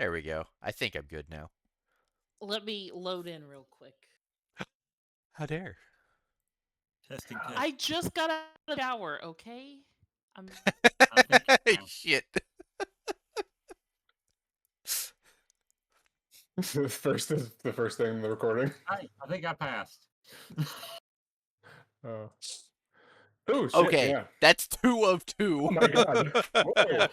There we go. I think I'm good now. Let me load in real quick. How dare. Testing. I just got out of the shower, okay? I think Shit. the first thing in the recording. I think I passed. Oh shit! Okay, Yeah. that's 2 of 2. Oh my god! Whoa.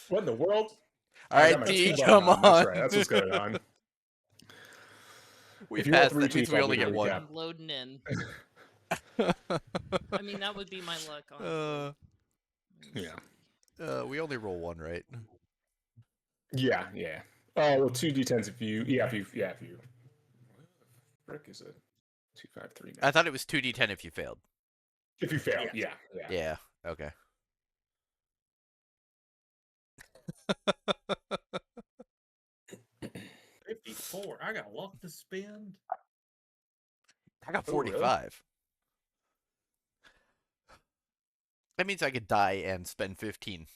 What in the world? All I right, got my D, T button come on. That's on. right. That's what's going on. We If you roll passed. 3 That means T, we I'll only do the get one. recap. I'm loading in. I mean, that would be my luck, honestly. Yeah. We only roll 1, right? Yeah. Oh well, 2 D10s if you. If you. What the frick is it? 2, 5, 3. I thought it was 2d10 if you failed. If you fail, yeah. Yeah. Okay. $54. I got luck to spend. I got Oh, 45. really? That means I could die and spend 15.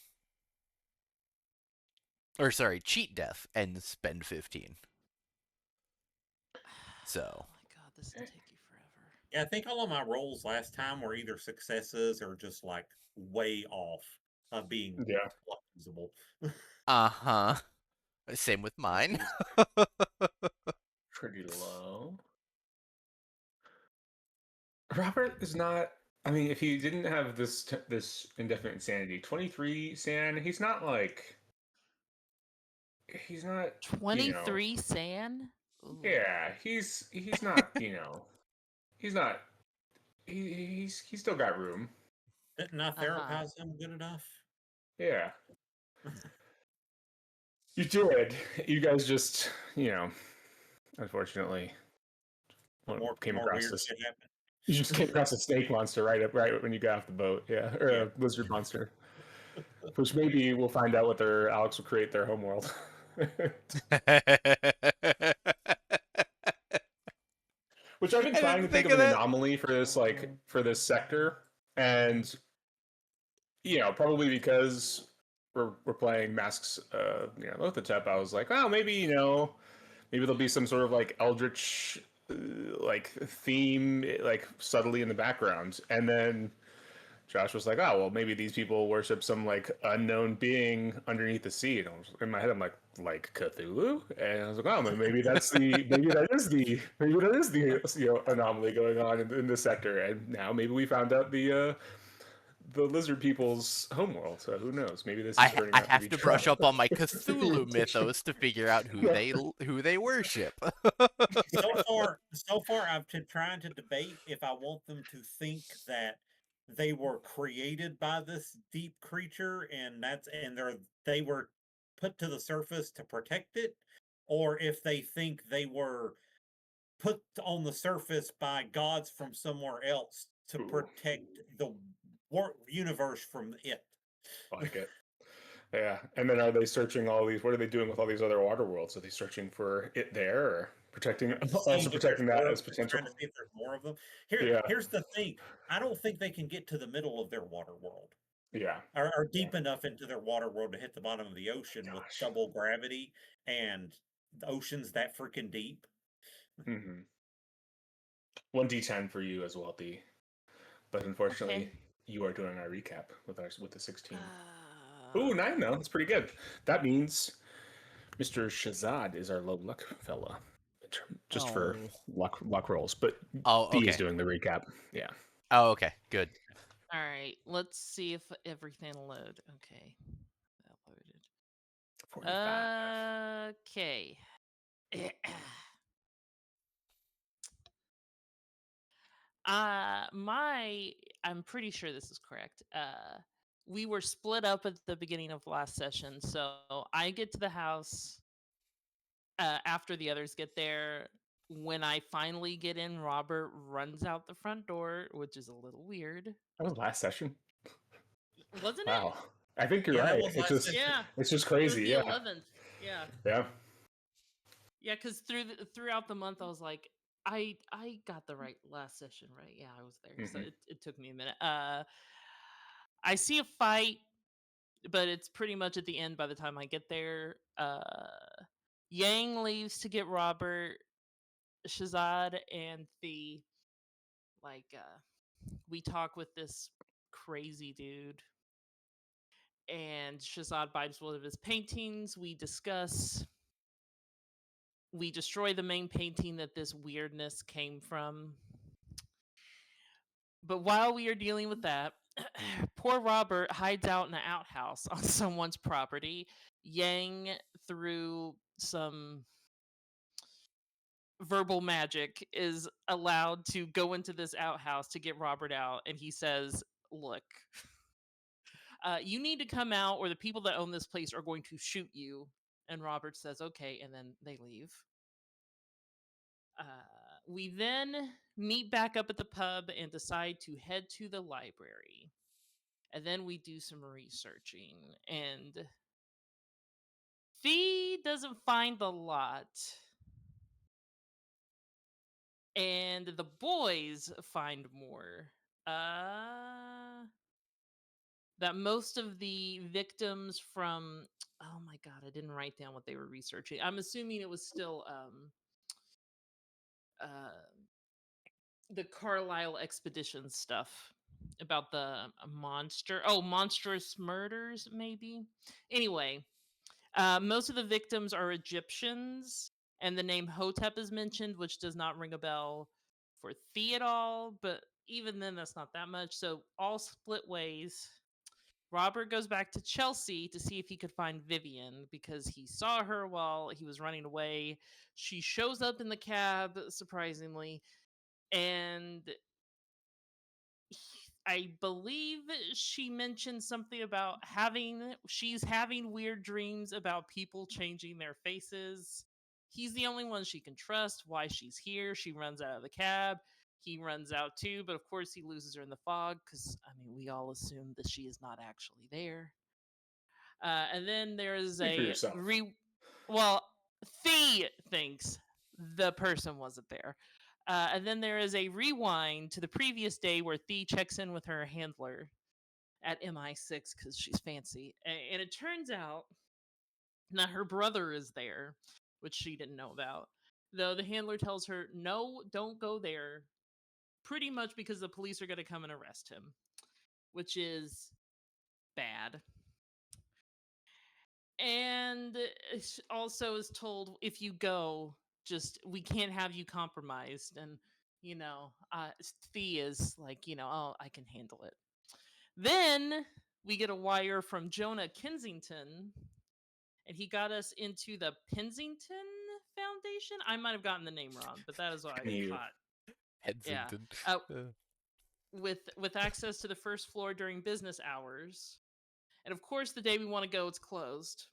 Or sorry, cheat death and spend 15. So. Oh my god, this will take you forever. Yeah, I think all of my rolls last time were either successes or just like way off of being luck usable. Uh-huh. Same with mine. Pretty low. Robert is not. I mean, if he didn't have this indefinite insanity, 23 San, he's not like. He's not 23 San? Ooh. Yeah, he's not. He's not. He's still got room. Didn't I therapize him good enough? Yeah. You did. You guys just, unfortunately, came across this. You just came across a snake monster right when you got off the boat. Yeah, or a lizard monster. Which maybe we'll find out whether Alex will create their homeworld. Which I've been trying to think of an anomaly for this sector, and probably because we're playing Masks, Nyarlathotep, I was like, well, maybe there'll be some sort of like eldritch like theme like subtly in the background, and then Josh was like, oh well, maybe these people worship some like unknown being underneath the sea. And in my head, I'm like Cthulhu, and I was like, oh, maybe that is the anomaly going on in this sector, and now maybe we found out the lizard people's homeworld. So who knows? Maybe this is turning out to be I have to brush up on my Cthulhu mythos to figure out who they worship. So far, I've been trying to debate if I want them to think that they were created by this deep creature and they were put to the surface to protect it, or if they think they were put on the surface by gods from somewhere else to protect the universe from it. Like it. Yeah. And then are they searching all these? What are they doing with all these other water worlds? Are they searching for it there, or also protecting that as potential? Trying to see if there's more of them. Here's the thing. I don't think they can get to the middle of their water world. Yeah. Are deep enough into their water world to hit the bottom of the ocean with double gravity and the ocean's that freaking deep. 1d10 for you as well, D. But unfortunately, you are doing our recap with the 16. Ooh, 9 though. That's pretty good. That means Mr. Shazad is our low luck fella, just for luck rolls. But D is doing the recap. Yeah. Oh, okay. Good. All right. Let's see if everything will load. Okay. That loaded. 45. Okay. I'm pretty sure this is correct. We were split up at the beginning of last session, so I get to the house after the others get there. When I finally get in, Robert runs out the front door, which is a little weird. That was last session. Wasn't it? Wow. I think you're right. It's just crazy. It was the 11th. Yeah. Yeah. Yeah, because throughout the month, I was like, I got the last session right. Yeah, I was there. So it took me a minute. I see a fight but it's pretty much at the end by the time I get there. Yang leaves to get Robert, Shazad, and the we talk with this crazy dude, and Shazad buys one of his paintings. We discuss. We destroy the main painting that this weirdness came from. But while we are dealing with that, poor Robert hides out in an outhouse on someone's property. Yang, through some verbal magic, is allowed to go into this outhouse to get Robert out, and he says, "Look, you need to come out, or the people that own this place are going to shoot you." And Robert says, "Okay," and then they leave. We then meet back up at the pub and decide to head to the library. And then we do some researching. And Fee doesn't find a lot. And the boys find more. That most of the victims from. Oh my god, I didn't write down what they were researching. I'm assuming it was still the Carlisle expedition stuff about the monstrous murders, maybe. Anyway, most of the victims are Egyptians, and the name Hotep is mentioned, which does not ring a bell for Thea at all, but even then, that's not that much. So, all split ways. Robert goes back to Chelsea to see if he could find Vivian because he saw her while he was running away. She shows up in the cab, surprisingly, and I believe she mentioned something about she's having weird dreams about people changing their faces. He's the only one she can trust. Why she's here. She runs out of the cab. He runs out too, but of course he loses her in the fog because, I mean, we all assume that she is not actually there. And then there's Speak for yourself. Well, Thea thinks the person wasn't there. And then there is a rewind to the previous day where Thea checks in with her handler at MI6 because she's fancy. And it turns out that her brother is there, which she didn't know about. Though the handler tells her, no, don't go there, pretty much because the police are going to come and arrest him, which is bad. And also is told, if you go, we can't have you compromised. And Thea is like, oh, I can handle it. Then we get a wire from Jonah Kensington, and he got us into the Pensington Foundation. I might have gotten the name wrong, but that is what I caught. Kensington. With access to the first floor during business hours. And of course, the day we want to go, it's closed.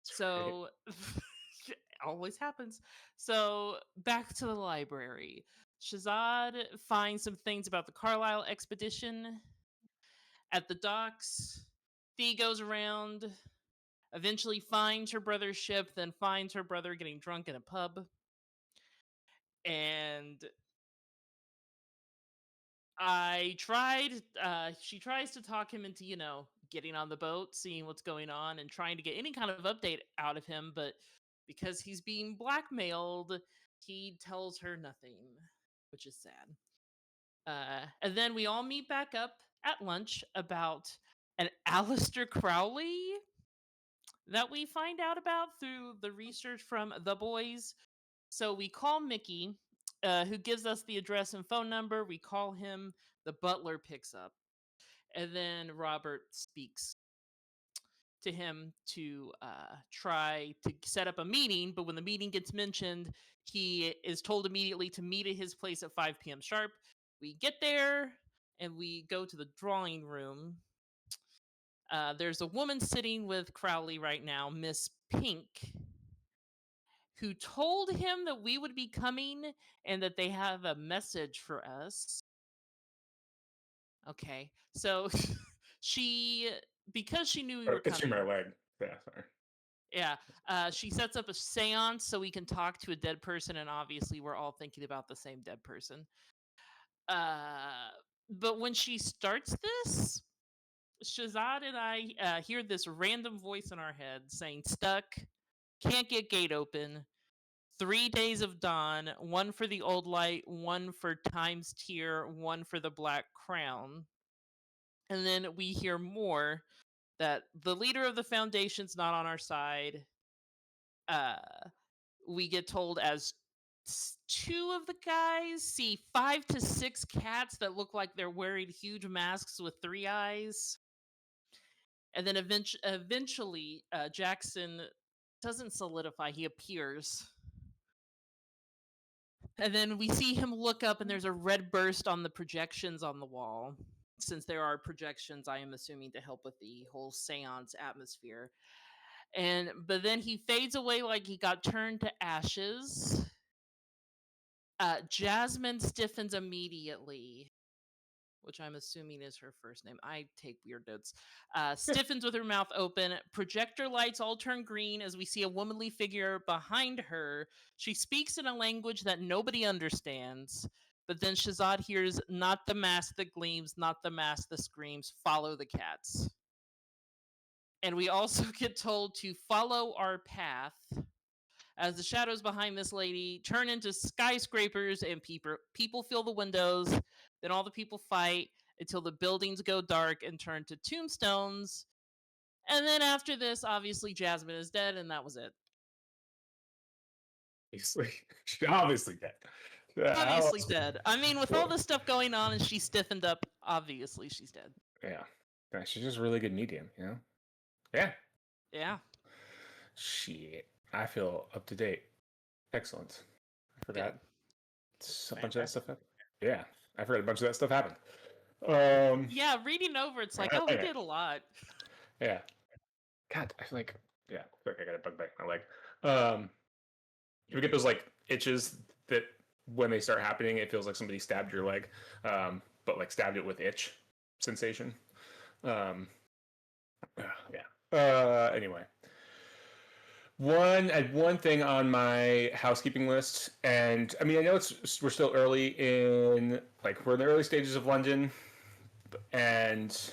So it always happens. So back to the library. Shazad finds some things about the Carlisle expedition at the docks. Thea goes around, eventually finds her brother's ship, then finds her brother getting drunk in a pub. And she tries to talk him into, getting on the boat, seeing what's going on, and trying to get any kind of update out of him. But because he's being blackmailed, he tells her nothing, which is sad. And then we all meet back up at lunch about an Aleister Crowley that we find out about through the research from the boys. So we call Mickey, who gives us the address and phone number. We call him. The butler picks up. And then Robert speaks to him to try to set up a meeting. But when the meeting gets mentioned, he is told immediately to meet at his place at 5 p.m. sharp. We get there and we go to the drawing room. There's a woman sitting with Crowley right now, Miss Pink, who told him that we would be coming and that they have a message for us. Okay, so because she knew we were Itching coming. my leg. Yeah, sorry. Yeah, she sets up a seance so we can talk to a dead person, and obviously we're all thinking about the same dead person. But when she starts this, Shazad and I hear this random voice in our head saying, "Stuck, can't get gate open, 3 days of dawn, one for the old light, one for time's tier, one for the black crown." And then we hear more that the leader of the foundation's not on our side. Uh, we get told as two of the guys see 5 to 6 cats that look like they're wearing huge masks with 3 eyes. And then eventually, Jackson doesn't solidify, he appears. And then we see him look up, and there's a red burst on the projections on the wall. Since there are projections, I am assuming to help with the whole seance atmosphere. But then he fades away like he got turned to ashes. Jasmine stiffens immediately, which I'm assuming is her first name. I take weird notes. Stiffens with her mouth open. Projector lights all turn green as we see a womanly figure behind her. She speaks in a language that nobody understands. But then Shazad hears, "Not the mask that gleams, not the mask that screams, follow the cats." And we also get told to follow our path as the shadows behind this lady turn into skyscrapers and people fill the windows. Then all the people fight until the buildings go dark and turn to tombstones. And then after this, obviously Jasmine is dead, and that was it. Obviously dead. Obviously dead. I mean, with all this stuff going on and she stiffened up, obviously she's dead. Yeah, she's just a really good medium, you know? Yeah. Yeah. Shit. I feel up to date. Excellent. I forgot a bunch of that stuff happened. Yeah, I forgot a bunch of that stuff happened. Yeah, reading over, it's like, oh, we did a lot. Yeah. God, I feel like, yeah, I feel like I got a bug back in my leg. You get those like itches that when they start happening, it feels like somebody stabbed your leg, but like stabbed it with itch sensation. Anyway, one thing on my housekeeping list, and I mean, I know we're still early in, like, we're in the early stages of London, and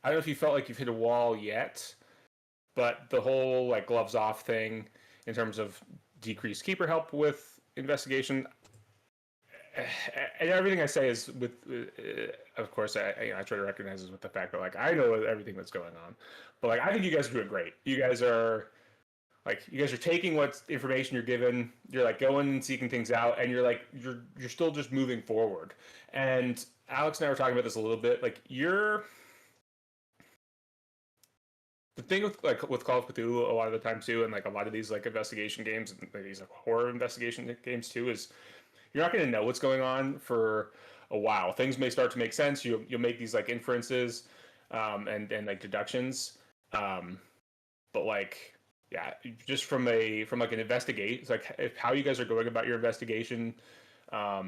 I don't know if you felt like you've hit a wall yet, but the whole like gloves off thing in terms of decreased keeper help with investigation, and everything I say is with, of course, I try to recognize this with the fact that like I know everything that's going on, but like I think you guys are doing great. You guys are taking what information you're given, you're like going and seeking things out, and you're still just moving forward. And Alex and I were talking about this a little bit. Like the thing with Call of Cthulhu a lot of the time too, and like a lot of these like investigation games and these like horror investigation games too, is you're not going to know what's going on for a while. Things may start to make sense. You'll make these like inferences, and like deductions, but like. Yeah, just from like an investigate, it's like how you guys are going about your investigation. Yeah,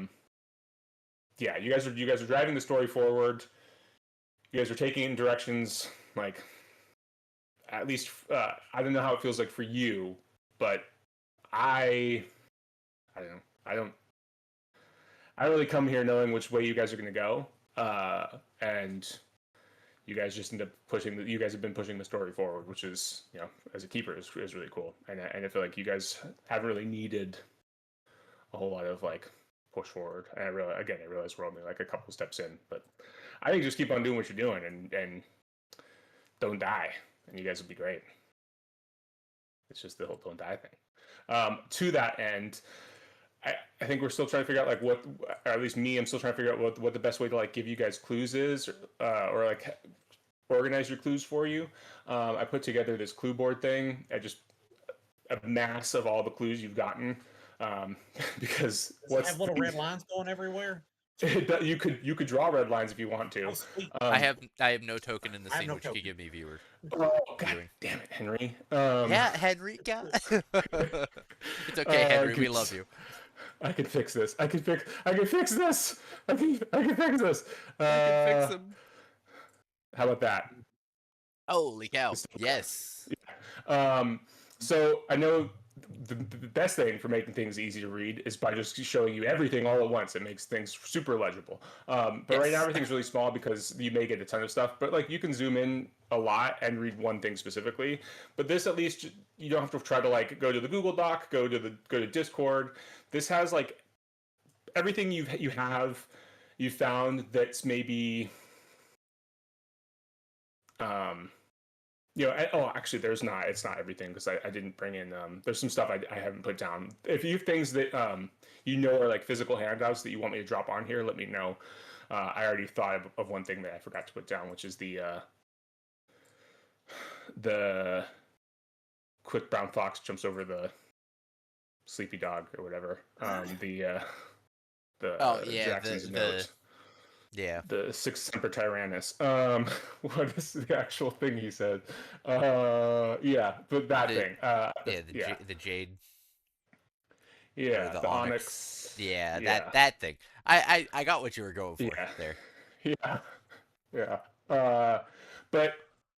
you guys are driving the story forward. You guys are taking it in directions like, at least I don't know how it feels like for you, but I don't know. I don't really come here knowing which way you guys are going to go, and you guys just end up you guys have been pushing the story forward, which is, you know, as a keeper is really cool. And I feel like you guys haven't really needed a whole lot of like push forward. And I realize we're only like a couple steps in, but I think just keep on doing what you're doing and don't die, and you guys will be great. It's just the whole don't die thing. To that end, I think we're still trying to figure out like what, or at least me, I'm still trying to figure out what the best way to like give you guys clues is, or like organize your clues for you. I put together this clue board thing. A mass of all the clues you've gotten, because does it have little red lines going everywhere? You could draw red lines if you want to. I have no token in the scene which could give me viewer. Oh, God damn it, Henry. Yeah, Henry. God. It's okay, Henry. We love you. I can fix this. I can fix this. I can fix this. I can fix him. How about that? Holy cow! Yes. Yeah. So I know the best thing for making things easy to read is by just showing you everything all at once. It makes things super legible. But right now everything's really small because you may get a ton of stuff. But like you can zoom in a lot and read one thing specifically. But this, at least, you don't have to try to like go to the Google Doc, go to Discord. This has like everything you found that's maybe actually there's not, it's not everything because I didn't bring in there's some stuff I haven't put down. If you have things that are like physical handouts that you want me to drop on here, let me know. I already thought of one thing that I forgot to put down, which is the quick brown fox jumps over the sleepy dog or whatever. Jackson's note. Yeah. The Six Semper Tyrannis. What is the actual thing he said? But that thing. The jade. Yeah, the onyx. Yeah, that thing. I got what you were going for there. Yeah. But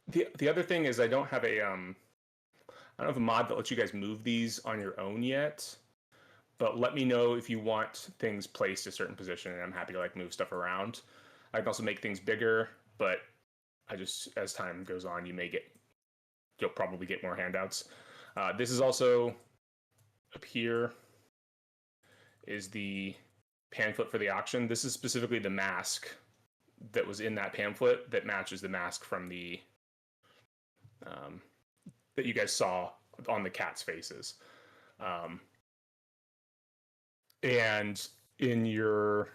the other thing is I don't have a mod that lets you guys move these on your own yet. But let me know if you want things placed a certain position, and I'm happy to like move stuff around. I can also make things bigger, but as time goes on, you'll probably get more handouts. This is also up here is the pamphlet for the auction. This is specifically the mask that was in that pamphlet that matches the mask from the that you guys saw on the cats' faces. And in your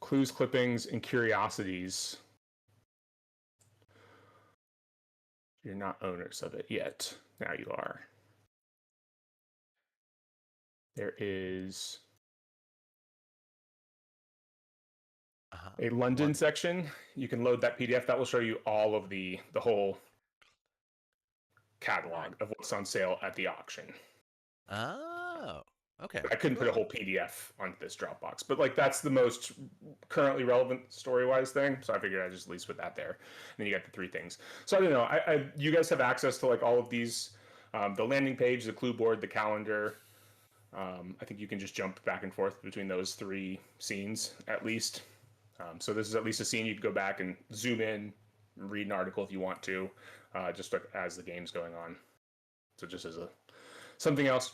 clues, clippings, and curiosities, you're not owners of it yet. Now you are. There is a London section. You can load that PDF. That will show you all of the whole catalog of what's on sale at the auction. Oh, okay. I couldn't put a whole PDF onto this Dropbox, but like that's the most currently relevant story-wise thing. So I figured I'd just at least put that there. And then you got the three things. So I don't know. You guys have access to like all of these, the landing page, the clue board, the calendar. I think you can just jump back and forth between those three scenes at least. So this is at least a scene you can go back and zoom in, read an article if you want to, just like as the game's going on. So just as something else,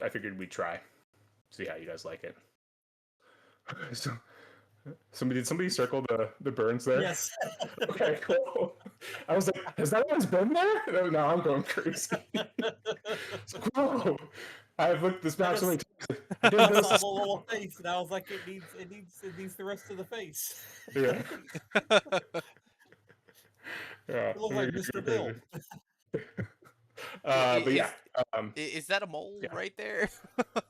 I figured we'd try, see how you guys like it. So, did somebody circle the burns there? Yes. Okay, cool. I was like, has that always been there? No, I'm going crazy. Whoa. I've looked this map so many times. I saw the little face, and I was like, it needs the rest of the face. Yeah. It looks like Mr. Bill. But yeah. Is that a mole right there?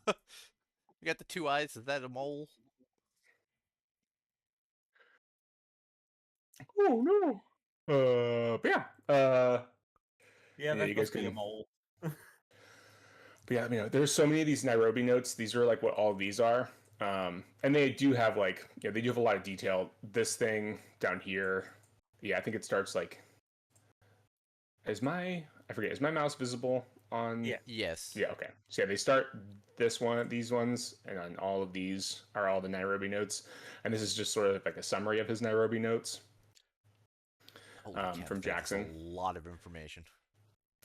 You got the two eyes. Is that a mole? Oh no. But yeah. Yeah, that you guys must be can. a mole. But yeah, there's so many of these Nairobi notes. These are like what all of these are. And they do have like, they do have a lot of detail. This thing down here, I think it starts like, is my mouse visible on? Yeah. Yes. Yeah, okay. So yeah, they start these ones, and then all of these are all the Nairobi notes. And this is just sort of like a summary of his Nairobi notes. From Jackson. That's a lot of information.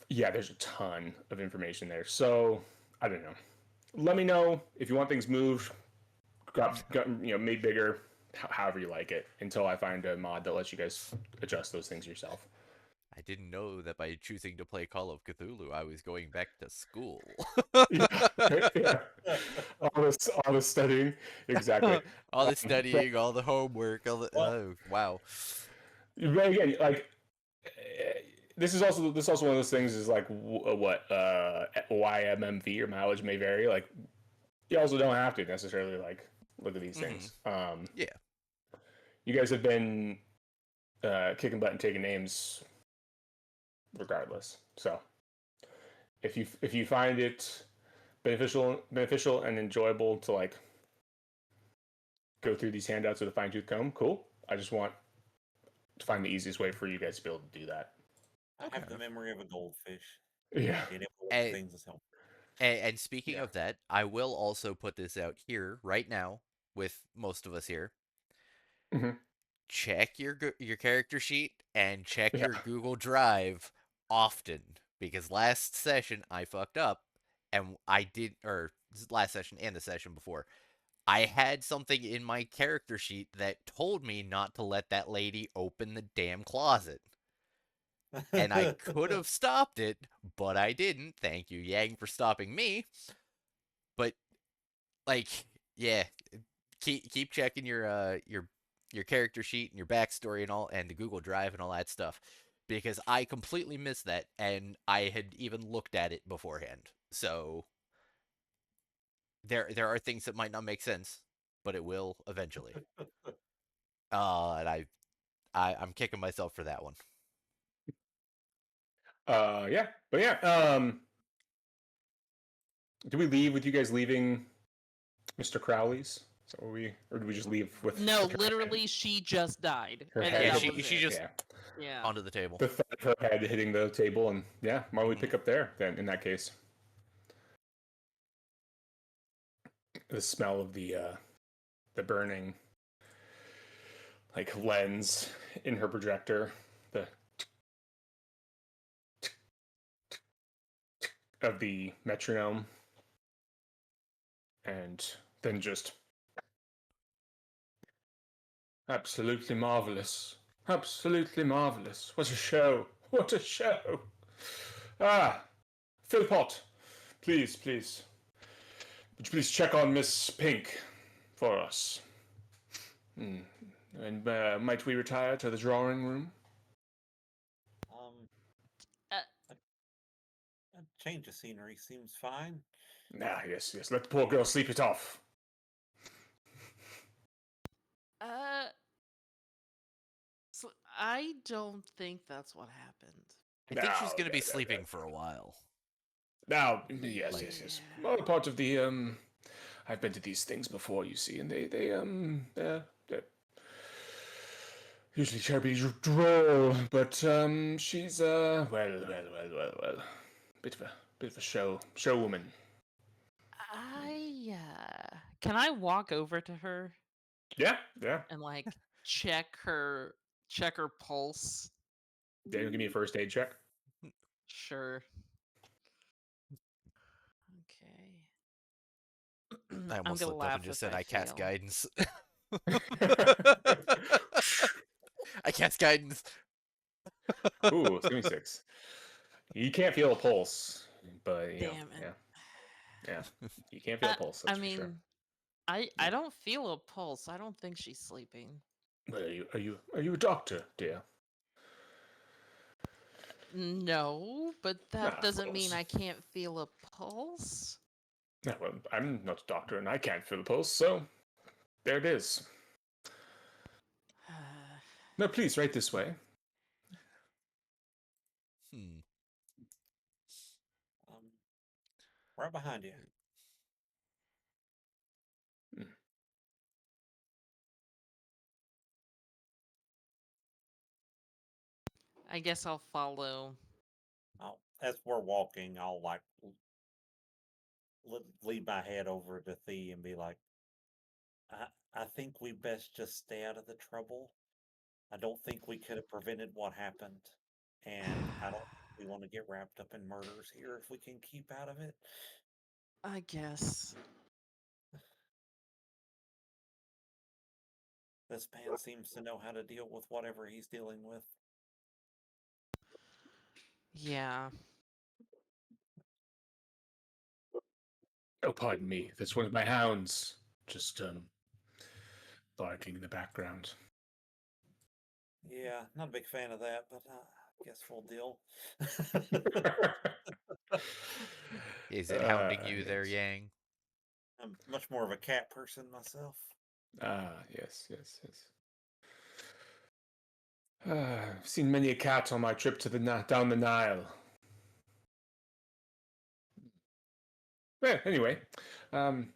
Yeah, there's a ton of information there. So I don't know. Let me know if you want things moved, got made bigger, however you like it, until I find a mod that lets you guys adjust those things yourself. I didn't know that by choosing to play Call of Cthulhu, I was going back to school. yeah. All the studying, exactly. All the studying, all the homework, oh wow. But again, like this is also one of those things is like YMMV or mileage may vary. Like you also don't have to necessarily like look at these things. Yeah. You guys have been kicking butt and taking names regardless. So if you find it beneficial and enjoyable to like go through these handouts with a fine tooth comb, cool. I just want to find the easiest way for you guys to be able to do that. I have the memory of a goldfish. Yeah. Being able to work And, things is helpful. and speaking Yeah. of that, I will also put this out here right now with most of us here. Hmm. Check your character sheet and check Yeah. your Google Drive often, because last session I fucked up and I did, or last session and the session before, I had something in my character sheet that told me not to let that lady open the damn closet. And I could have stopped it, but I didn't. Thank you, Yang, for stopping me. But like, yeah, keep checking your character sheet and your backstory and all, and the Google Drive and all that stuff, because I completely missed that, and I had even looked at it beforehand. So there are things that might not make sense, but it will eventually. And I'm kicking myself for that one. Yeah. But yeah. Do we leave with you guys leaving Mr. Crowley's? So or do we just leave with No, with literally, she just died, her and head then Yeah, that hitting? was she it. just Yeah. Yeah. onto the table. The thud of her head hitting the table, and yeah, why don't we pick Mhm. up there then? In that case, the smell of the burning like lens in her projector, the of the metronome, and then just absolutely marvelous, absolutely marvelous. What a show! What a show! Ah, Philpot, please, please, would you please check on Miss Pink for us? Hmm. And might we retire to the drawing room? Um, Uh, a change of scenery seems fine. Ah, yes, yes. Let the poor girl sleep it off. uh, so I don't think that's what happened. I think she's No, gonna no, be no, sleeping for a while. no. Yes, Like, yes, yes. Yeah. Well, part of the I've been to these things before, you see, and they're usually terribly droll, but she's well, bit of a show woman. Can I walk over to her Yeah, yeah. and like check her pulse? Daniel, give me a first aid check. Sure. Okay. I I'm almost gonna slipped up and laugh just if said I I cast fail. guidance. I cast guidance. Ooh, 76. You can't feel a pulse, but Damn it. yeah, yeah. You can't feel a pulse. I That's for sure. mean, I Yeah. don't feel a pulse. I don't think she's sleeping. Well, are you a doctor, dear? No, but that Ah, of doesn't mean course. I can't feel a pulse. Yeah, well, I'm not a doctor and I can't feel a pulse, so there it is. No, please, right this way. Hmm. Um, right behind you. Hmm. I guess I'll follow. As we're walking, I'll like lead my head over to Thea and be like, I think we best just stay out of the trouble. I don't think we could have prevented what happened, and I don't we want to get wrapped up in murders here if we can keep out of it. I guess. This man seems to know how to deal with whatever he's dealing with. Yeah. Oh, pardon me. That's one of my hounds. Just barking in the background. Yeah, not a big fan of that, but I guess we'll deal. Is it hounding you there, Yes. Yang? I'm much more of a cat person myself. Ah, yes, yes, yes. I've seen many a cat on my trip to down the Nile. Well, anyway, um,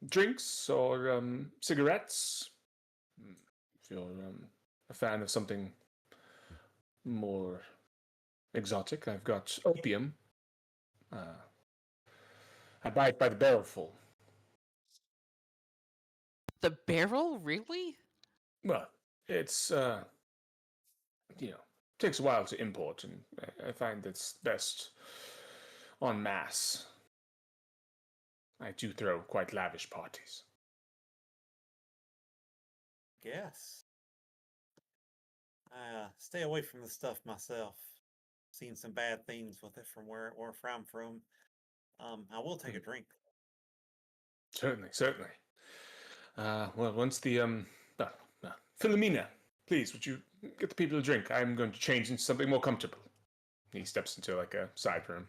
drinks or cigarettes? If you're a fan of something more exotic, I've got opium. I buy it by the barrelful. The barrel, really? Well, it's takes a while to import, and I find it's best en masse. I do throw quite lavish parties. Guess. I stay away from the stuff myself. Seen some bad things with it from where I'm from. I will take a drink. Certainly, certainly. Well, once the Philomena, please, would you get the people a drink? I'm going to change into something more comfortable. He steps into like a side room.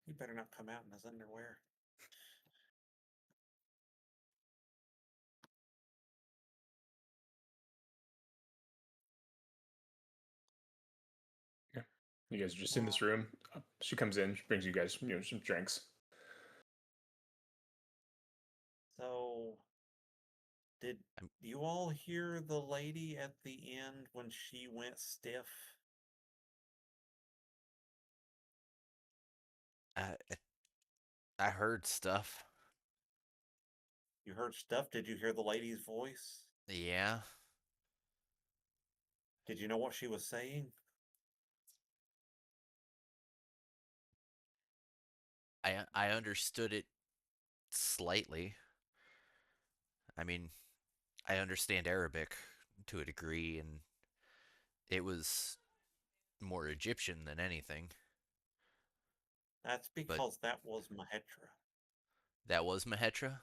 He better not come out in his underwear. Yeah. You guys are just in this room. She comes in, she brings you guys, some drinks. So, did you all hear the lady at the end when she went stiff? I heard stuff. You heard stuff? Did you hear the lady's voice? Yeah. Did you know what she was saying? I understood it slightly. I mean, I understand Arabic to a degree, and it was more Egyptian than anything. That's But because that was Mahetra. that was Mahetra?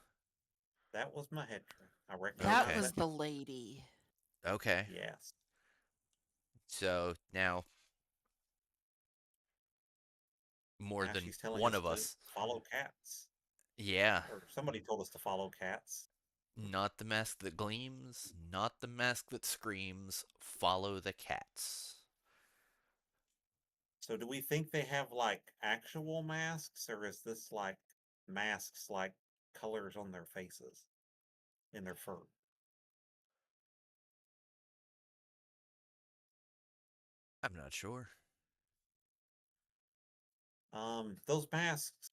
That was Mahetra. I That recognize Okay. was that. the lady. Okay. Yes. So now more Now than she's telling one us of to us. follow cats. Yeah. Or somebody told us to follow cats. Not the mask that gleams, not the mask that screams. Follow the cats. So do we think they have like actual masks, or is this like masks like colors on their faces in their fur? I'm not sure. Those masks.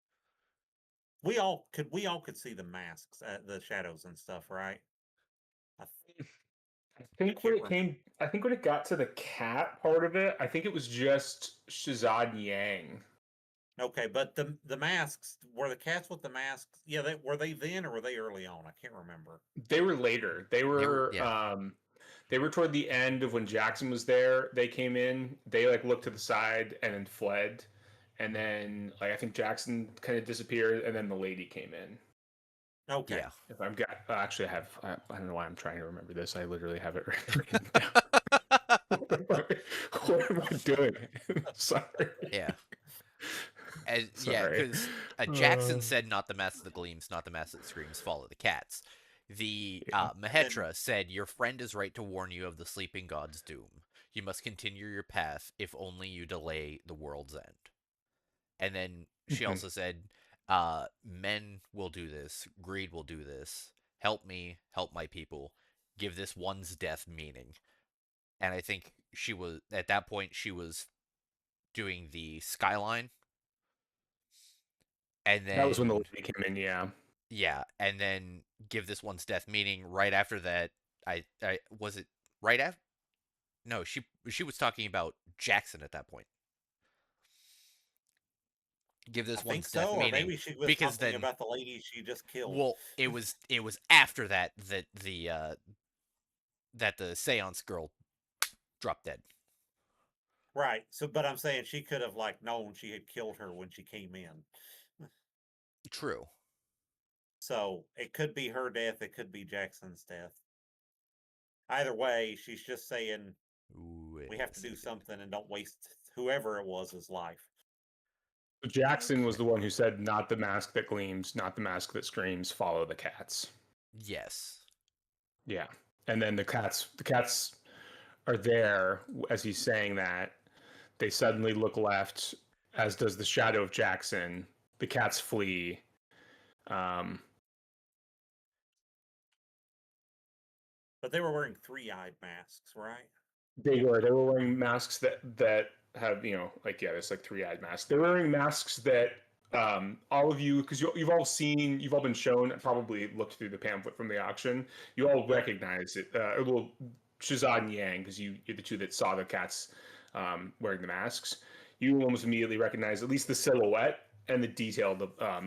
We all could see the masks, the shadows and stuff, right? I, I I think when can't it remember. came, I think when it got to the cat part of it, I think it was just Shazad Yang. Okay, but the masks, were the cats with the masks? Yeah, were they then or were they early on? I can't remember. They were later. Yeah. They were toward the end of when Jackson was there. They came in. They like looked to the side and then fled, and then like I think Jackson kind of disappeared, and then the lady came in. Okay. Yeah. If I'm got, actually, I don't know why I'm trying to remember this. I literally have it written down. What am I doing? Sorry. Yeah. And yeah, Sorry. because Jackson said, "Not the mask that gleams, not the mask that screams. Follow the cats." The Yeah. And then Mahetra said, "Your friend is right to warn you of the sleeping god's doom. You must continue your path, if only you delay the world's end." And then she Mhm. also said, "Men will do this. Greed will do this. Help me, help my people. Give this one's death meaning." And I think she was at that point she was doing the skyline, and That was when the then lady came in. Yeah. yeah, and then give this one's death meaning. Right after that, I was it right after. No, she was talking about Jackson at that point. Give I this think one's death so, or meaning maybe she was because talking then, about the lady she just killed. well, it was after that that the seance girl dropped dead. Right. So, but I'm saying she could have like known she had killed her when she came in. True. So it could be her death. It could be Jackson's death. Either way, she's just saying Wait we have a to do second. something and don't waste whoever it was his life. Jackson was Okay. the one who said, "Not the mask that gleams, not the mask that screams. Follow the cats." Yes. Yeah. And then the cats are there as he's saying that. They suddenly look left, as does the shadow of Jackson. The cats flee. Um, But they were wearing three-eyed masks, right? they were wearing masks that have there's like three eyed masks. They're wearing masks that all of you, because you've all been shown, probably looked through the pamphlet from the auction. You all Yep. recognize it. Well, Shazad and Yang, because you're the two that saw the cats wearing the masks. You almost immediately recognize at least the silhouette and the detail,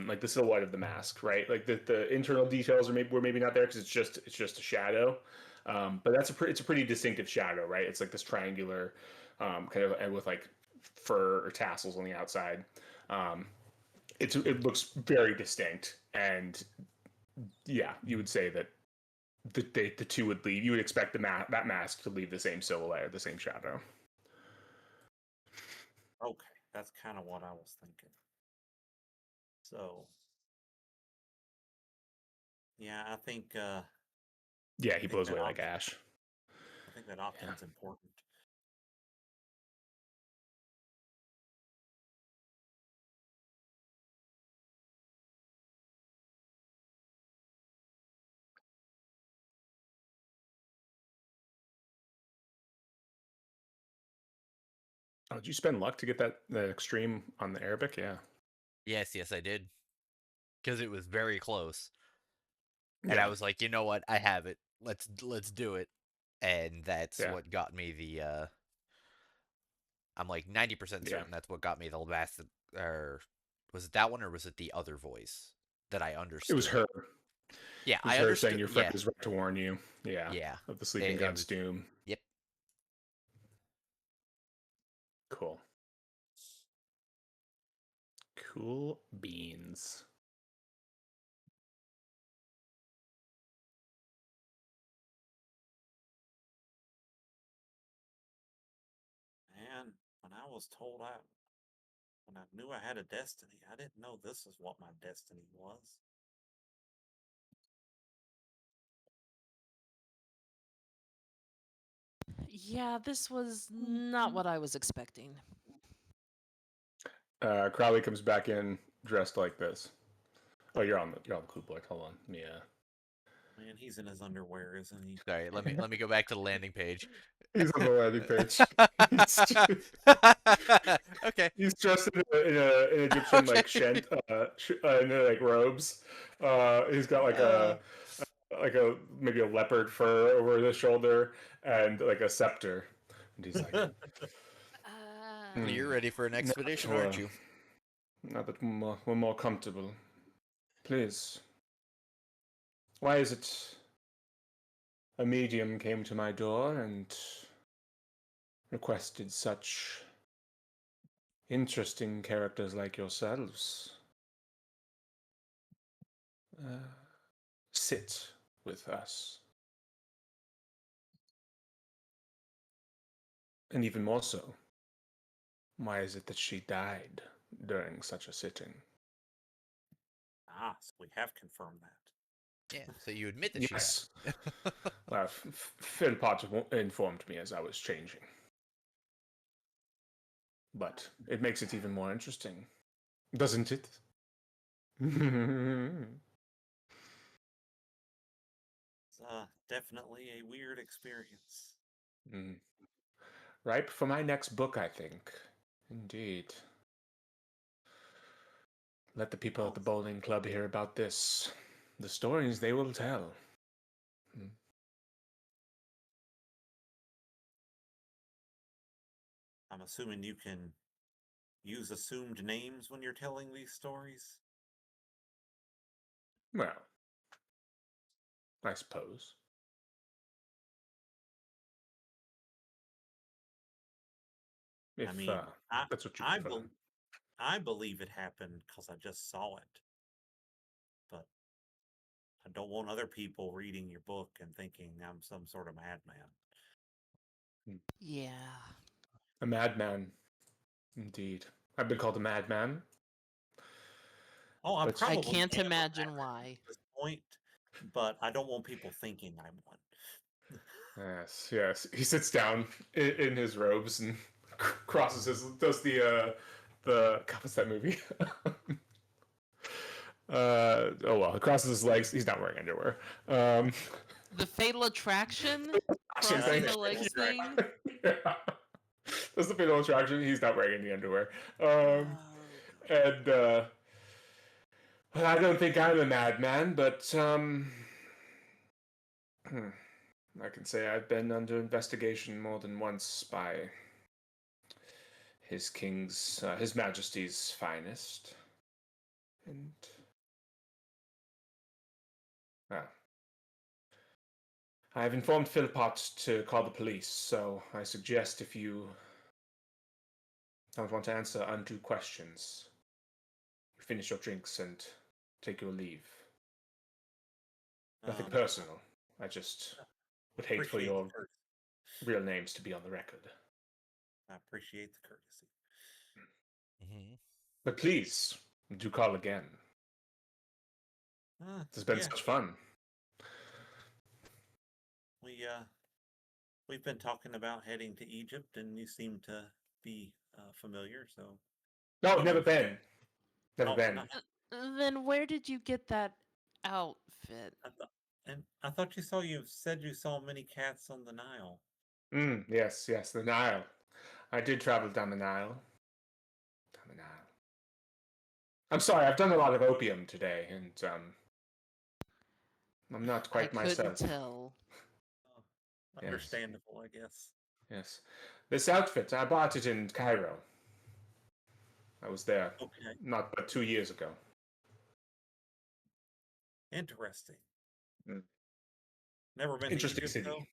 like the silhouette of the mask, right? Like the internal details were maybe not there because it's just a shadow. But it's a pretty distinctive shadow, right? It's like this triangular, kind of, and with like fur or tassels on the outside. Um, it looks very distinct, and yeah, you would say that the two would leave. You would expect that mask to leave the same silhouette or the same shadow. Okay, that's kind of what I was thinking. So, yeah, I think Yeah, he I think blows that away like option ash. I think that Yeah. option's important. Oh, did you spend luck to get that extreme on the Arabic? Yeah. Yes, I did. Because it was very close. And I Yeah. was like, you know what? I have it. Let's do it. And that's Yeah. what got me the I'm like 90% Yeah. certain that's what got me the last, or was it that one or was it the other voice that I It was understood? her. Yeah, It was I her saying understood. your friend Yeah. is right to warn you. Yeah. Yeah. Of the sleeping It god's was, doom. yep. Cool. Cool beans. And when I was told when I knew I had a destiny, I didn't know this is what my destiny was. Yeah, this was not what I was expecting. Crowley comes back in dressed like this. Oh, you're on the clue board. Hold on. Yeah. Man, he's in his underwear, isn't he? Sorry, let me go back to the landing page. He's on the landing page. He's, Okay. he's dressed in an Egyptian like Okay. shent, in like robes. He's got Uh, like a maybe a leopard fur over the shoulder and like a scepter. And he's like, well, Uh, you're ready for an now expedition, that aren't you? we're more comfortable, please. Why is it a medium came to my door and requested such interesting characters like yourselves uh, sit with us? And even more so, why is it that she died during such a sitting? Ah, so we have confirmed that. Yeah. So you admit that she Yes. died. Well, Philpott informed me as I was changing. But it makes it even more interesting, doesn't it? It's definitely a weird experience. Mm. Ripe for my next book, I think. Indeed. Let the people at Well, the bowling club hear about this. The stories they will tell. Mm. I'm assuming you can use assumed names when you're telling these stories. Well, I suppose. I If mean, I that's what you I prefer. bel I believe it happened because I just saw it, but I don't want other people reading your book and thinking I'm some sort of madman. Mm. yeah. A madman, indeed. I've been called a madman, Oh, I but I probably can't am a imagine madman why. at this point, but I don't want people thinking I'm one. yes. He sits down in his robes and crosses his does the God, what's that movie? Oh well, he crosses his legs. He's not wearing underwear. The fatal attraction Action Yeah, crossing thing. the fatal legs thing. attraction. Yeah. That's the fatal attraction. He's not wearing any underwear. Oh, And well, I don't think I'm a madman, but I can say I've been under investigation more than once by His Majesty's finest, and well, I've informed Philpott to call the police. So I suggest if you don't want to answer undue questions, you finish your drinks and take your leave. Nothing Um, personal. I just would hate for appreciate your the courtesy. real names to be on the record. I appreciate the courtesy. Mm-hmm. But please, do call again. It's been Yeah, such fun. we've been talking about heading to Egypt, and you seem to be familiar. So No, who never knows? been. Never Oh, been. then where did you get that outfit? I thought you said you saw many cats on the Nile. Yes, the Nile. I did travel down the Nile. Down the Nile. I'm sorry, I've done a lot of opium today, and I'm not I quite couldn't myself. tell. Oh, Yes. understandable, I guess. Yes. This outfit, I bought it in Cairo. I was there Okay, not but 2 years ago. interesting. Mm. Never been to Interesting Egypt city. though.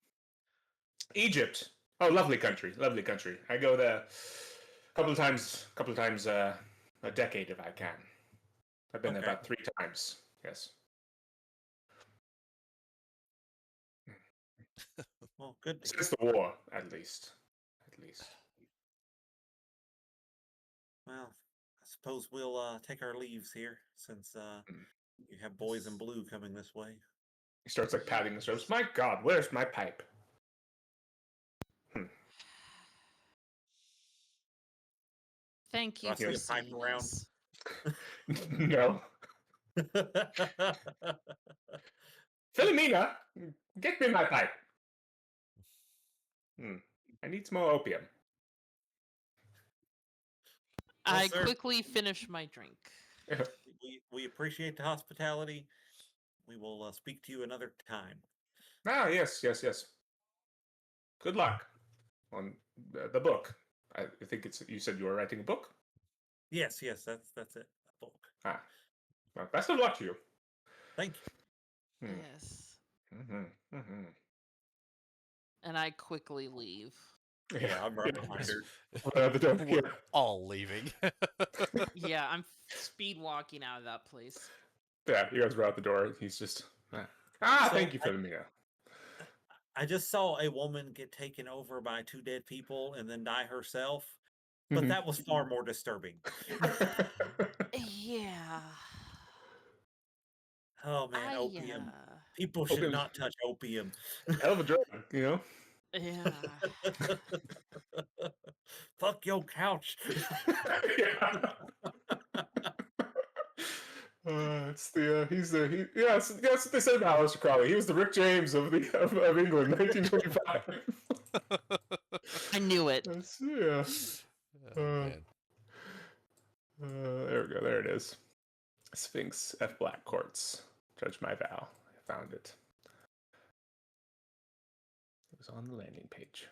Egypt. Oh, lovely country. Lovely country. I go there a couple of times a decade if I can. I've been there Okay. about 3 times. Yes. Well, good to hear. Since the war, at least. At least. Well, I suppose we'll take our leaves here since Mm. you have boys in blue coming this way. He starts like patting his nose. My God, where's my pipe? Thank Do you I see for a pipe seeing around? us. No. Philomena, get me my pipe. I need some more opium. I sir. quickly finish my drink. We appreciate the hospitality. We will speak to you another time. Ah, yes. Good luck on the book. I think it's. You said you were writing a book. Yes, that's it. A book. Ah, well, best of luck to you. Thank you. Yes. Mm-hmm. And I quickly leave. Yeah, I'm right behind her. We're all leaving. Yeah, I'm speed walking out of that place. Yeah, you guys were out the door. He's just. So thank you, I, Philomena. I just saw a woman get taken over by 2 dead people and then die herself, but that was far more disturbing. Yeah. Oh man, opium. Yeah. People should Opium's not touch opium. hell of a drug, you know. Yeah. Fuck your couch. Yeah. It's the yeah, that's what they said about Aleister Crowley. He was the Rick James of England, 1925. I knew it. Yeah. Oh, man. There we go. There it is. Sphinx F. Black Quartz. Judge my vow. I found it. It was on the landing page.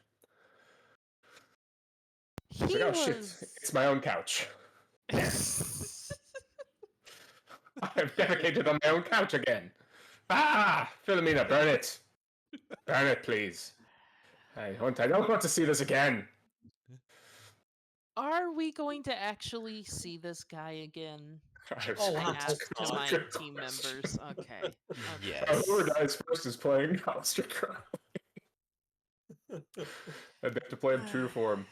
I was like, oh shit, it's my own couch. I've defecated on my own couch again. Ah, Philomena, burn it. Burn it, please. I don't want to see this again. Are we going to actually see this guy again? Oh, I I hope asked to not. my Good team question. members. Okay. Yes. Whoever dies first is playing Aleister Crowley. And they have to play him true to form.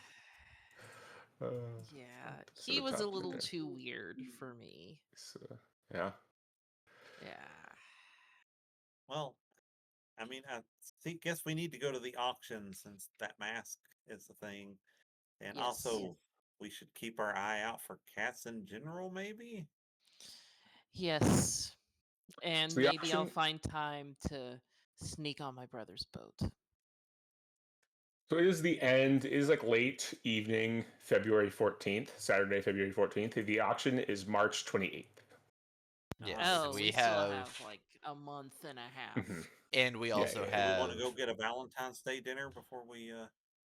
Yeah, he was a little too weird for me. Yeah. Yeah. Well, I mean, guess we need to go to the auction since that mask is the thing. And Yes. also, we should keep our eye out for cats in general, maybe? Yes. And So the maybe I'll auction- find time to sneak on my brother's boat. So it is the end. It is like late evening, February 14th, Saturday, February 14th. The auction is March 28th. Yes, Oh, we we still have, have like a month and a half. Mm-hmm. and we Yeah, also yeah. Do we want to go have. get a Valentine's Day dinner before we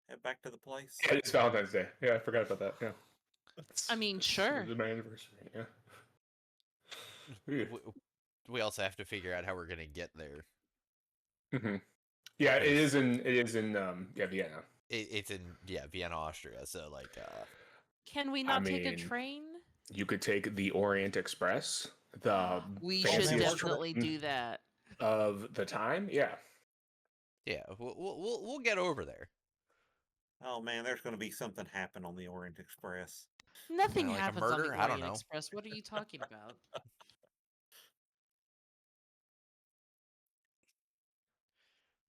head back to the place? Yeah, it's Valentine's Day. Yeah, I forgot about that. Yeah. I mean, sure. It's my anniversary. Yeah. We, we also have to figure out how we're gonna get there. Mm-hmm. Yeah, it is Because in Vienna. it's in Vienna, Austria. So like, Can we I not take a mean, train? you could take the Orient Express, the We Oh should man, fanciest definitely train do that. of the time. Yeah. yeah, we'll get over there. oh man, there's going to be something happen on the Orient Express. Nothing Like a happens on the murder? I don't Orient know. Express. What are you talking about?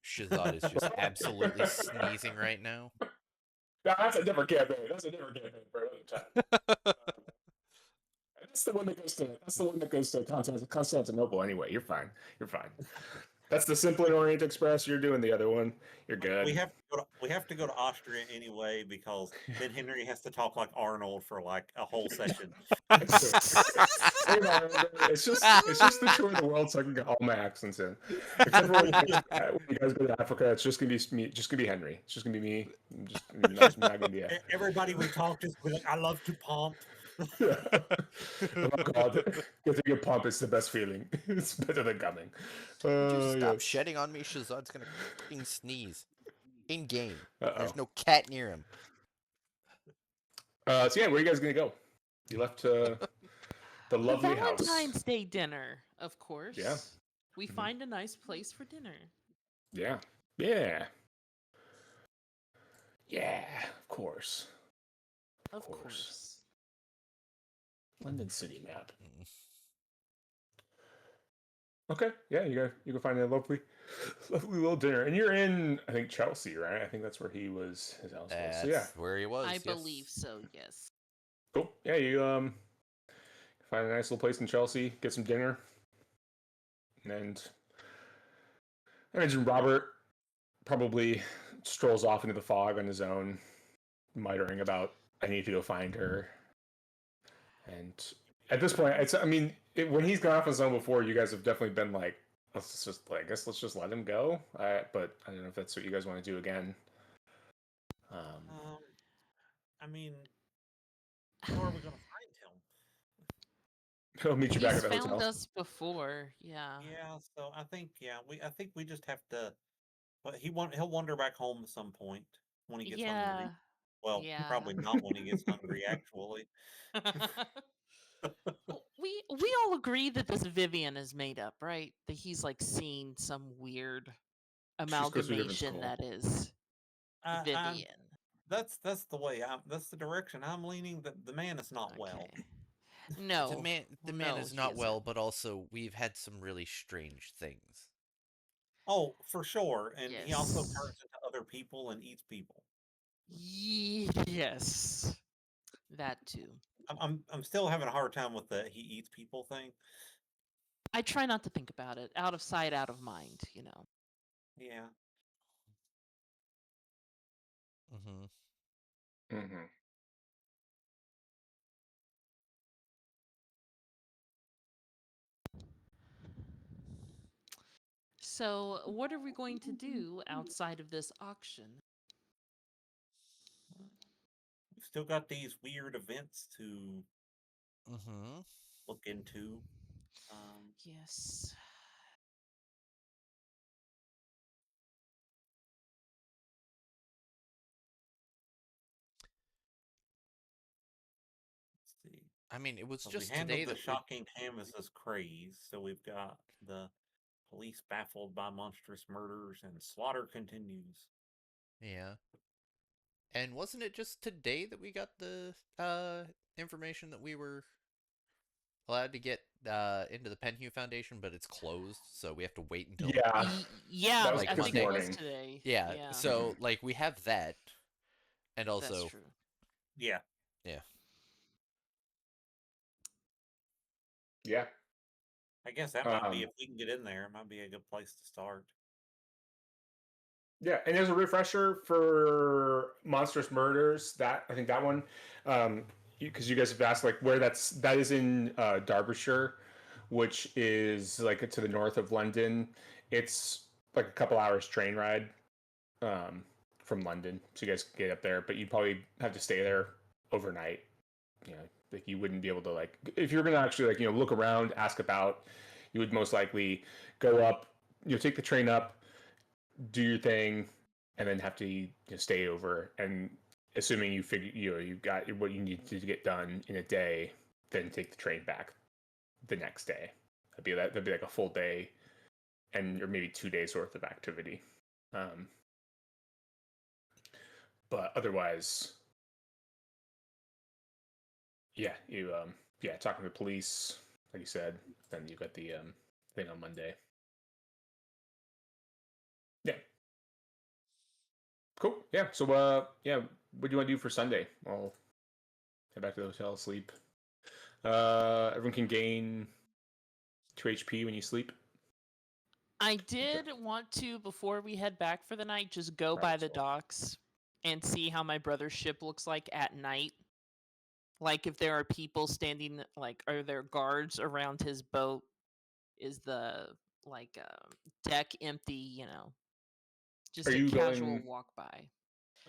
Shazad is just absolutely sneezing right now. No, that's a different campaign. That's a different campaign for another time. That's the one that goes to. That's the one that goes to Constantinople. Anyway, you're fine. You're fine. That's the simpler Orient Express. You're doing the other one. You're We good. have to we have to go to Austria anyway because then Henry has to talk like Arnold for like a whole session. Hey, man, it's just the tour of the world, so I can get all my accents in. Except for when you guys go to Africa, it's just gonna be me. Just gonna be Henry. It's just gonna be me. I'm just not gonna be. Everybody we talk to is like, I love to pump. Oh God, getting a pump is the best feeling. It's better than coming. Would you stop Yes. shedding on me? Shazad's gonna fucking sneeze. In game. Uh-oh. There's no cat near him. So yeah, where are you guys gonna go? You left the The lovely house. Valentine's Day dinner, of course. Yeah. We Mhm. find a nice place for dinner. Yeah. Yeah. Yeah. Of course. Of course. London City map. Okay. Yeah, you can find a lovely little dinner. And you're in, I think, Chelsea, right? I think that's where his house was. So yeah. That's where he was. I yes. believe so, yes. Cool. Yeah, you find a nice little place in Chelsea, get some dinner. And I imagine Robert probably strolls off into the fog on his own, muttering about, I need to go find her. And at this point, when he's gone off on his own before, you guys have definitely been like, I guess let's just let him go. But I don't know if that's what you guys want to do again. I mean, how are we going to find him? He'll meet you back He's at the found hotel. us before, yeah. Yeah, so I think we just have to. But he'll wander back home at some point when he gets hungry. Yeah. Well, Yeah. probably not when he gets hungry, actually. Well, we all agree that this Vivian is made up, right? That he's like seen some weird She just goes to a different amalgamation school. that is I Vivian. that's the way that's the direction I'm leaning. That the man is not well. Okay. No. The man no, is he not well, isn't. but also we've had some really strange things. Oh, for sure. And he also Yes. turns into other people and eats people. Yes. That too. I'm still having a hard time with the he eats people thing. I try not to think about it. Out of sight, out of mind, you know. Yeah. Mm-hmm. Mm-hmm. So, what are we going to do outside of this auction? We've still got these weird events to Mm-hmm. look into. Yes. Let's see. I mean, it was So we just handled today the that shocking canvases craze. So we've got the police baffled by monstrous murders and slaughter continues. yeah. And wasn't it just today that we got the information that we were allowed to get into the Penhew Foundation, but it's closed, so we have to wait until Yeah, Yeah, that was like I this think it Monday. was morning. today. Yeah. Yeah, So like we have that, and that's also true. Yeah. yeah. I guess that might be, Um, if we can get in there, it might be a good place to start. Yeah, and there's a refresher for Monstrous Murders. That I think that one, because you guys have asked like where that is in Derbyshire, which is like to the north of London. It's like a couple hours train ride from London, so you guys can get up there. But you'd probably have to stay there overnight. You know, like you wouldn't be able to like if you're gonna actually like look around, ask about. You would most likely go up. Take the train up, do your thing, and then have to stay over. And assuming you figure you got what you need to get done in a day, then take the train back the next day. That'd be like a full day, and or maybe 2 days worth of activity. But otherwise, yeah, talking to the police, like you said. Then you got the thing on Monday. Yeah. Cool. Yeah. So what do you want to do for Sunday? I'll head back to the hotel, sleep. Everyone can gain 2 HP when you sleep. I did want to, before we head back for the night, just go by the docks and see how my brother's ship looks like at night. Like if there are people standing, like are there guards around his boat? Is the deck empty? Just Are a you casual going? walk by.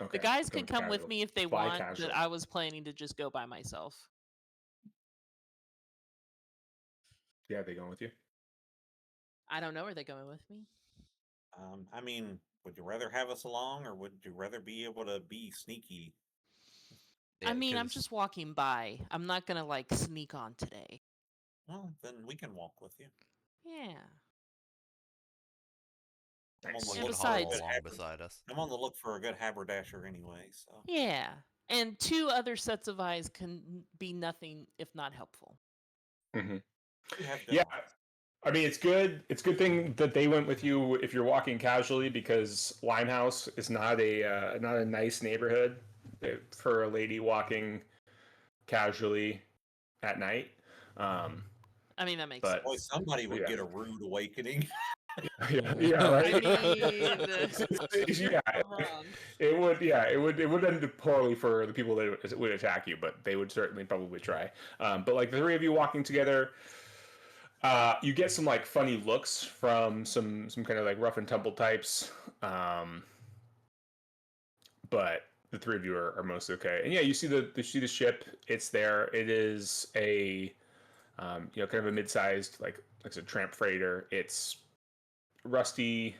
Okay. The guys can Going come with casual. me if they Fly want, casual. but I was planning to just go by myself. Yeah, they going with you? I don't know. Are they going with me? I mean, would you rather have us along, or would you rather be able to be sneaky? Yeah, I mean, I'm 'cause- just walking by. I'm not gonna sneak on today. Well, then we can walk with you. Yeah. I'm on the we And can look for a haul good besides, along beside us. I'm on the look for a good haberdasher anyway. So yeah. And 2 other sets of eyes can be nothing if not helpful. Mm-hmm. you have good Yeah. eyes. I mean, it's good. It's a good thing that they went with you if you're walking casually, because Limehouse is not a nice neighborhood for a lady walking casually at night. I mean, that makes But Boy, sense. somebody would yeah. get a rude awakening. yeah, right. I mean, yeah, not wrong. it would end poorly for the people that would attack you, but they would certainly probably try. But like the 3 of you walking together, you get some like funny looks from some kind of like rough and tumble types, but the 3 of you are mostly okay. And yeah, you see the ship. It's there. It is a kind of a mid-sized like a tramp freighter. It's rusty,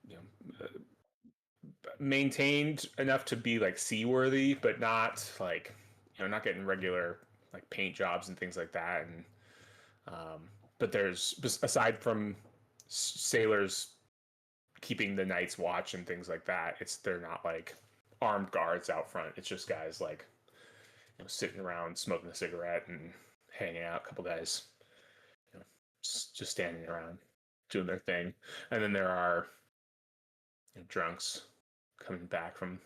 you know, maintained enough to be like seaworthy, but not like not getting regular like paint jobs and things like that. And but there's aside from sailors keeping the night's watch and things like that, they're not like armed guards out front. It's just guys like sitting around smoking a cigarette and hanging out. A couple guys, just standing around doing their thing. And then there are drunks coming back from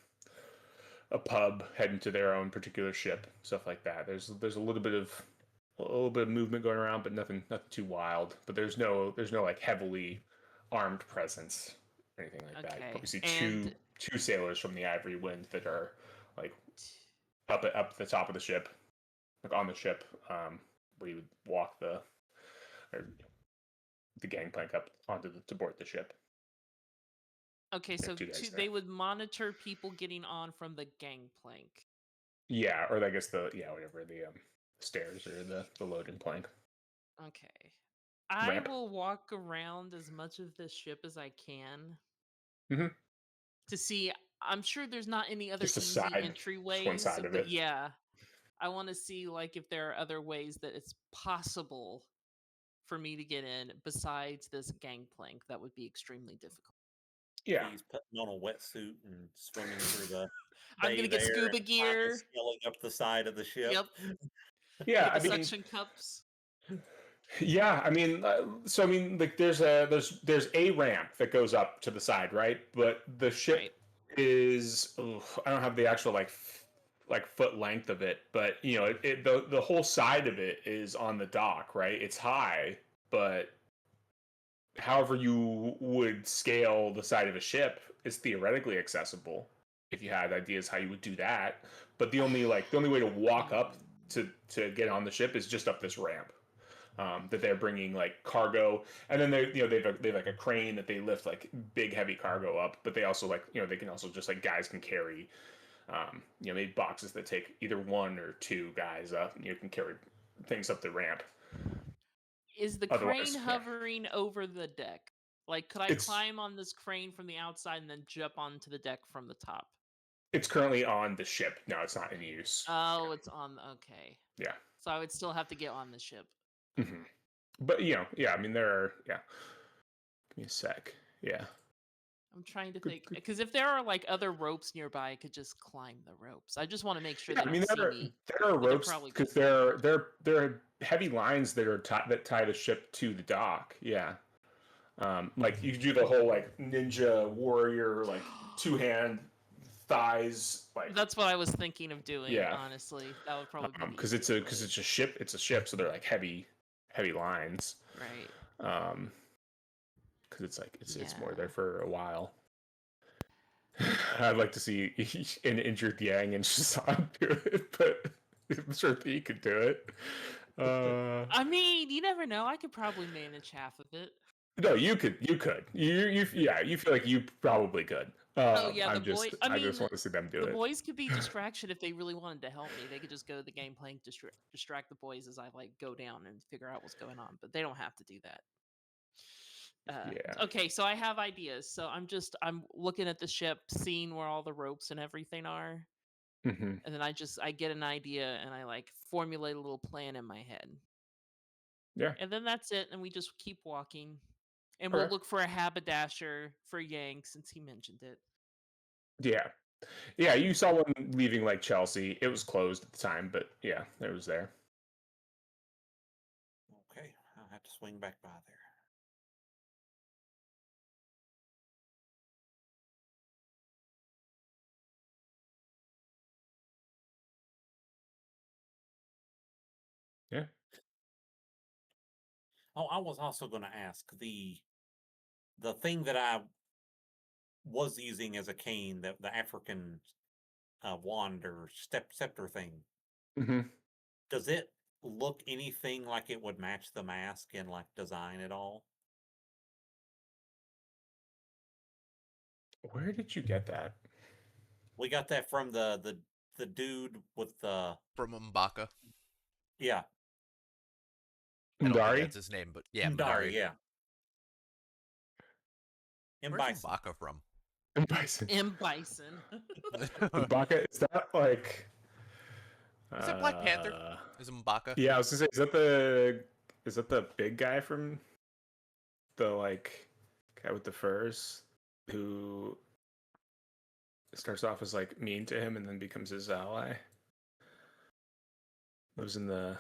a pub heading to their own particular ship, stuff like that. There's a little bit of movement going around, but nothing too wild. But there's no like heavily armed presence or anything like that. You Okay. probably see And two sailors from the Ivory Wind that are like up at the top of the ship, like on the ship, where you would walk the gangplank up onto to board the ship. okay, so 2 guys there. they would monitor people getting on from the gangplank. Yeah, or I guess whatever the stairs or the loading plank. Okay. I Ramp. will walk around as much of this ship as I can Mm-hmm. to see. I'm sure there's not any other Just the easy side, just one entryways, side of but it. yeah, I want to see if there are other ways that it's possible for me to get in besides this gangplank. That would be extremely difficult. Yeah, He's putting on a wetsuit and swimming through the I'm bay gonna get there scuba and finally gear. sailing up the side of the ship. Yep. yeah. With I the mean, suction cups. yeah. I mean, like there's a ramp that goes up to the side, right? But the ship Right. is I don't have the actual like foot length of it, but the whole side of it is on the dock, right? It's high, but however you would scale the side of a ship is theoretically accessible if you had ideas how you would do that. But the only way to walk up to get on the ship is just up this ramp. That they're bringing like cargo, and then they've like a crane that they lift like big heavy cargo up, but they also they can also just like guys can carry maybe boxes that take either one or two guys up, and you can carry things up the ramp. Is the crane Otherwise, hovering over the deck? Like, could I it's climb on this crane from the outside and then jump onto the deck from the top? it's currently on the ship. No, it's not in use. Oh, it's on. Okay. Yeah. So I would still have to get on the ship. Mm-hmm. But yeah. I mean, there are. Yeah. Give me a sec. Yeah. I'm trying to Good, think good. because if there are like other ropes nearby, I could just climb the ropes. I just want to make sure Yeah, they I mean, don't see me. there are But they're ropes probably because gonna see me. there are heavy lines that are that tie the ship to the dock. Yeah. Like you could do the whole like ninja warrior like two hand thighs like That's what I was thinking of doing. yeah Honestly, that would probably be the because easiest way. it's a ship so they're like heavy lines Right. because it's like it's more Yeah. there for a while. I'd like to see an injured Yang and Shazam do it, but I'm sure he could do it. I mean, you never know. I could probably manage half of it. No, you could you feel like you probably could. Oh yeah, the boy. I I just mean, want to see them do the it. boys could be distraction if they really wanted to help me. They could just go to the game playing distract the boys as I like go down and figure out what's going on. But they don't have to do that. Yeah. Okay, so I have ideas. So I'm looking at the ship, seeing where all the ropes and everything are, Mm-hmm. and then I get an idea and I like formulate a little plan in my head, Yeah. and then that's it. And we just keep walking, and we'll Okay. look for a haberdasher for Yang since he mentioned it. Yeah. Yeah. You saw one leaving like Chelsea. It was closed at the time, but yeah, it was there. Okay, I'll have to swing back by there. Yeah. Oh, I was also going to ask the thing that I was using as a cane, the African wand or scepter thing. Mm-hmm. Does it look anything like it would match the mask in like design at all? Where did you get that? We got that from the dude with the From M'Baka. yeah. I don't think Ndari? that's his name, but yeah, Ndari, M'Dari. yeah. M. Where's Bison. M'Baka from? And Bison. M. Bison. M'Baka, is that like Is it Black Panther? Is it M'Baka? Yeah, I was gonna say, is that the big guy from the like guy with the furs who starts off as like mean to him and then becomes his ally? Lives in the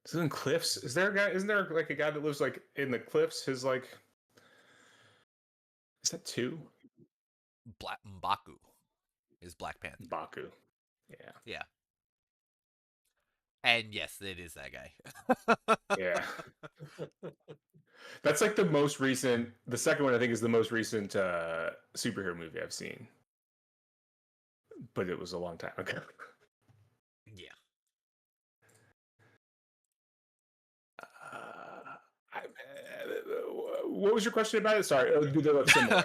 is it in cliffs? Is there a guy? Isn't there like a guy that lives like in the cliffs? His like is that two? Black M'Baku is Black Panther. Baku. Yeah. Yeah. And yes, it is that guy. Yeah. That's like the most recent. The second one I think is the most recent superhero movie I've seen, but it was a long time ago. Yeah. What was your question about it? Sorry, do they look similar?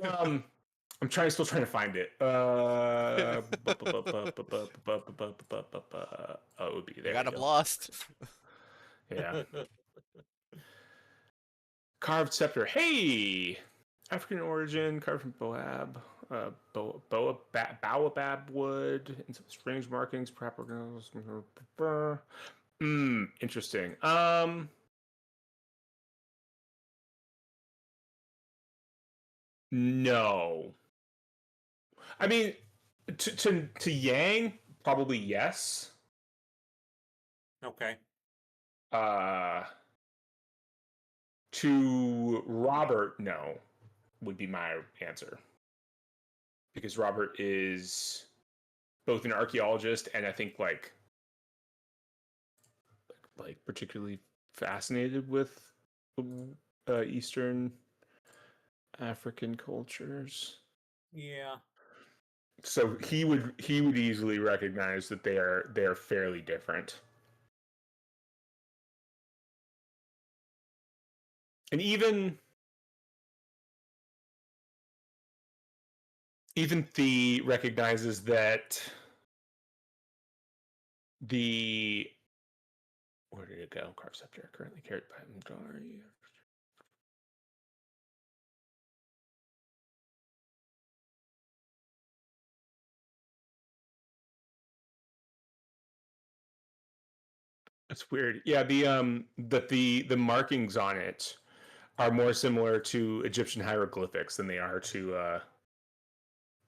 I'm still trying to find it. Oh, it would be there. You got we him go. lost. Yeah. Carved scepter. Hey, African origin, carved from Boab, baobab wood, and some strange markings. Proper. Interesting. No. I mean, to Yang, probably yes. Okay. To Robert, no, would be my answer. Because Robert is both an archaeologist and I think like particularly fascinated with Eastern African cultures. Yeah. So he would easily recognize that they are fairly different. And even Thee recognizes that the where did it go? Carceptor currently carried by Mdari. That's weird. Yeah, the markings on it are more similar to Egyptian hieroglyphics than they are to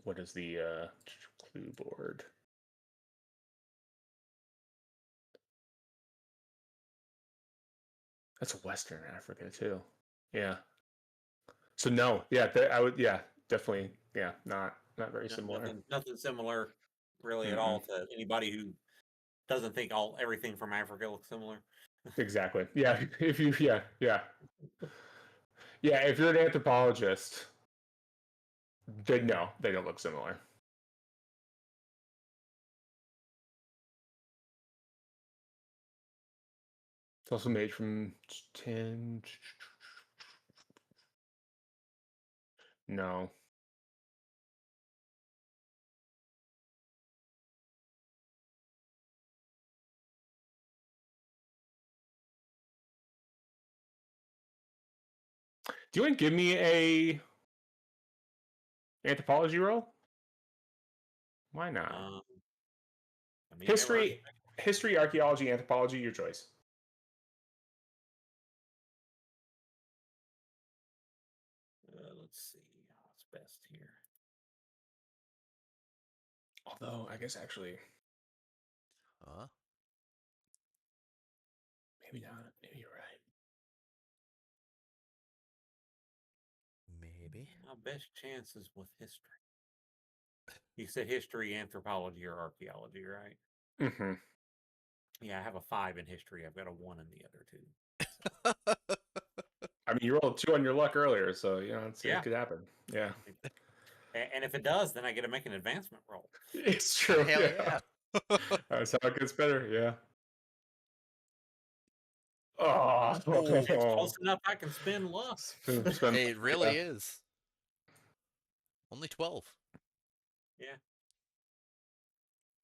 what is the clue board? That's Western Africa too. Yeah. So no, yeah, I would, yeah, definitely, yeah, not very similar. Nothing similar, really, at Mm-mm. all to anybody who doesn't think everything from Africa looks similar. Exactly. Yeah. If you, yeah. If you're an anthropologist, they don't look similar. It's also made from tin. No. Do you want to give me a anthropology roll? Why not? I mean, History, archaeology, anthropology, your choice. Let's see what's best here. Although, I guess actually, maybe not. Maybe you're right. Maybe. My best chances with history. You said history, anthropology, or archaeology, right? Mm-hmm. Yeah, I have a 5 in history. I've got a 1 in the other 2. I mean, you rolled 2 on your luck earlier, so it could happen. Yeah, And if it does, then I get to make an advancement roll. it's true. Hell yeah. That's how it gets better. Yeah. Oh, If it's close enough, I can spend luck. It really is. Only 12. Yeah.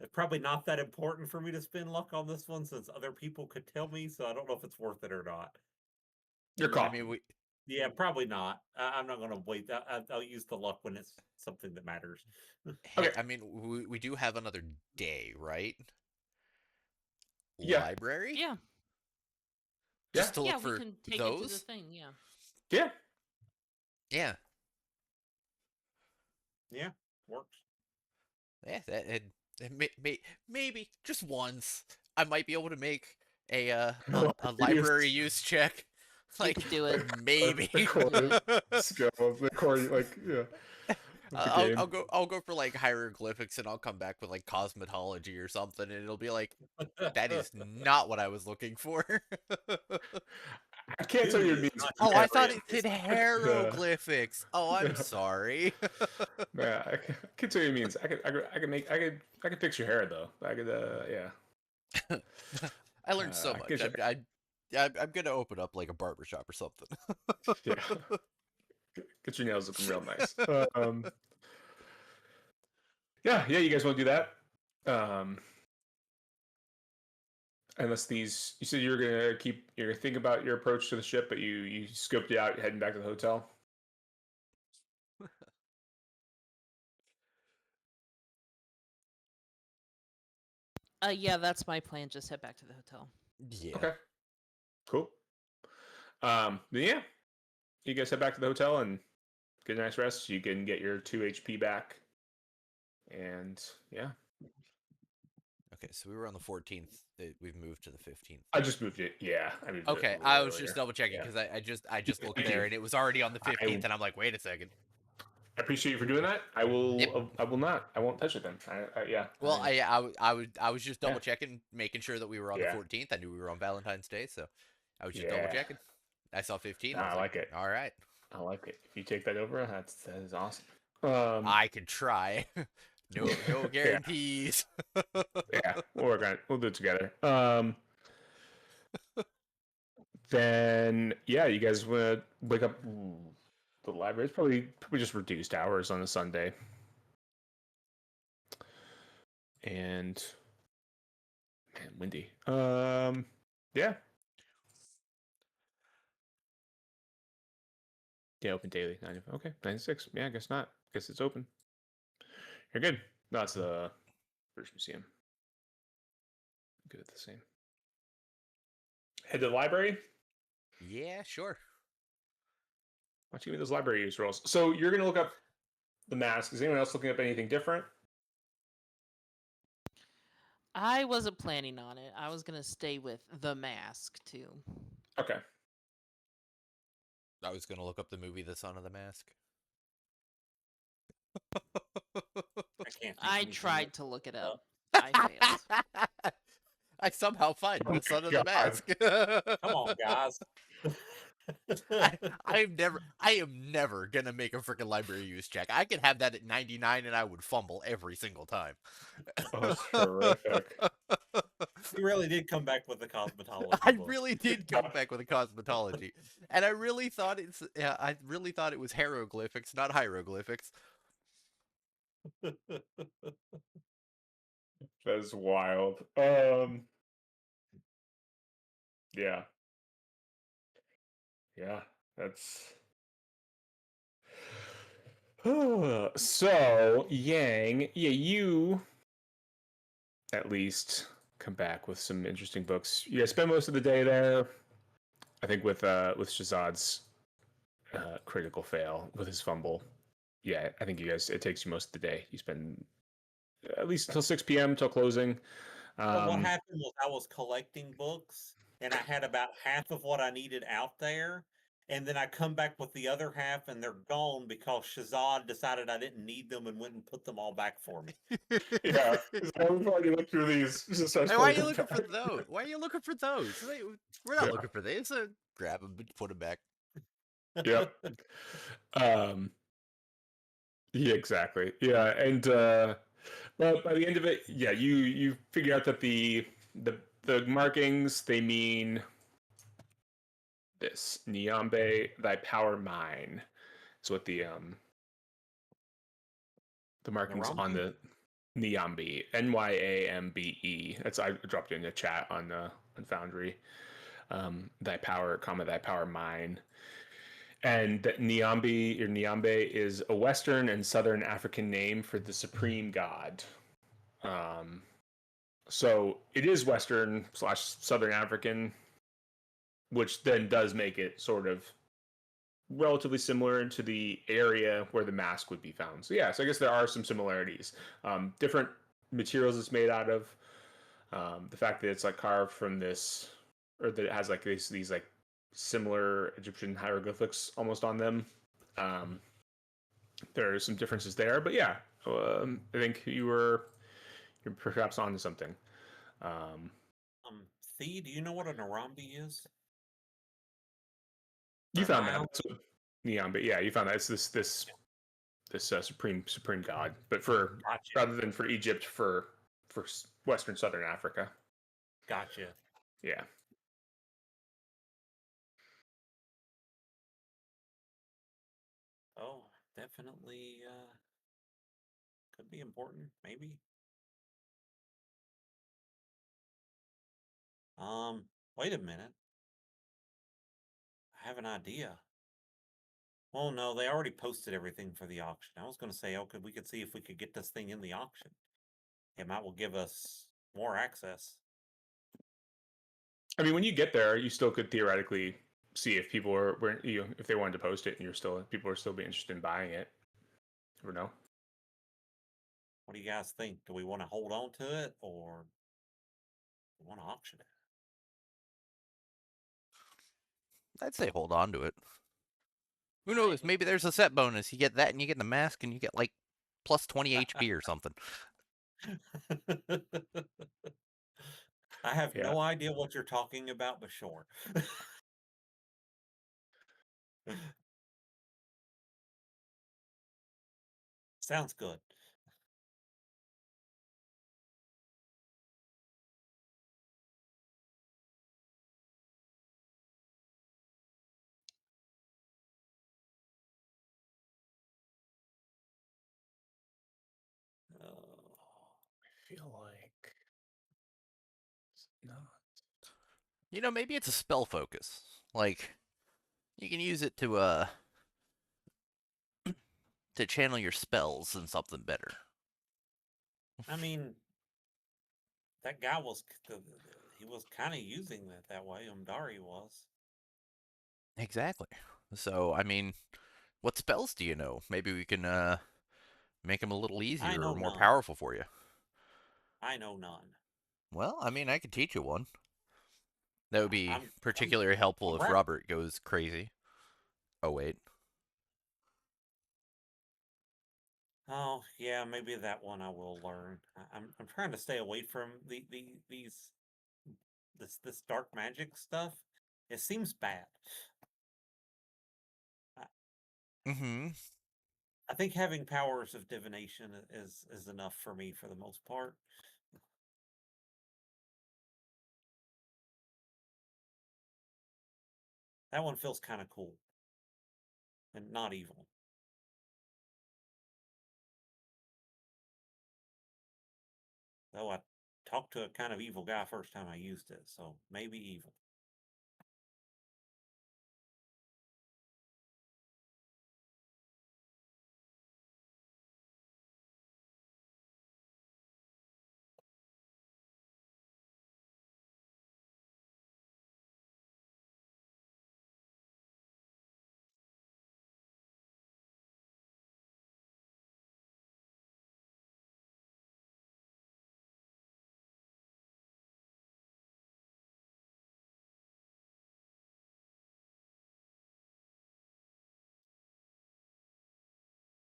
It's probably not that important for me to spend luck on this one since other people could tell me, so I don't know if it's worth it or not. Your call. I mean, Yeah, probably not. I'm not going to wait. I'll use the luck when it's something that matters. hey, Okay. I mean, we do have another day, right? Yeah. Library? Yeah. Just to look Yeah, we for can take it to the those? thing, yeah. Yeah. Yeah. Yeah, works. Yeah, maybe just once I might be able to make a library use check. You Like could do it. maybe. The core skill of the core, like of the game. I'll go for like hieroglyphics and I'll come back with like cosmetology or something and it'll be like that is not what I was looking for. I can't tell you it Dude, means. Oh, I thought it it's said hieroglyphics. Oh, I'm Yeah. sorry. Yeah, I can't tell you it means. I could fix your hair though. I could yeah. I learned so I much. can- I'm gonna open up like a barbershop or something. Yeah. Get your nails looking real nice. Yeah, you guys want to do that? Unless these, you said you're gonna think about your approach to the ship, but you scoped it out, heading back to the hotel. Yeah, that's my plan. Just head back to the hotel. Yeah. Okay. Cool. Then yeah, you guys head back to the hotel and get a nice rest. You can get your 2 HP back, and yeah, Okay, so we were on the 14th. We've moved to the 15th. I just moved it. Yeah, I moved Okay, it I was earlier. just double checking Yeah. because I just looked Thank there you. and it was already on the 15th, and I'm like, wait a second. I appreciate you for doing that. I will. Yep. I will not. I won't touch it then. Yeah. Well, I was just double checking, making sure that we were on the Yeah. 14th. I knew we were on Valentine's Day, so I was just double Yeah. checking. I saw 15. Nah, I was I like, like it. all right, I like it. If you take that over, that is awesome. I could try. No Yeah, guarantees. yeah, we'll do it together. Then yeah, you guys want to wake up the library? It's probably just reduced hours on a Sunday, and man, windy. Yeah, yeah, open daily. 9 to, okay, 9 to 6. Yeah, I guess not. Guess it's open. You're good. No, it's the British Museum. Good at the same. Head to the library. Yeah, sure. Why don't you give me those library use rolls? So you're gonna look up the mask. Is anyone else looking up anything different? I wasn't planning on it. I was gonna stay with the mask too. Okay. I was gonna look up the movie The Son of the Mask. I can't think I anything tried else to look it up. up. I failed. I somehow find Oh The Son of the my god. Mask. Come on, guys. I am never gonna make a freaking library use check. I could have that at 99 and I would fumble every single time. Oh, that's horrific. You really did come back with the cosmetology I book. really did come back with a cosmetology, and I really thought it was hieroglyphics, not hieroglyphics. That's wild. Yeah. Yeah. That's so Yang, yeah, you at least come back with some interesting books. You guys spend most of the day there. I think with Shazad's critical fail with his fumble. Yeah, I think you guys it takes you most of the day. You spend at least until 6 p.m. till closing. Well, what happened was I was collecting books and I had about half of what I needed out there. And then I come back with the other half and they're gone because Shazad decided I didn't need them and went and put them all back for me. Yeah, we've already looked through these. Just starts Hey, why are putting you them looking for back. those? Why are you looking for those? We're not Yeah. looking for this. Grab them, put them back. Yep. Um. Yeah. Exactly. Yeah. And well, by the end of it, yeah, you figure out that the markings they mean this Nyambe, thy power mine. Is what the markings on Narambi? the Nyambe, Nyambe. That's I dropped it in the chat on Foundry. Thy power, comma thy power mine. And that Nyambe or Nyambe is a Western and Southern African name for the supreme god. Um, so it is Western slash Southern African, which then does make it sort of relatively similar to the area where the mask would be found. So yeah, so I guess there are some similarities. Different materials it's made out of. The fact that it's like carved from this, or that it has like these like similar Egyptian hieroglyphics almost on them. Um, there are some differences there, but yeah, I think you're perhaps onto something. Um, Thee, do you know what a Narambi is? you Or found that. Niam? That's what, Neon, but yeah, you found that it's this supreme god, but for Gotcha. rather than for Egypt, for Western Southern Africa. Gotcha. Yeah. Oh, definitely could be important, maybe. Wait a minute. I have an idea. Well, no, they already posted everything for the auction. I was going to say, we could see if we could get this thing in the auction. It might will give us more access. I mean, when you get there, you still could theoretically see if people were if they wanted to post it, and people are still be interested in buying it. Never know. What do you guys think? Do we want to hold on to it or we want to auction it? I'd say hold on to it. Who knows? Maybe there's a set bonus. You get that, and you get the mask, and you get like plus 20 HP or something. I have Yeah. no idea what you're talking about, but sure. Sounds good. I feel like it's not. Maybe it's a spell focus. Like, you can use it to channel your spells in something better. I mean, that guy he was kind of using that way. Umdari was. Exactly. So, I mean, what spells do you know? Maybe we can make them a little I easier or know more none. powerful for you. I know none. Well, I mean, I could teach you one. That would be I'm particularly helpful if rap. Robert goes crazy. Oh, wait. Oh yeah, maybe that one I will learn. I'm trying to stay away from these this dark magic stuff. It seems bad. I, Mm-hmm. I think having powers of divination is enough for me for the most part. That one feels kind of cool and not evil. Though I talked to a kind of evil guy first time I used it, so maybe evil.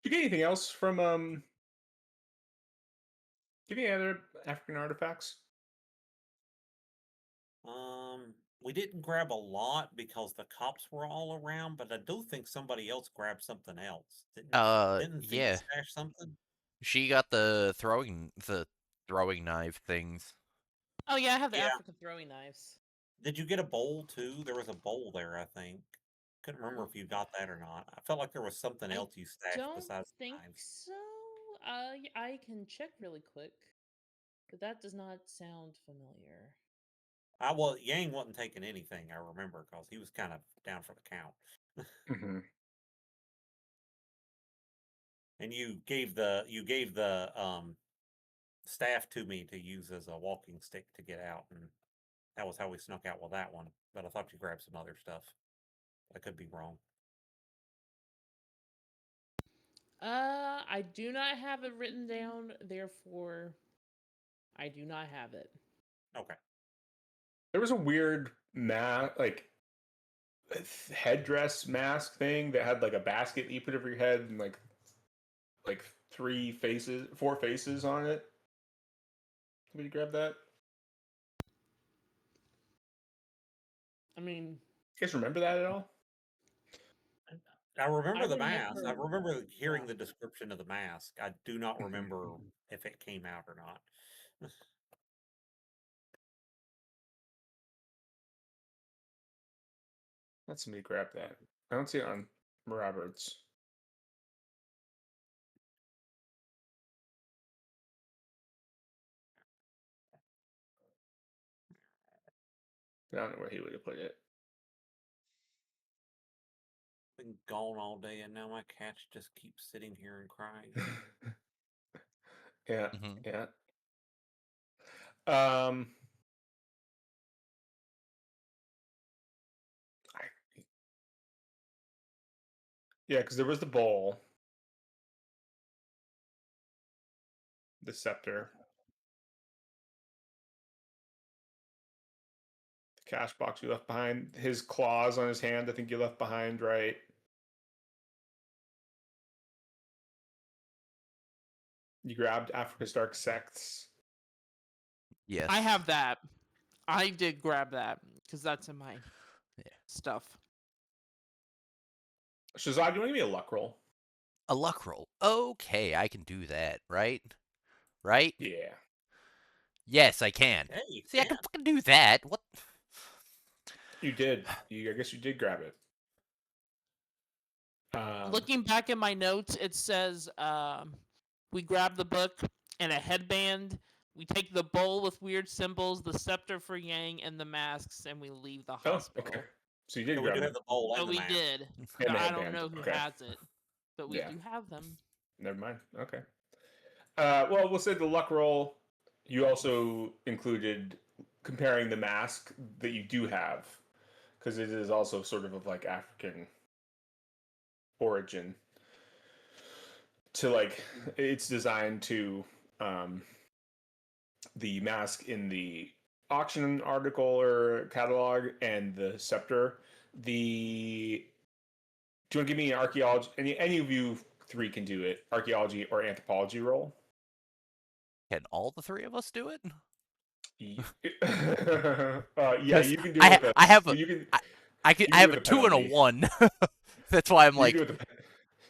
Did you get anything else from Give me any other African artifacts? We didn't grab a lot because the cops were all around, but I do think somebody else grabbed something else. Didn't Thea Yeah. stash something? She got the throwing knife things. Oh yeah, I have the Yeah. African throwing knives. Did you get a bowl too? There was a bowl there, I think. Couldn't remember if you got that or not. I felt like there was something I else you stashed don't besides think knives. so. I can check really quick, but that does not sound familiar. Yang wasn't taking anything, I remember, because he was kind of down for the count. Mm-hmm. And you gave the staff to me to use as a walking stick to get out, and that was how we snuck out with that one. But I thought you grabbed some other stuff. I could be wrong. I do not have it written down, therefore I do not have it. Okay. There was a weird like headdress mask thing that had like a basket you put over your head and like four faces on it. Somebody grab that? I mean, You guys remember that at all? I remember I the mask. I remember. remember hearing Yeah. the description of the mask. I do not Mhm. remember if it came out or not. Let somebody grab that. I don't see it on Roberts. I don't know where he would have put it. Been gone all day, and now my cats just keep sitting here and crying. Yeah, Mm-hmm. yeah. Um, I, yeah, because there was the bowl, the scepter, the cash box you left behind, his claws on his hand. I think you left behind, right? You grabbed Africa's Dark Sects. Yes. I have that. I did grab that because that's in my Yeah. stuff. Shazad, do you want to give me a luck roll? A luck roll. Okay, I can do that, right? Right? Yeah. Yes, I can. Hey, you See, I can can. fucking do that. What? You did. I guess you did grab it. Looking back at my notes, it says we grab the book and a headband. We take the bowl with weird symbols, the scepter for Yang, and the masks, and we leave the Oh, hospital. okay. So you did So we grab do it. have the bowl So and the we mask. did. And the I don't headband. know who Okay. has it, but we Yeah. do have them. Never mind. Okay. Well, we'll say the luck roll. You also included comparing the mask that you do have, because it is also sort of like African origin. To like, it's designed to the mask in the auction article or catalog and the scepter. The Do you want to give me an archaeology? Any of you three can do it. Archaeology or anthropology roll. Can all the three of us do it? Yeah, Because you can do it with I us. have a You can I have a with a 2 and a penalty. 1. That's why I'm You can like, do it with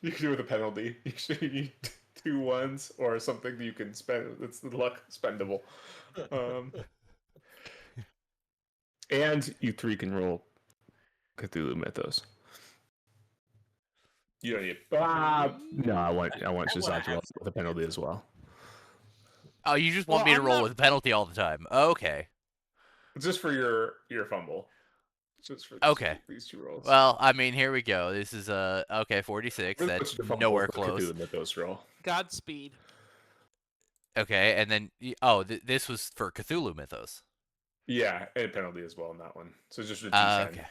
you can do it with a penalty. You need 2 1s or something that you can spend. It's the luck spendable. And you three can roll Cthulhu Mythos. You don't need. No, I want That would Shazad to roll have with a penalty as well. oh, you just want Well, me to I'm roll not. with a penalty all the time. Okay. Just for your fumble. Just for Okay. these two rolls. Well, I mean, here we go. This is okay, 46. Really, That's what's your fumble nowhere for the close. Cthulhu Mythos roll? Godspeed. Okay, and then this was for Cthulhu Mythos. Yeah, and a penalty as well in that one. So just a D10. Okay.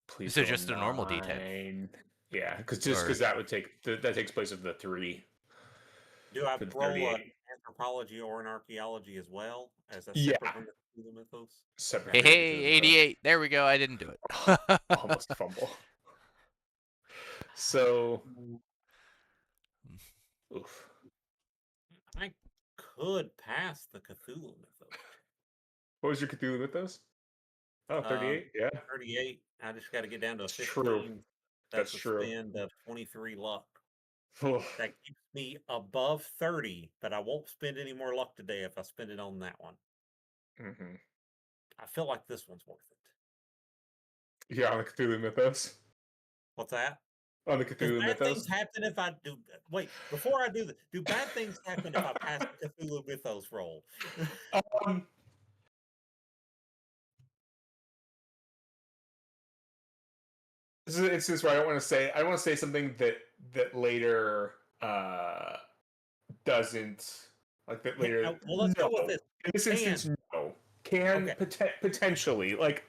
Please So roll just a normal D10. 9. Yeah, because Or that would take that takes place of the 3 Do I for the roll 38. an anthropology or an archaeology as well as a Yeah, separate from the mythos? separate hey, from the hey, Cthulhu Mythos. 88. There we go. I didn't do it. Almost fumble. So, oof. I could pass the Cthulhu mythos. What was your Cthulhu Mythos? Oh, 38? Yeah, 38. I just got to get down to a it's 15. true. That's That's a true. spend of 23 luck. Oof. That keeps me above 30, but I won't spend any more luck today if I spend it on that one. Mm-hmm. I feel like this one's worth it. Yeah, on the Cthulhu Mythos. What's that? On the Because Cthulhu bad Mythos. things happen if I do. Wait, before I do that, do bad things happen if I pass the Cthulhu mythos roll? Um, this is an instance where I want to say something that later doesn't like that later. Well, let's No, go with this. in this Can. instance, no. Can Okay. Potentially like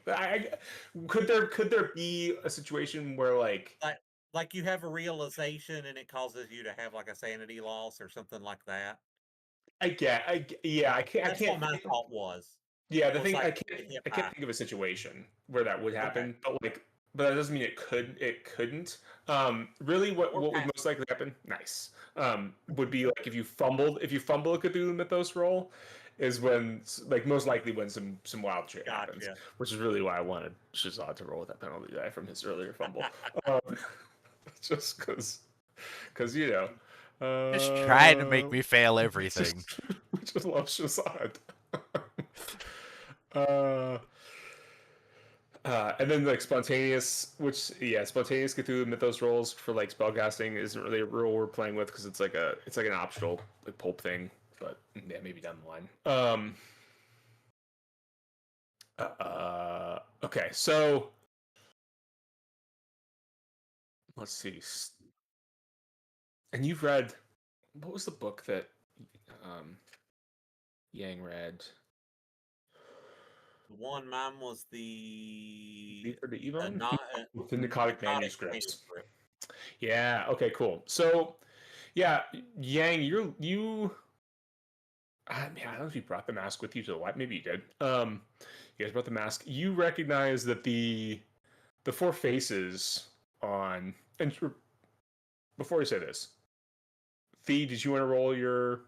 could there be a situation where Like you have a realization and it causes you to have like a sanity loss or something like that. yeah, I That's can't what my thought was. Yeah, the Was thing like get hit I can't by. think of a situation where that would Okay. happen, but that doesn't mean it couldn't. Really, Or what would pass. most likely happen? Nice. Would be like if you fumble a Cthulhu Mythos roll, is when like most likely when some wild shit happens, Gotcha. which is really why I wanted Shazad to roll with that penalty die from his earlier fumble, um, just because Just trying to make uh, me fail we everything. we just love Shazad. uh, and then like spontaneous Cthulhu Mythos rolls for like spellcasting isn't really a rule we're playing with because it's like an optional like pulp thing, but yeah, maybe down the line. Okay, so let's see. And you've read what was the book that Yang read? The one mine was the Or the Evon? not The Narcotic narcotic Manuscripts. manuscript. Yeah. Okay. Cool. So, yeah, Yang, man, I don't know if you brought the mask with you to the light. Maybe you did. You guys brought the mask. You recognize that the four faces on. And before you say this, Thee, did you want to roll your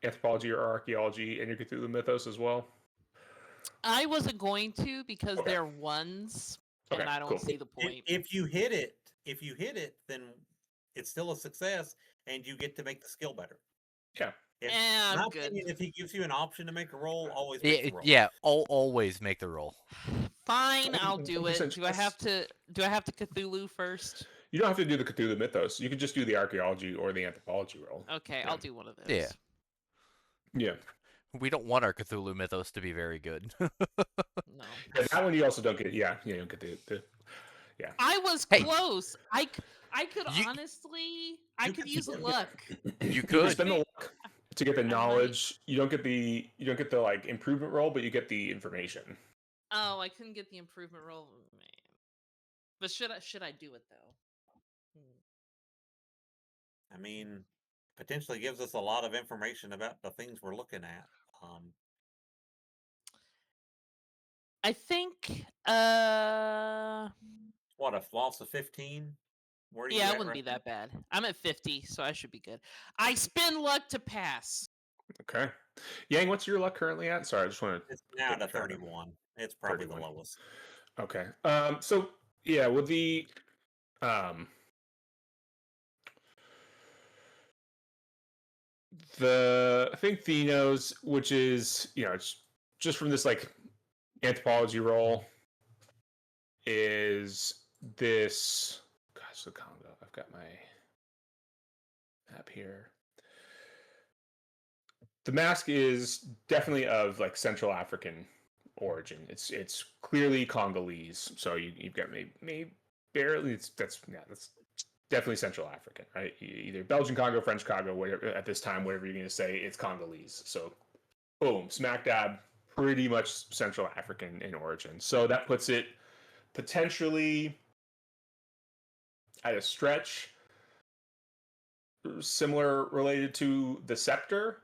anthropology or archaeology and your Cthulhu Mythos as well? I wasn't going to because Okay. they're ones. Okay, and I don't cool. see the point. If you hit it, then it's still a success, and you get to make the skill better. Yeah. In I'm my good. opinion, if he gives you an option to make a roll, always make the roll. Yeah, always make the roll. Fine, I'll do it. 100% Do I have to? Do I have to Cthulhu first? You don't have to do the Cthulhu Mythos. You could just do the archaeology or the anthropology roll. Okay, Yeah. I'll do one of those. Yeah. Yeah. We don't want our Cthulhu mythos to be very good. No. Yeah, that one you also don't get. Yeah, you don't get the yeah. I was Hey. close. I could You- honestly. I You could could use still get- luck. You could could. spend the luck to get the might. knowledge. You don't get the like improvement roll, but you get the information. Oh, I couldn't get the improvement roll, man. But should I do it though? I mean, potentially gives us a lot of information about the things we're looking at. I think. What, a loss of 15? Where are you Yeah, it at wouldn't right be now? that bad. I'm at 50, so I should be good. I spin luck to pass. Okay. Yang, what's your luck currently at? Sorry, I just want to. It's now to 31. It's probably 31. the lowest. Okay. So yeah, with the I think Thenos, which is it's just from this like anthropology role, is this gosh the Congo. I've got my map here. The mask is definitely of like Central African origin. It's clearly Congolese. So you've got maybe barely that's definitely Central African, right? Either Belgian Congo, French Congo, whatever at this time, whatever you're going to say, it's Congolese. So boom, smack dab, pretty much Central African in origin. So that puts it potentially at a stretch similar related to the scepter,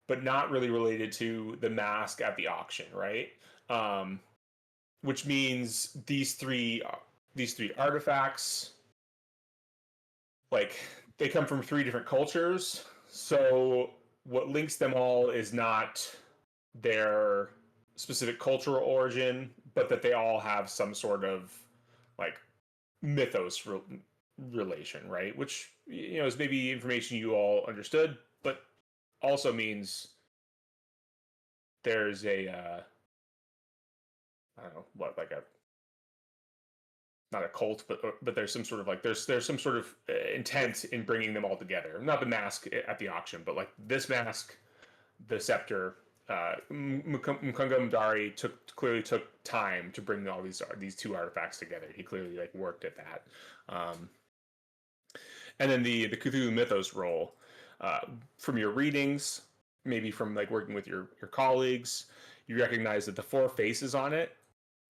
but not really related to the mask at the auction, right? Which means these three artifacts, like they come from three different cultures. So what links them all is not their specific cultural origin, but that they all have some sort of like mythos relation, right? Which is maybe information you all understood, but also means there's a I don't know what, like a not a cult, but there's some sort of like there's some sort of intent in bringing them all together. Not the mask at the auction, but like this mask, the scepter. Mkunga Mdari clearly took time to bring all these two artifacts together. He clearly like worked at that. And then the Cthulhu Mythos role, from your readings, maybe from like working with your colleagues, you recognize that the four faces on it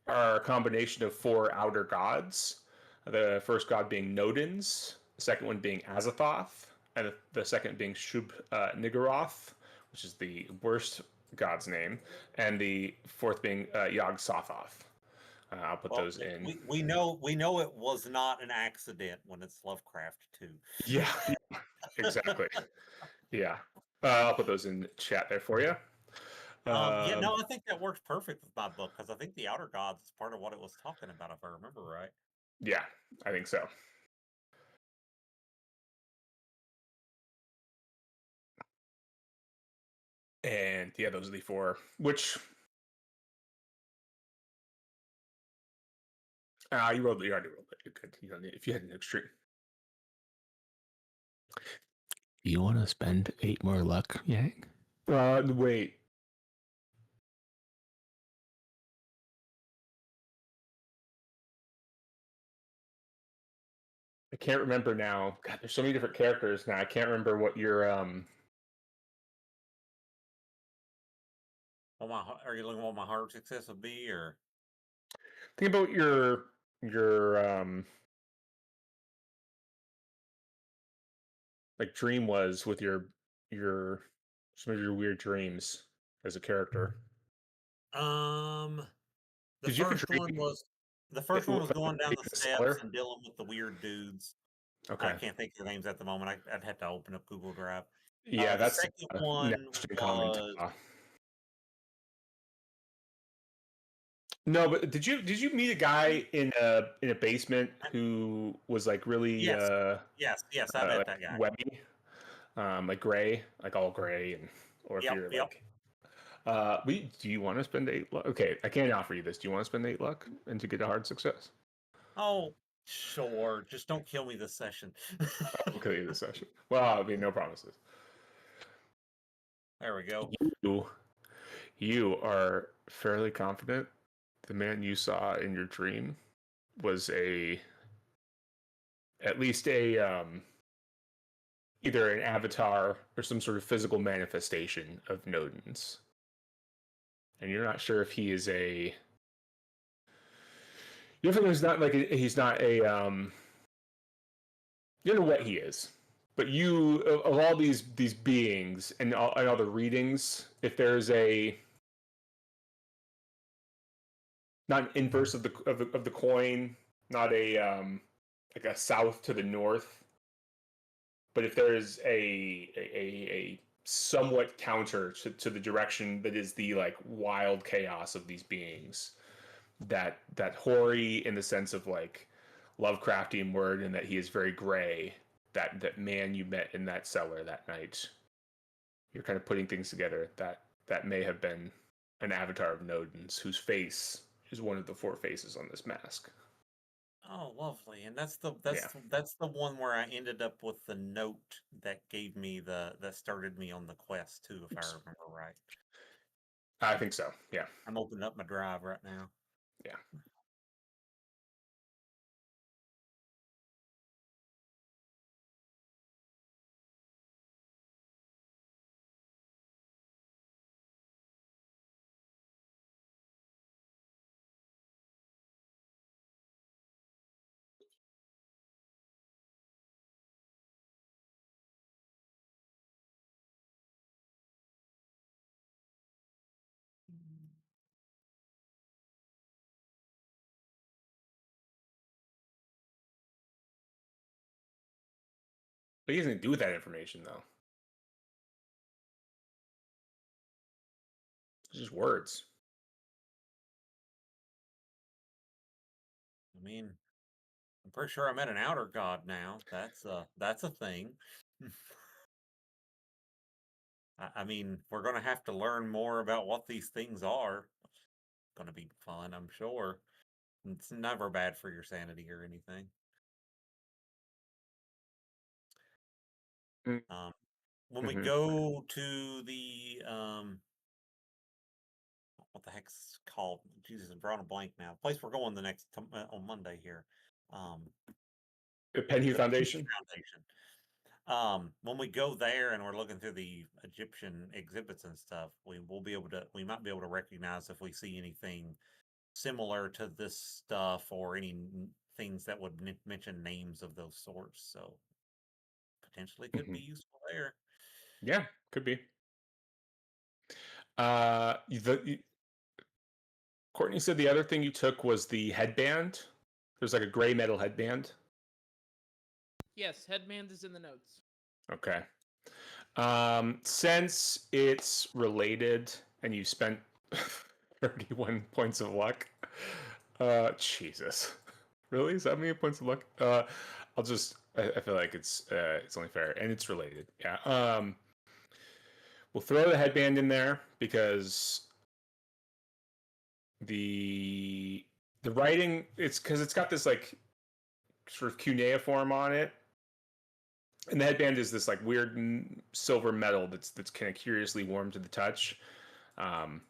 are a combination of four outer gods. The first god being Nodens, the second one being Azathoth, and the second being Shub Niggurath, which is the worst god's name, and the fourth being Yog Sothoth. I'll put those in. We know it was not an accident when it's Lovecraft too. Yeah, exactly. Yeah, I'll put those in the chat there for you. Yeah, no, I think that works perfect with my book because I think the Outer Gods is part of what it was talking about, if I remember right. Yeah, I think so. And yeah, those are the four. Which you already rolled it. You're good. You don't need, if you had an extreme. You want to spend 8 more luck, Yang? Wait. I can't remember now. God, there's so many different characters now. I can't remember what your Are you looking at what my hard success would be, or think about your like dream was with your some of your weird dreams as a character. the Did you have a first dream? one was going down the steps Cellar? and dealing with the weird dudes. Okay. I can't think of their names at the moment. I'd have to open up Google Drive. Yeah, The that's second one next in common. was No, but did you meet a guy in a basement who was like really Yes, yes, I met like that guy. webby, like gray, like all gray, and or if you're Yep. like, do you want to spend 8 luck? Okay, I can't offer you this. Do you want to spend 8 luck and to get a hard success? Oh, sure. Just don't kill me this session. I'll kill you this session. Well, I mean, no promises. There we go. You are fairly confident the man you saw in your dream was at least either an avatar or some sort of physical manifestation of Nodens. And you're not sure if he is a. You definitely he's not like he's not a. You don't know what he is, but you of all these beings and all the readings, if there's a not an inverse of the coin, not a like a south to the north, but if there is a somewhat counter to the direction that is the like wild chaos of these beings, that hoary in the sense of like Lovecraftian word, and that he is very gray. That man you met in that cellar that night, you're kind of putting things together. That may have been an avatar of Nodens, whose face is one of the 4 faces on this mask. Oh, lovely. And that's Yeah, the one where I ended up with the note that gave me that started me on the quest too, if I remember right. I think so. Yeah, I'm opening up my drive right now. yeah. But he doesn't do with that information though. It's just words. I mean, I'm pretty sure I met an outer god now. That's a thing. I mean, we're gonna have to learn more about what these things are. Gonna be fun, I'm sure. It's never bad for your sanity or anything. Um, when we Mm-hmm. go to the what the heck's it called? Jesus, I'm drawing a blank now. The place we're going the next on Monday here. Um, Penhew the Peace Foundation. Foundation. When we go there and we're looking through the Egyptian exhibits and stuff, we might be able to recognize if we see anything similar to this stuff or any things that would mention names of those sorts. So potentially could Mm-hmm. be useful there. Yeah, could be. Courtney said the other thing you took was the headband. There's like a gray metal headband. Yes, headband is in the notes. Okay. Since it's related and you spent 31 points of luck, Jesus, really? Is that many points of luck? I'll just. I feel like it's only fair, and it's related. Yeah. We'll throw the headband in there because the writing, it's because it's got this like sort of cuneiform on it, and the headband is this like weird silver metal that's kind of curiously warm to the touch. Um,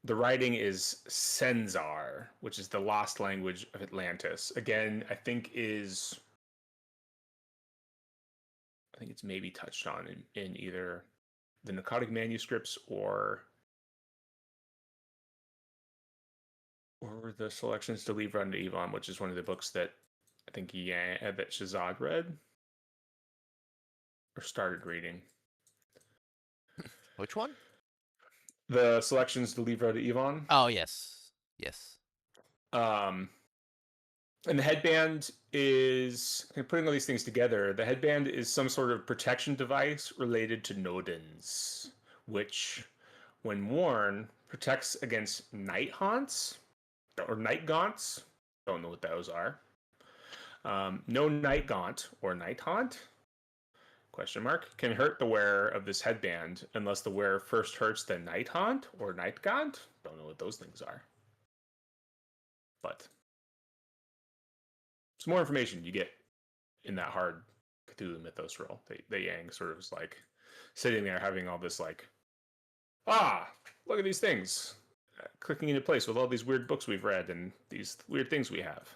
the writing is Senzar, which is the lost language of Atlantis. Again, I think it's maybe touched on in either the Narcotic manuscripts or the Selections to Livre and Yvonne, which is one of the books that I think that Shazad read or started reading. Which one? The Selections to Livre de Yvonne. Oh, yes. Yes. And the headband is putting all these things together. The headband is some sort of protection device related to Nodens, which, when worn, protects against night haunts. or night gaunts. Don't know what those are. No night gaunt or night haunt? Question mark. Can hurt the wearer of this headband unless the wearer first hurts the night haunt or night gaunt. Don't know what those things are. But some more information you get in that hard Cthulhu Mythos roll. That Yang sort of was like sitting there having all this like, look at these things clicking into place with all these weird books we've read and these weird things we have.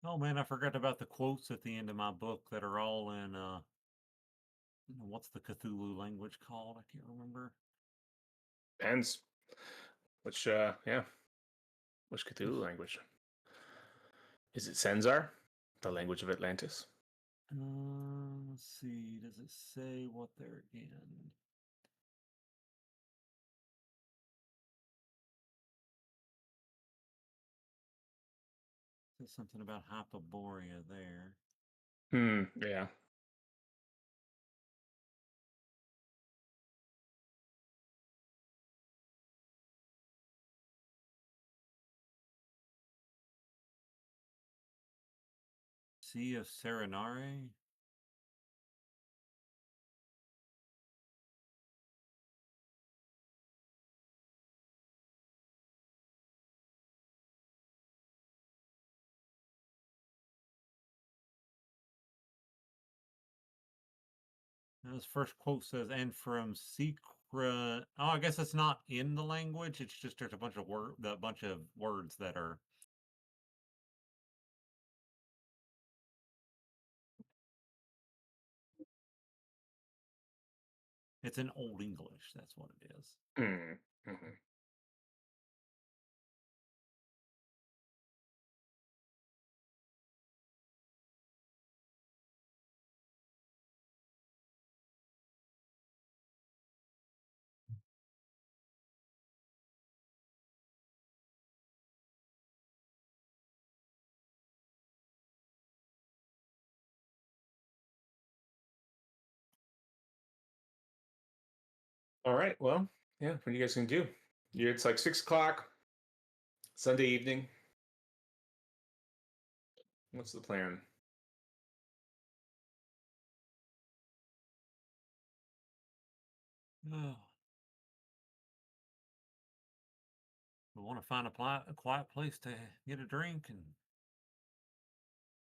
Oh man, I forgot about the quotes at the end of my book that are all in what's the Cthulhu language called? I can't remember. Depends. Which which Cthulhu language? Is it Senzar, the language of Atlantis? Let's see. Does it say what they're in? There's something about Hyperborea there. Yeah. Sea of Serenare? This first quote says, and from secret. Oh, I guess it's not in the language. It's just there's a bunch of words that are. It's in Old English. That's what it is. Mm-hmm. All right. Well, yeah. What are you guys gonna do? It's like 6 o'clock Sunday evening. What's the plan? Oh. We want to find a quiet place to get a drink and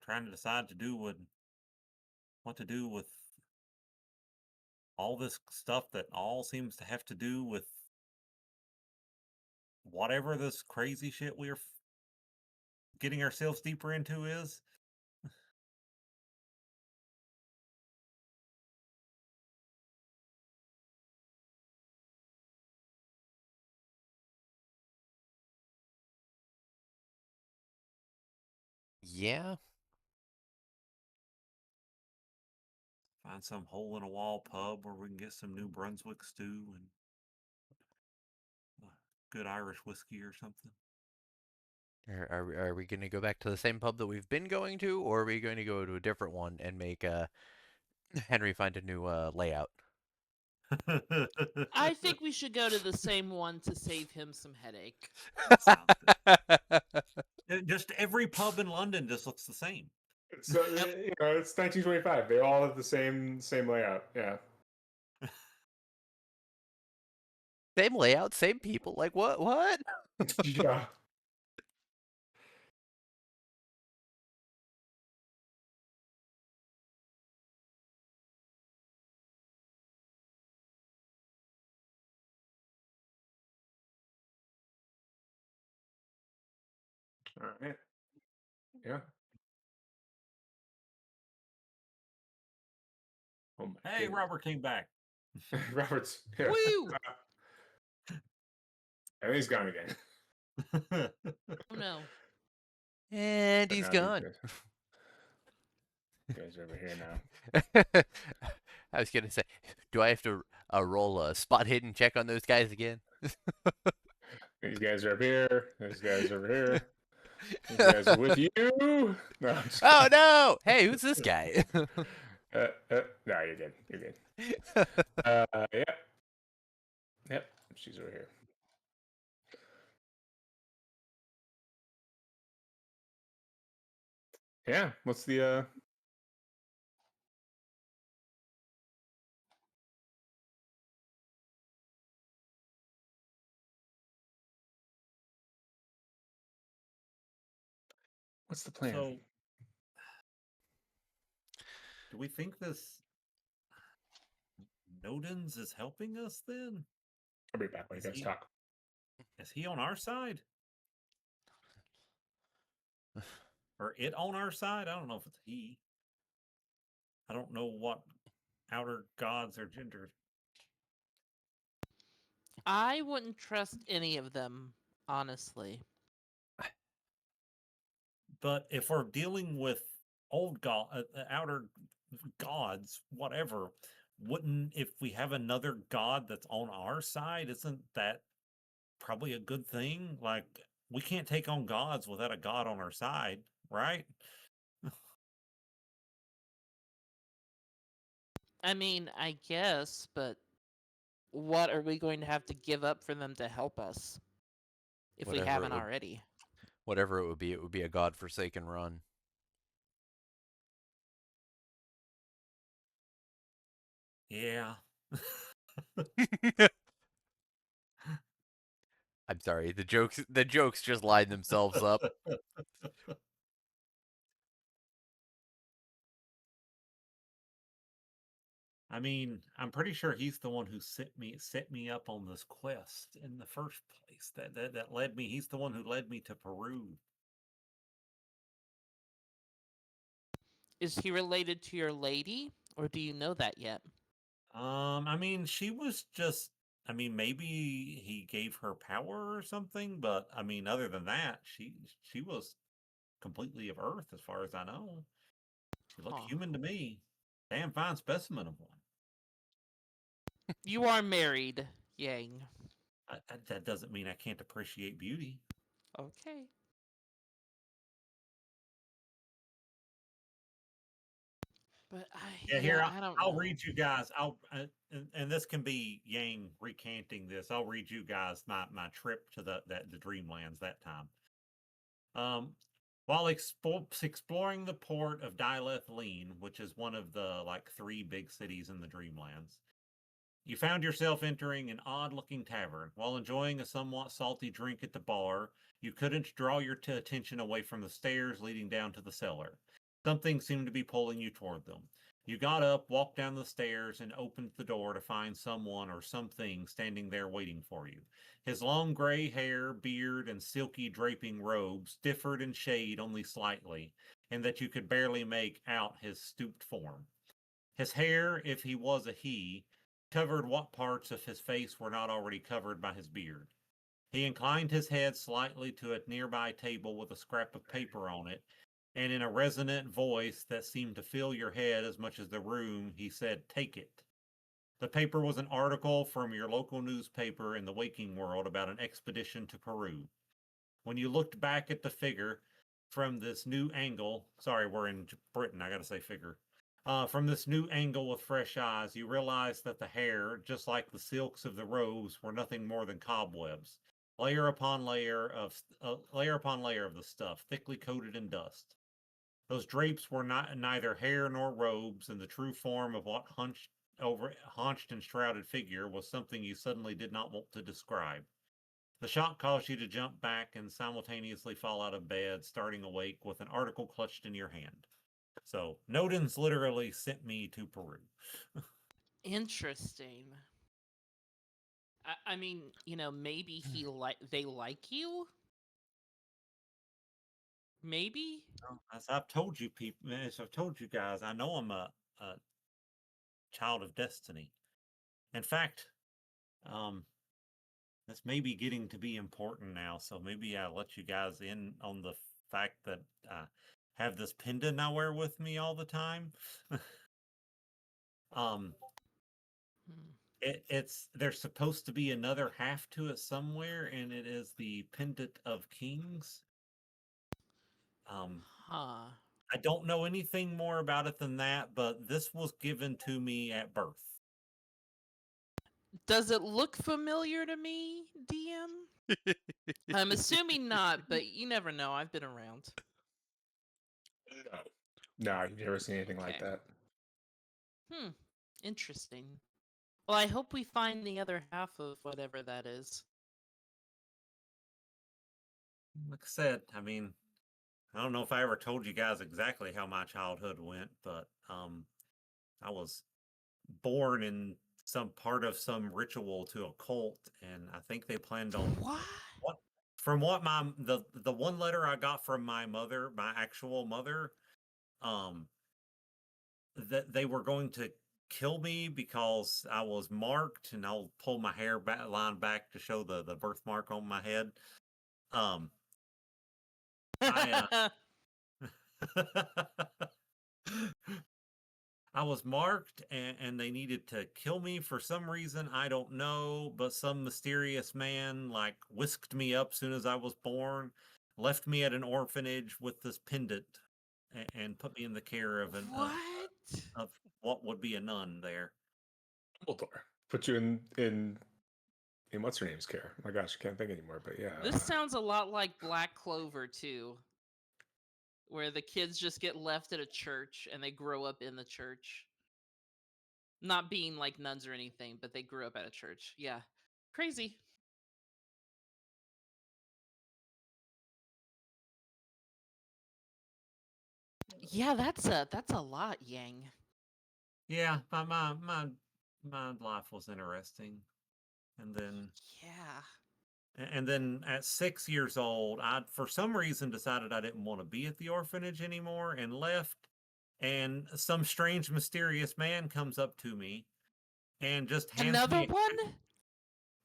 trying to decide what to do with all this stuff that all seems to have to do with whatever this crazy shit we're getting ourselves deeper into is. Yeah. Find some hole in a wall pub where we can get some New Brunswick stew and good Irish whiskey or something. Are we going to go back to the same pub that we've been going to, or are we going to go to a different one and make Henry find a new layout? I think we should go to the same one to save him some headache. Sounds good. Just every pub in London just looks the same. So it's 1925. They all have the same layout. Yeah. Same layout, same people. Like what? What? Yeah. All right. Yeah. Oh my Hey, goodness. Robert came back. Robert's. Yeah. Woo! And he's gone again. Oh no. And But he's now these gone. guys are over here now. I was gonna say, do I have to roll a spot hidden check on those guys again? These guys are up here. These guys are over here. These guys are with you. No, I'm just Oh kidding. no! Hey, who's this guy? No, you're good. You're good. Yep. Yep. She's over here. Yeah. What's the what's the plan? So, do we think this Nodens is helping us then? I'll be back when you Is guys he talk. is he on our side? Or it on our side? I don't know if it's he. I don't know what outer gods are gendered. I wouldn't trust any of them, honestly. But if we're dealing with outer gods, whatever, wouldn't if we have another god that's on our side, isn't that probably a good thing? Like we can't take on gods without a god on our side, right? I mean, I guess, but what are we going to have to give up for them to help us if we whatever haven't it would, already? whatever it would be a godforsaken run. Yeah. I'm sorry. The jokes just line themselves up. I mean, I'm pretty sure he's the one who set me up on this quest in the first place. That led me. He's the one who led me to Peru. Is he related to your lady, or do you know that yet? I mean, she was just. I mean, maybe he gave her power or something, but I mean, other than that, she was completely of Earth, as far as I know. She looked Huh. human to me. Damn fine specimen of one. You are married, Yang. That doesn't mean I can't appreciate beauty. Okay. But Yeah, yeah, here I don't I'll know. read you guys. And this can be Yang recanting this. I'll read you guys my trip to the Dreamlands that time. Um, while exploring the port of Dilethleen, which is one of the like three big cities in the Dreamlands, you found yourself entering an odd looking tavern. While enjoying a somewhat salty drink at the bar, you couldn't draw your attention away from the stairs leading down to the cellar. Something seemed to be pulling you toward them. You got up, walked down the stairs, and opened the door to find someone or something standing there waiting for you. His long gray hair, beard, and silky draping robes differed in shade only slightly, in that you could barely make out his stooped form. His hair, if he was a he, covered what parts of his face were not already covered by his beard. He inclined his head slightly to a nearby table with a scrap of paper on it, and in a resonant voice that seemed to fill your head as much as the room, he said, "Take it." The paper was an article from your local newspaper in the waking world about an expedition to Peru. When you looked back at the figure from this new angle, sorry, we're in Britain, I gotta say figure. From this new angle with fresh eyes, you realized that the hair, just like the silks of the robes, were nothing more than cobwebs, layer upon layer of the stuff, thickly coated in dust. Those drapes were not neither hair nor robes, and the true form of what hunched and shrouded figure was something you suddenly did not want to describe. The shock caused you to jump back and simultaneously fall out of bed, starting awake with an article clutched in your hand. So, Nodens literally sent me to Peru. Interesting. I mean, maybe they like you. Maybe. As I've told you, people, as I've told you guys, I know I'm a child of destiny. In fact, um, this may be getting to be important now, so maybe I'll let you guys in on the fact that I have this pendant I wear with me all the time. Um, Hmm. it's there's supposed to be another half to it somewhere, and it is the Pendant of Kings. Um, Huh. I don't know anything more about it than that, but this was given to me at birth. Does it look familiar to me, DM? I'm assuming not, but you never know. I've been around. No, no, I've never seen anything like Okay. that. Interesting. Well, I hope we find the other half of whatever that is. Like I said, I mean, I don't know if I ever told you guys exactly how my childhood went, but I was born in some part of some ritual to a cult, and I think they planned on What? from what the one letter I got from my mother, my actual mother, um, that they were going to kill me because I was marked, and I'll pull my hair back line back to show the birthmark on my head. Um, I I was marked, and they needed to kill me for some reason. I don't know, but some mysterious man like whisked me up soon as I was born, left me at an orphanage with this pendant, and put me in the care of What? of what would be a nun there. Dumbledore put you in what's her name's care. My gosh, I can't think anymore. But yeah, This sounds a lot like Black Clover too, where the kids just get left at a church and they grow up in the church. Not being like nuns or anything, but they grew up at a church. Yeah. Crazy. Yeah, that's a lot, Yang. Yeah, my life was interesting, and then Yeah. at 6 years old, I for some reason decided I didn't want to be at the orphanage anymore and left. And some strange, mysterious man comes up to me and just hands Another me. one?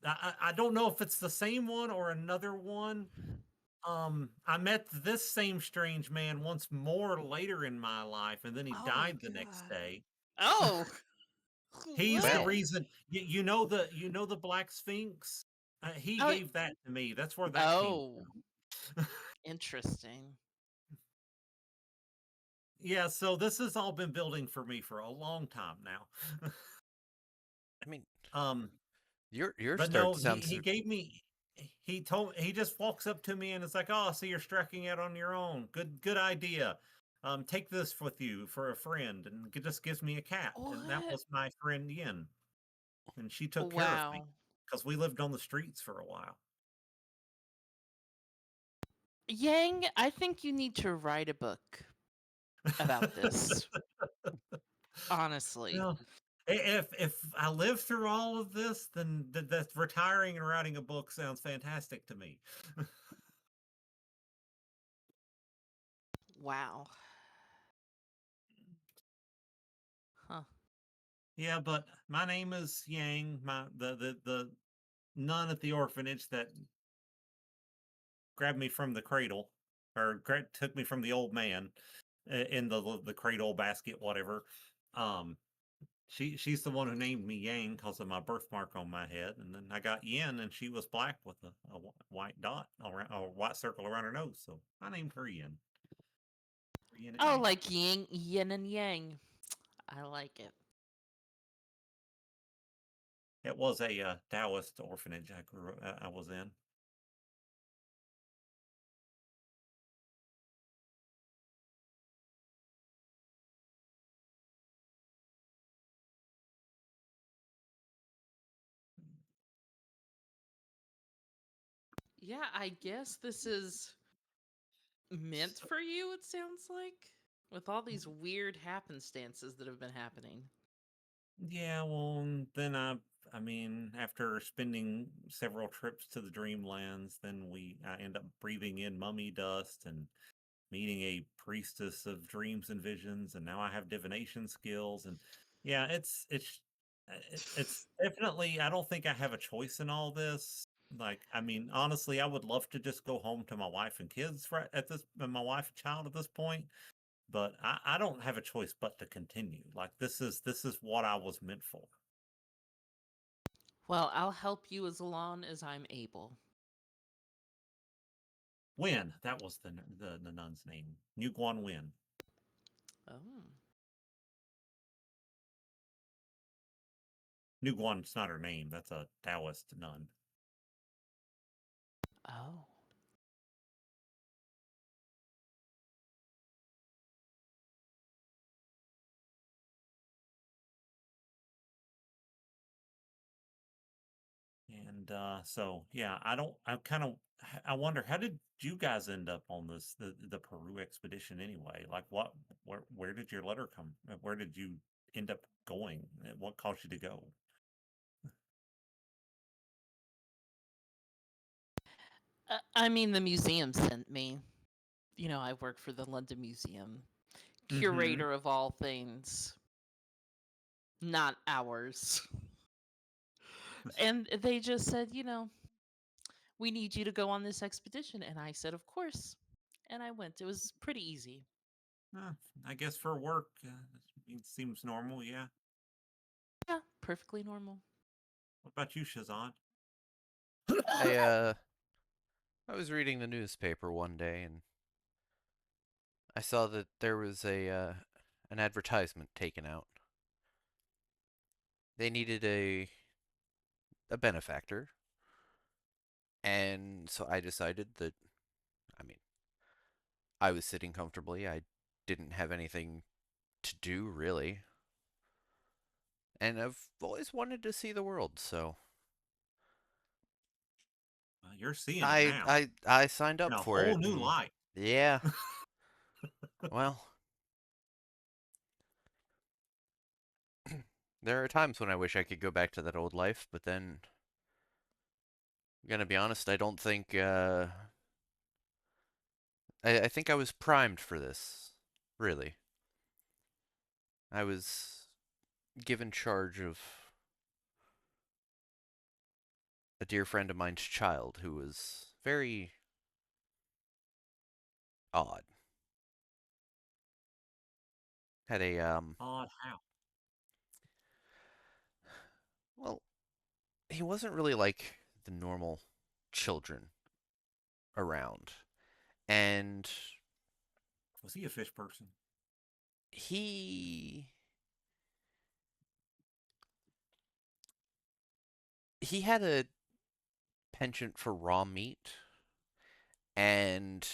I don't know if it's the same one or another one. I met this same strange man once more later in my life, and then he Oh died the next god. day. Oh. He's the What? Well, reason. You know the Black Sphinx. He Oh. gave that to me. That's where that came Oh. from. Interesting. Yeah, so this has all been building for me for a long time now. I mean, um, your but start no, sounds. he gave me. He just walks up to me and it's like, oh, so you're striking out on your own. Good idea. Take this with you for a friend, and it just gives me a cat, and that What? was my friend Yin, and she took care of me Wow. because we lived on the streets for a while. Yang, I think you need to write a book about this. Honestly. Well, if I live through all of this, then that's retiring and writing a book sounds fantastic to me. Wow. Huh. Yeah, but my name is Yang. The nun at the orphanage that grabbed me from the cradle, or took me from the old man in the cradle basket, whatever. Um, she's the one who named me Yang because of my birthmark on my head, and then I got Yin, and she was black with a white dot around, a white circle around her nose, so I named her Yin. Yin and Oh, Yang. like yin and yang. I like it. It was a Taoist orphanage I was in. Yeah, I guess this is meant for you, it sounds like. With all these weird happenstances that have been happening. Yeah, well, and then I mean, after spending several trips to the Dreamlands, then I end up breathing in mummy dust and meeting a priestess of dreams and visions, and now I have divination skills, and yeah, it's definitely. I don't think I have a choice in all this. Like, I mean, honestly, I would love to just go home to my wife and kids right at this, my wife and child at this point, but I don't have a choice but to continue. Like this is what I was meant for. Well, I'll help you as long as I'm able. Win. That was the nun's name. New Guan Win. Oh. New Guan's not her name. That's a Taoist nun. Oh. And so yeah, I don't. I kind of. I wonder how did you guys end up on the Peru expedition anyway? Like what? Where did your letter come? Where did you end up going? What caused you to go? I mean, the museum sent me. You know, I work for the London Museum, Mm-hmm. curator of all things, not ours. And they just said, you know, we need you to go on this expedition. And I said, of course. And I went. It was pretty easy. I guess for work, it seems normal. Yeah. Yeah, perfectly normal. What about you, Shazad? I I was reading the newspaper one day and I saw that there was a an advertisement taken out. They needed a benefactor, and so I decided that I mean, I was sitting comfortably. I didn't have anything to do really, and I've always wanted to see the world, so You're seeing it I now I I signed in up a for whole it new and light. yeah, well, there are times when I wish I could go back to that old life, but then I'm gonna be honest, I don't think I think I was primed for this. Really. I was given charge of a dear friend of mine's child who was very odd. Had a Odd how? well, he wasn't really like the normal children around. And Was he a fish person? he he had a penchant for raw meat and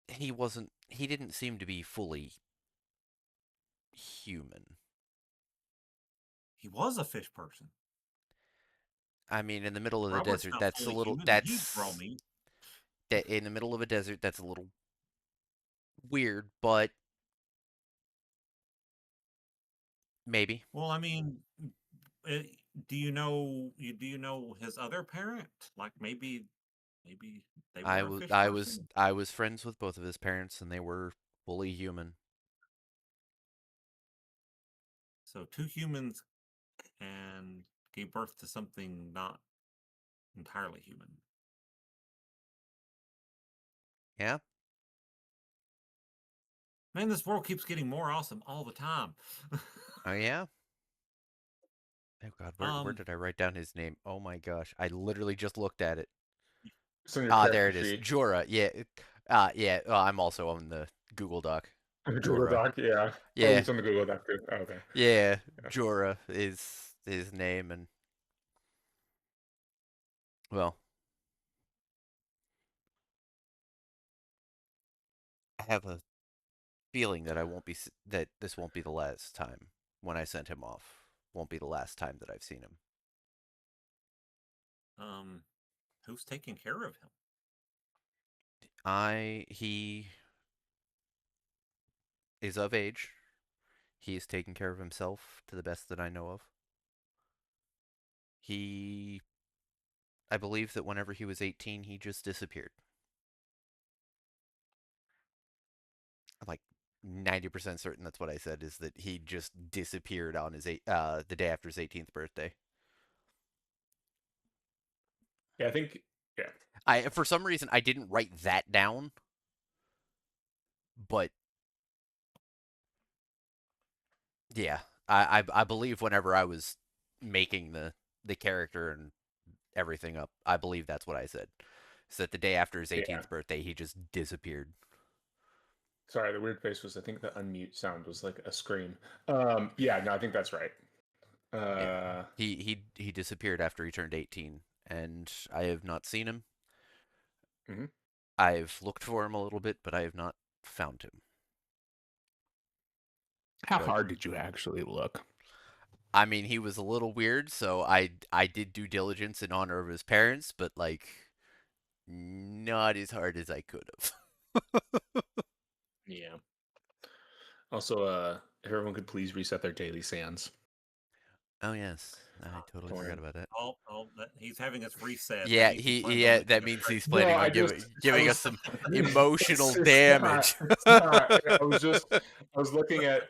he didn't seem to be fully human. He was a fish person. I mean, in the middle of the Robert's desert, not fully human, and he eats raw meat. in the middle of a desert, that's a little weird, but maybe. Well, I mean, eh, do you know his other parent? Like maybe they I were a was fish I was person. I was friends with both of his parents, and they were fully human. So two humans and gave birth to something not entirely human. Yeah. Man, this world keeps getting more awesome all the time. Oh yeah. Oh God, where um, did I write down his name? Oh my gosh, I literally just looked at it. It's on your Ah, there character it is. sheet. Jorah. Yeah. Yeah. I'm also on the Google Doc. Google Jorah. Doc, yeah. Oh, Yeah. he's on the Google Doc too. Oh, okay. Yeah. Yeah. Jorah is his name, and well, I have a feeling that I won't be that this won't be the last time when I sent him off. Won't be the last time that I've seen him. um, who's taking care of him? He is of age. He is taking care of himself to the best that I know of. He, I believe that whenever he was 18, he just disappeared. I'm like 90% certain that's what I said is that he just disappeared on the day after his 18th birthday. Yeah, I think, yeah. I for some reason I didn't write that down, But yeah, I believe whenever I was making the character and everything up, I believe that's what I said. So that the day after his Yeah. 18th birthday, he just disappeared. Sorry, the weird face was I think the unmute sound was like a scream. Yeah, no, I think that's right. Yeah, Uh, he disappeared after he turned 18, and I have not seen him. mhm. I've looked for him a little bit, but I have not found him. How But hard did you actually look? I mean, he was a little weird, so I did due diligence in honor of his parents, but like not as hard as I could have. Yeah. Also, if everyone could please reset their daily sands. Oh yes, I totally Don't worry. forgot about that. He's having us reset. That Yeah, means he he plans on yeah, making that us means crazy. he's No, planning on I giving us was. some emotional It's not. damage. It's not. I was looking at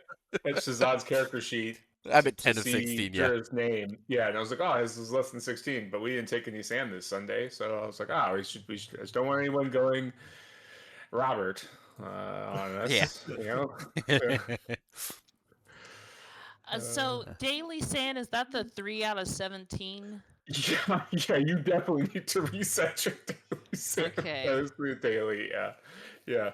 Shazad's character sheet I'm at to 10 of see 16, yeah. for his name. Yeah, and I was like, oh, this is less than 16, but we didn't take any sand this Sunday, so I was like, ah, we should. I just don't want anyone going Robert on Yeah. us, you know. So Uh, daily sand, is that the 3 out of 17? yeah, yeah, you definitely need to reset your daily sand. That Okay. is the daily, yeah, yeah.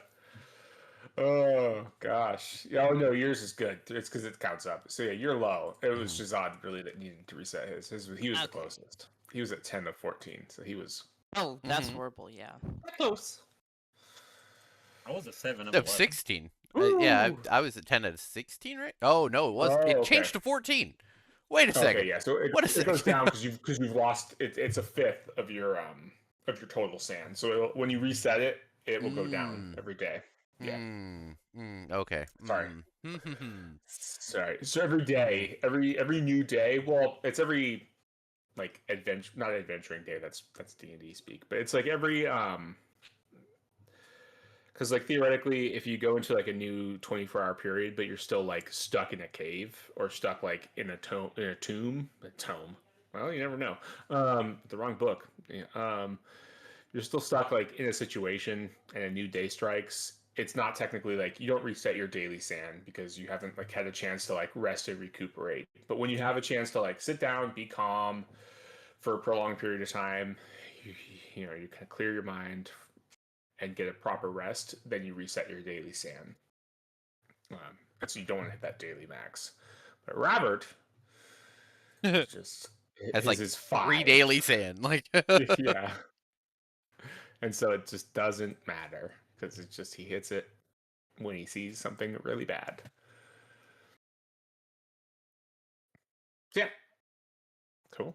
Oh gosh. Yeah, oh no, yours is good. It's because it counts up. So yeah, you're low. It was Mhm. Shazad really that needed to reset his. He was the Okay. closest. He was at 10 of 14, so he was Oh, that's Mhm. horrible. Yeah. close. I was a 7 of Of 11. 16. Yeah, Woo! I was at 10 out of 16, right? Oh, no, it was. Oh, It okay. changed to 14. Wait a Okay, second. yeah. So What a it goes second. down because you've lost it's a fifth of your total sand. So when you reset it, it will go down Mm. every day. Yeah. Okay. Sorry. Mhm. Sorry. So every Mhm. day, every new day. Well, it's every like adventure, not adventuring day. That's D&D speak, but it's like every because like theoretically, if you go into like a new 24-hour period, but you're still like stuck in a cave or stuck like in a tomb, a tome. Well, you never know. The wrong book. Yeah, you're still stuck like in a situation, and a new day strikes. It's not technically like you don't reset your daily sand because you haven't like had a chance to like rest and recuperate. But when you have a chance to like sit down, be calm for a prolonged period of time, you, you know you kind of clear your mind and get a proper rest, then you reset your daily sand. And so you don't want to hit that daily max. But Robert is just Has his like is 3 five. daily sand. Like Yeah, and so it just doesn't matter because it's just he hits it when he sees something really bad. Yeah, cool.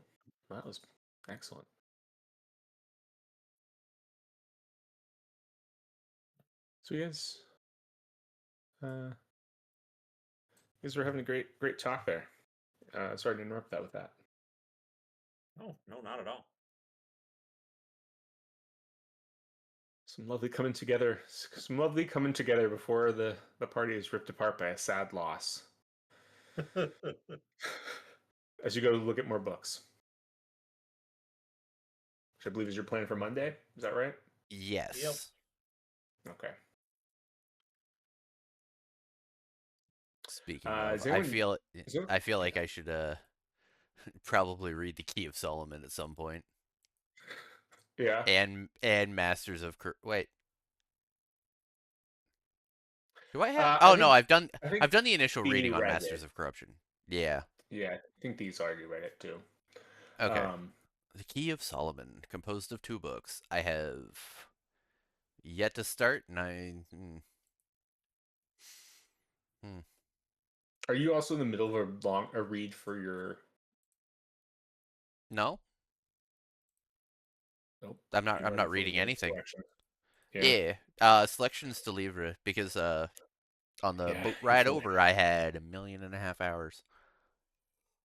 That was excellent. So uh, you guys were having a great talk there. Sorry to interrupt that with that. Oh, no, not at all. Some lovely coming together. Some lovely coming together before the party is ripped apart by a sad loss. As you go look at more books, which I believe is your plan for Monday. Is that right? Yep. yes. Okay. Speaking of, Is anyone? Is there? I feel like Yeah. I should probably read the Key of Solomon at some point. Yeah. And Masters of Wait, do I have? I Oh no, think I think I've done the initial Beanie reading on read Masters it. of Corruption. Yeah. Yeah, I think these already read it too. Okay. Um, The Key of Solomon, composed of 2 books. I have yet to start, and hmm. are you also in the middle of a read for your? No, Nope. I'm You're ready not for reading your anything. selection. Yeah. Yeah. Selections to Livre because on the Yeah. boat You ride feel like over, I had 1.5 hours.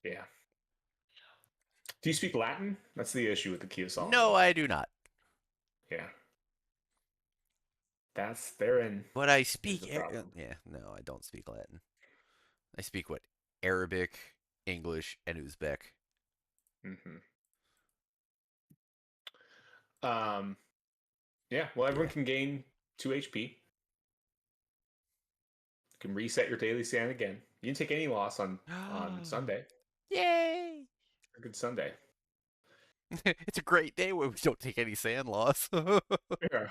yeah. Do you speak Latin? That's the issue with the Key of No, Solomon. I do not. Yeah. That's therein But I is the speak. problem. Yeah, no, I don't speak Latin. I speak what? Arabic, English, and Uzbek. Hmm. Um, yeah, well, everyone Yeah. can gain 2 HP. can reset your daily stand again. You didn't take any loss on Sunday. Yay! A good Sunday. It's a great day when we don't take any sand loss. Yeah.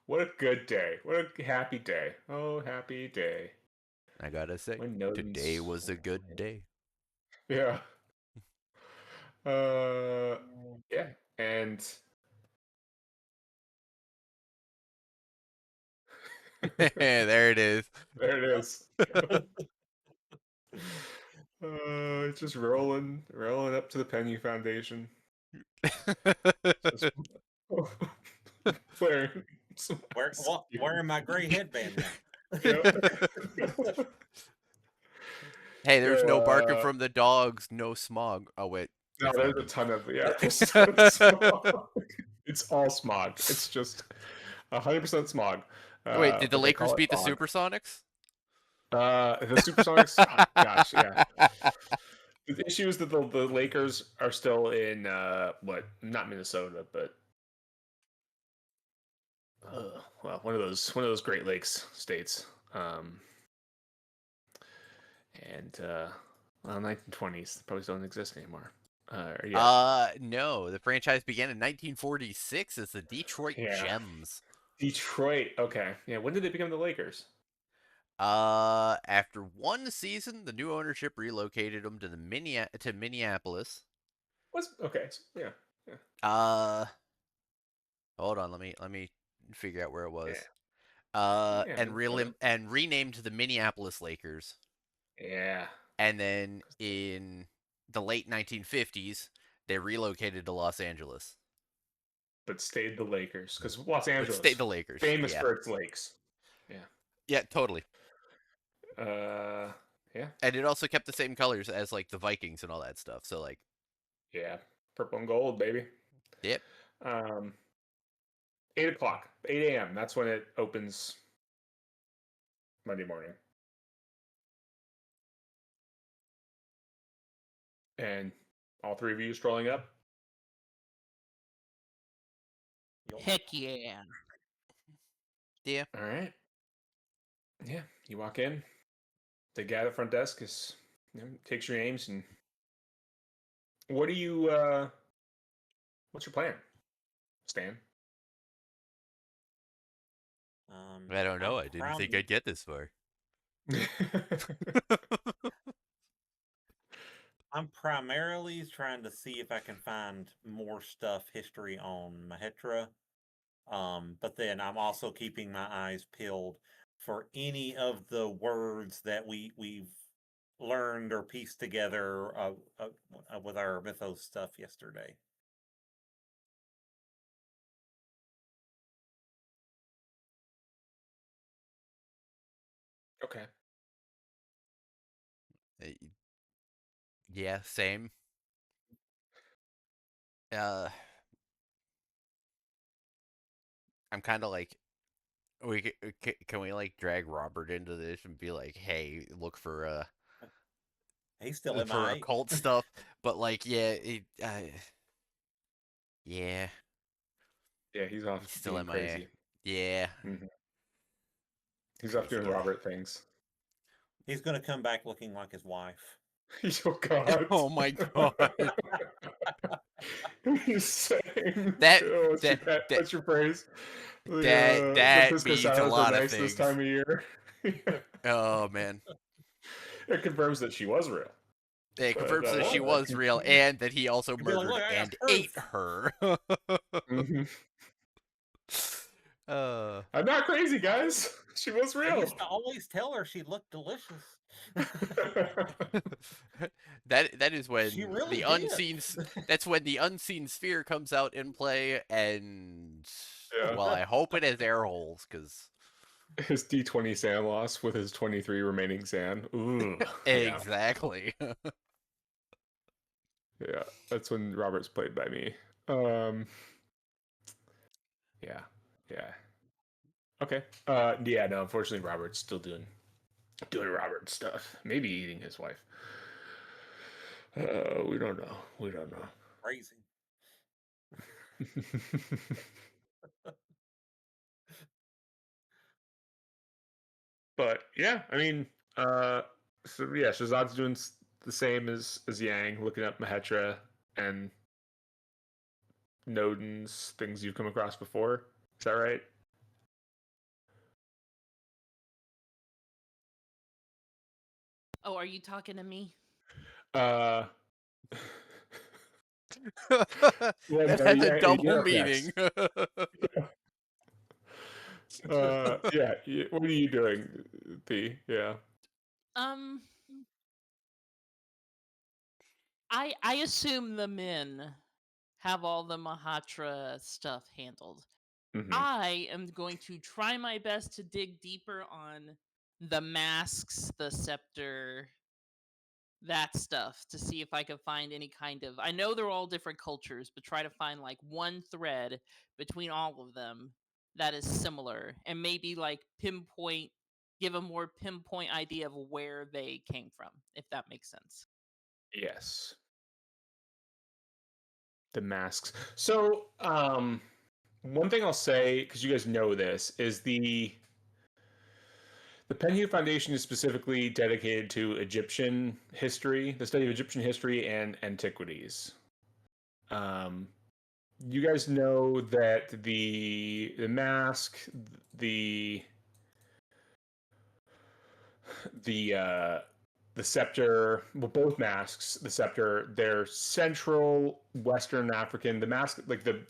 What a good day. What a happy day. Oh, happy day. I gotta say, When today gnomes. was a good day. Yeah. Uh, yeah. And There it is. there it is. It's just rolling up to the Penny Foundation. Just wearing some Wearing my gray headband now. Yep. Hey, there's no barking So, from the dogs, no smog. Oh wait, no, it's there's not a me. ton of there's a ton of smog. It's all smog. It's just 100% smog. Wait, did the But they Lakers call it beat the fog. Supersonics? The Supersonics. Oh, gosh, yeah. The issue is that the Lakers are still in what? Not Minnesota, but well, one of those Great Lakes states. And well, 1920s probably don't exist anymore. Yeah, No. The franchise began in 1946 as the Detroit yeah. Gems. Detroit. Okay, yeah. When did they become the Lakers? After one season, the new ownership relocated them to to Minneapolis. What's okay? Yeah, yeah, Uh, Hold on, let me figure out where it yeah. was. Yeah, Minnesota. And renamed to the Minneapolis Lakers. Yeah, And then in the late 1950s, they relocated to Los Angeles. but stayed the Lakers because Los But stayed Angeles the Lakers. famous Yeah. for its lakes. Yeah. Yeah, totally. Uh, yeah, And it also kept the same colors as like the Vikings and all that stuff. So like, yeah. Purple and gold, baby. yep. Um, 8 o'clock, 8 a.m. That's when it opens Monday morning. And all three of you strolling up. Heck yeah. Yeah. All right. Yeah, you walk in. The guy at the front desk is takes your names and what do you? What's your plan, Stan? I don't know. I'm I didn't think I'd get this far. I'm primarily trying to see if I can find more stuff history on Mahetra. But then I'm also keeping my eyes peeled for any of the words that we've learned or pieced together with our mythos stuff yesterday. Okay. Uh, Yeah, same. Uh, I'm kind of like, can we like drag Robert into this and be like, hey, look He's still for MIA. occult stuff, but like, yeah, yeah, Yeah, he's off he's still being MIA. crazy. Yeah, Hmm. He's off crazy doing guy. Robert things. He's going to come back looking like his wife. Oh God! Oh my god. He's saying, That oh, that that what's your phrase? The that Pisco means a sours are lot of nice this things. time of year. Oh man. It confirms that she was real. It But confirms that she Was. was real and that he also You'd be like, murdered look, I got and ate proof. her. mhm. uh I'm not crazy, guys. She was I real. used to always tell her she looked delicious. that is She when really the did. that's when the unseen sphere comes out in play, and Yeah. well, I hope it has air holes because His D20 sand loss with his 23 remaining sand. Ooh, yeah, exactly. yeah. That's when Robert's played by me. Um, yeah, yeah. Okay. Yeah. No, unfortunately, Robert's still doing Robert stuff. Maybe eating his wife. We don't know. We don't know. Crazy. But yeah, I mean, so yeah, Shazad's doing the same as Yang, looking up Mahetra and Nodens, things you've come across before. Is that right? Oh, are you talking to me? Uh, well, That no, has a you're double up meaning. next. Yeah. What are you doing, P? Yeah. Um, I assume the men have all the Mahatra stuff handled. Mm-hmm. I am going to try my best to dig deeper on the masks, the scepter, that stuff to see if I can find any kind of. I know they're all different cultures, but try to find like one thread between all of them that is similar and maybe like pinpoint, give a more pinpoint idea of where they came from, if that makes sense. Yes. The masks. So, one thing I'll say, because you guys know this, is the Penhew Foundation is specifically dedicated to Egyptian history, the study of Egyptian history and antiquities. Um, you guys know that the mask, the the uh, the scepter, well, both masks, the scepter, they're Central Western African. The mask, like the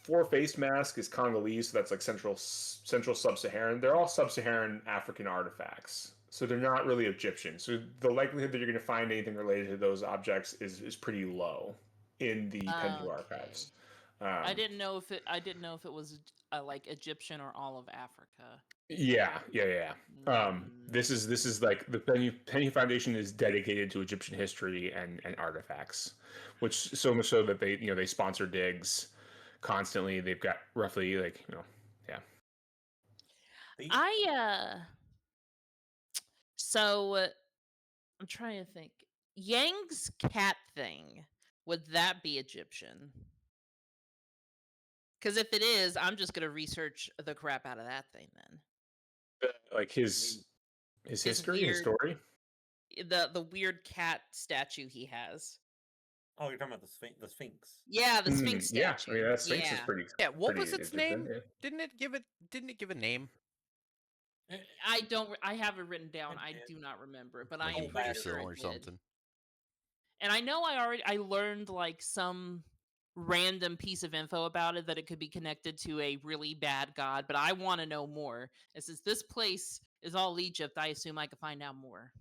four-faced mask, is Congolese, so that's like Central Sub-Saharan. They're all Sub-Saharan African artifacts, so they're not really Egyptian. So the likelihood that you're going to find anything related to those objects is pretty low in the Penhu Okay. archives. Um, I didn't know if it was like Egyptian or all of Africa. yeah. Mm, This is like the Penny Foundation is dedicated to Egyptian history and artifacts, which so much so that they sponsor digs constantly. They've got roughly yeah. The I so I'm trying to think. Yang's cat thing, would that be Egyptian? Because if it is, I'm just gonna research the crap out of that thing then. Like his His history, his weird, story. the weird cat statue he has. oh, you're talking about the Sphinx. Yeah, the Sphinx Yeah, I mean statue. that Sphinx is Yeah, Yeah, what pretty was its Egyptian. name? Yeah. Didn't it give a name? Eh, I don't. I have it written down. It I did. do not remember, but I Like am Don't pretty matter. sure Yggdrasil it or did. something. And I know I learned like some random piece of info about it that it could be connected to a really bad god, but I want to know more. And since this place is all Egypt, I assume I could find out more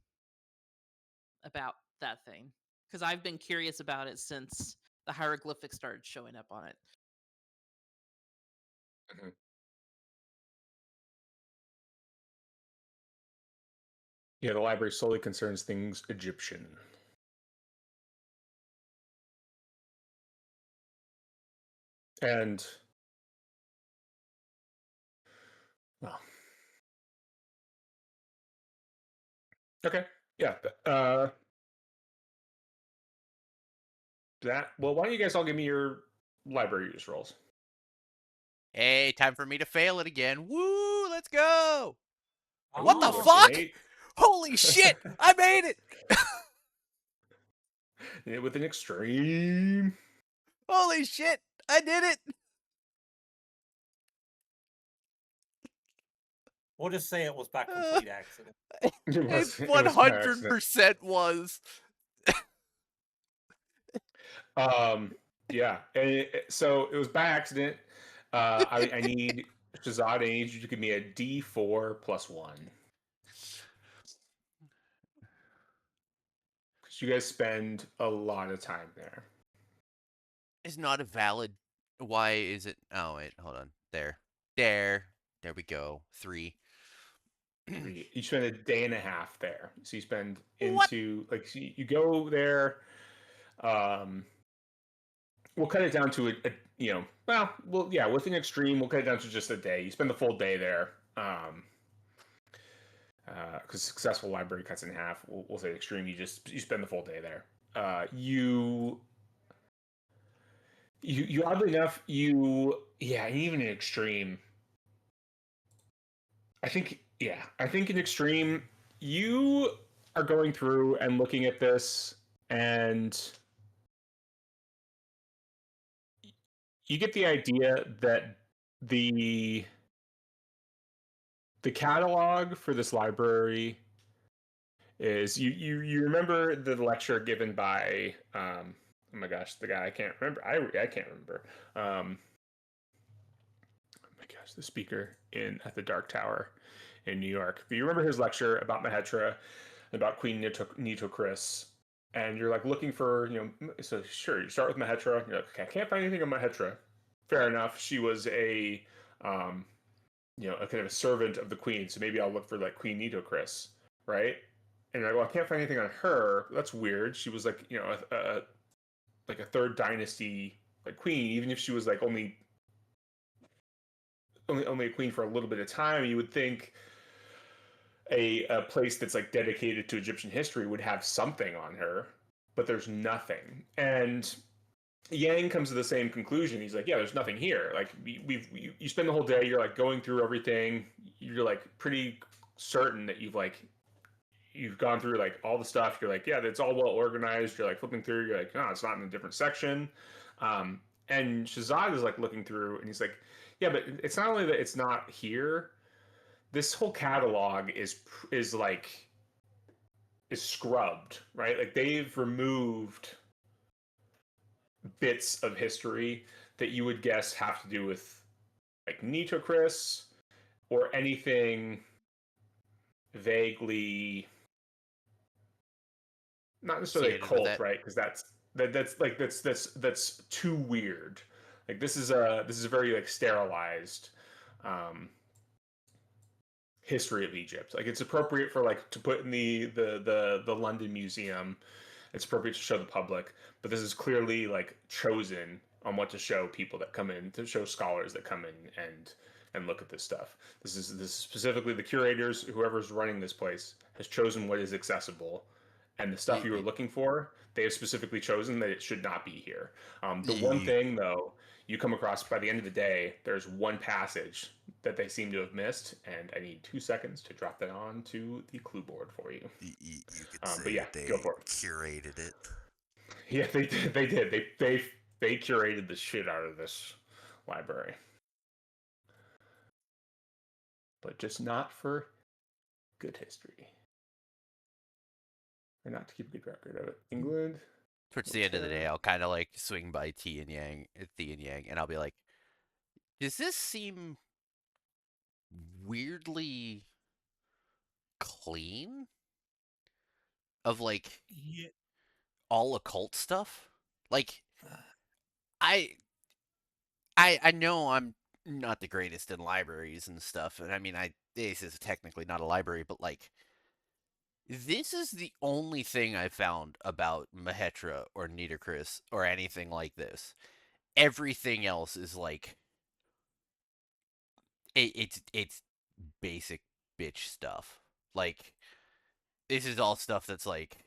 about that thing because I've been curious about it since the hieroglyphics started showing up on it. Mhm. Yeah, the library solely concerns things Egyptian. And well, okay, yeah. Well, why don't you guys all give me your library use rolls? Hey, time for me to fail it again. Woo, let's go. What the Oh, That's an fuck? 8. Holy shit, I made it. Yeah, with an extreme. Holy shit, I did it. we'll just say it was by complete accident. It It was by accident. 100% was. Yeah, and so it was by accident. I need Shazad. I need you to give me a D4 plus 1 because you guys spend a lot of time there. Is not a valid. Why is it? Oh wait, hold on. There we go. 3. You spend a day and a half there, so you spend What? into like so you go there. Um, we'll cut it down to yeah, with an extreme, we'll cut it down to just a day. You spend the full day there. Because successful library cuts in half. We'll say extreme. You spend the full day there. You oddly enough yeah, and even in extreme, I think Yeah, I think in extreme, you are going through and looking at this, and you get the idea that the the catalog for this library is you remember the lecture given by oh my gosh, the guy I can't remember, I can't remember, oh my gosh, the speaker in at the Dark Tower in New York. But you remember his lecture about Mahetra, about Queen Nitocris, and you're like looking for, so sure, you start with Mahetra, you're like, okay, I can't find anything on Mahetra. Fair enough, she was um, a kind of a servant of the queen, so maybe I'll look for like Queen Nitocris, right? And you're like, well, I can't find anything on her. That's weird. She was like, like a third dynasty like queen, even if she was like only a queen for a little bit of time. You would think a place that's like dedicated to Egyptian history would have something on her, but there's nothing. And Yang comes to the same conclusion. He's like, yeah, there's nothing here. Like you spend the whole day, you're like going through everything. You're like pretty certain that you've gone through like all the stuff. You're like, yeah, it's all well organized. You're like flipping through. You're like, no, it's not in a different section. And Shazad is like looking through, and he's like, yeah, but it's not only that it's not here. This whole catalog is like is scrubbed, right? Like they've removed bits of history that you would guess have to do with like Nitocris or anything vaguely not necessarily a Associated with cult, that. right? Because that's too weird. Like this is a very like sterilized um, history of Egypt. Like it's appropriate for like to put in the London Museum. It's appropriate to show the public, but this is clearly like chosen on what to show people that come in, to show scholars that come in and look at this stuff. This is specifically the curators, whoever's running this place has chosen what is accessible, and the stuff you were looking for, they have specifically chosen that it should not be here. The one You, thing though you come across by the end of the day, there's one passage that they seem to have missed, and I need 2 seconds to drop that onto the clue board for you. You could But say yeah, go they for it. curated it. Yeah, they did. They did. They curated the shit out of this library, but just not for good history, or not to keep a good record of it. England. towards the end of the day, I'll kind of like swing by T and Yang, and I'll be like, does this seem weirdly clean of like Yeah. all occult stuff? Like I I know I'm not the greatest in libraries and stuff, and I mean this is technically not a library, but like this is the only thing I found about Mahetra or Nitocris or anything like this. Everything else is like it's basic bitch stuff. Like this is all stuff that's like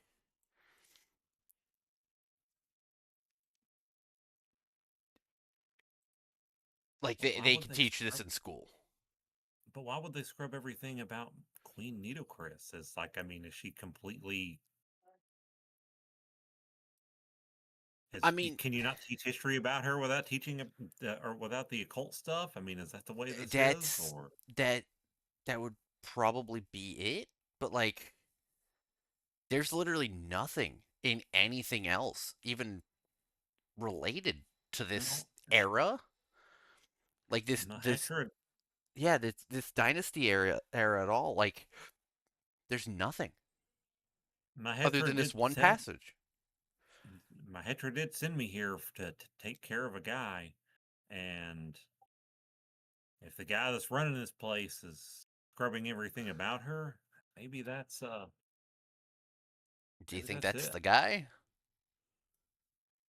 But why they would can they teach this scrub? in school. But why would they scrub everything about Queen Nitocris? It's like, I mean, is she completely? I mean, Can you not teach history about her without teaching or without the occult stuff? I mean, is that the way this is? that's Or that that would probably be it, but like there's literally nothing in anything else even related to this well, era. Like this Mahetra yeah, this dynasty era at all. Like there's nothing other Mahetra than this did one send passage. Mahetra did send me here to take care of a guy, and if the guy that's running this place is scrubbing everything about her, maybe Do you maybe think that's that's it. the guy?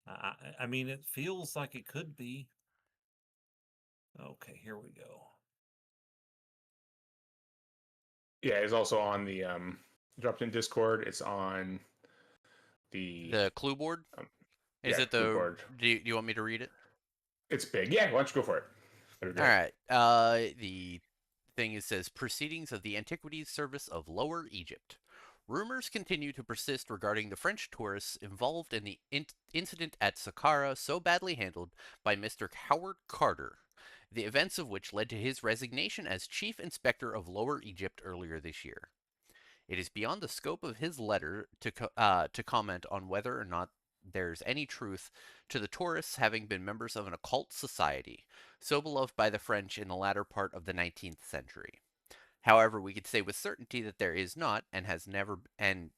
I mean, it feels like it could be. Okay, here we go. Yeah, it's also on the dropped in Discord. It's on the The clue board? um, Is yeah, it clue the board. do you want me to read it? It's big. Yeah, why don't you go for it? That'd be All great. right. The thing is says Proceedings of the Antiquities Service of Lower Egypt. Rumors continue to persist regarding the French tourists involved in the incident at Saqqara so badly handled by Mr. Howard Carter, the events of which led to his resignation as Chief Inspector of Lower Egypt earlier this year. It is beyond the scope of his letter to comment on whether or not there's any truth to the tourists having been members of an occult society, so beloved by the French in the latter part of the 19th century. However, we could say with certainty that there is not, and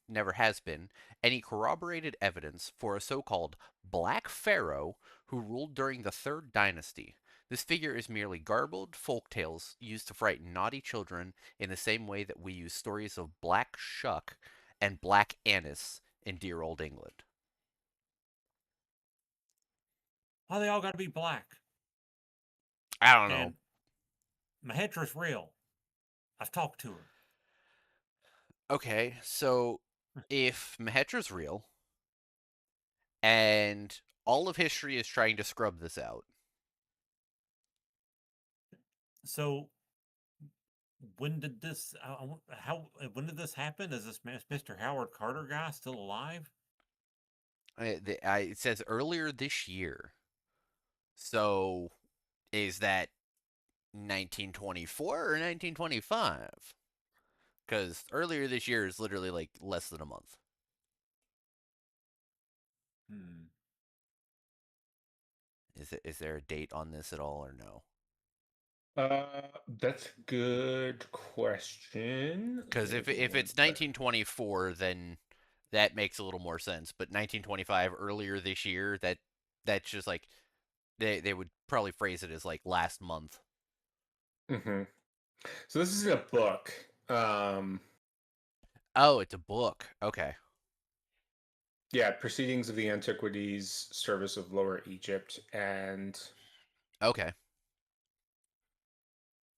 never has been, any corroborated evidence for a so-called Black Pharaoh who ruled during the Third Dynasty. This figure is merely garbled folk tales used to frighten naughty children in the same way that we use stories of Black Shuck and Black Annis in dear old England. Why they all got to be black? I don't know. And Mahetra's real. I've talked to her. Okay, so if Mahetra's real, and all of history is trying to scrub this out. So when did this? How? When did this happen? Is this Mr. Howard Carter guy still alive? It says earlier this year. So is that 1924 or 1925? Because earlier this year is literally like less than a month. Hmm. Is there a date on this at all or no? That's a good question. Because if it's 1924, then that makes a little more sense. But 1925 earlier this year, that's just like they would probably phrase it as like last month. Mm-hmm. So this is a book. Oh, it's a book. Okay. Yeah, Proceedings of the Antiquities Service of Lower Egypt, and Okay.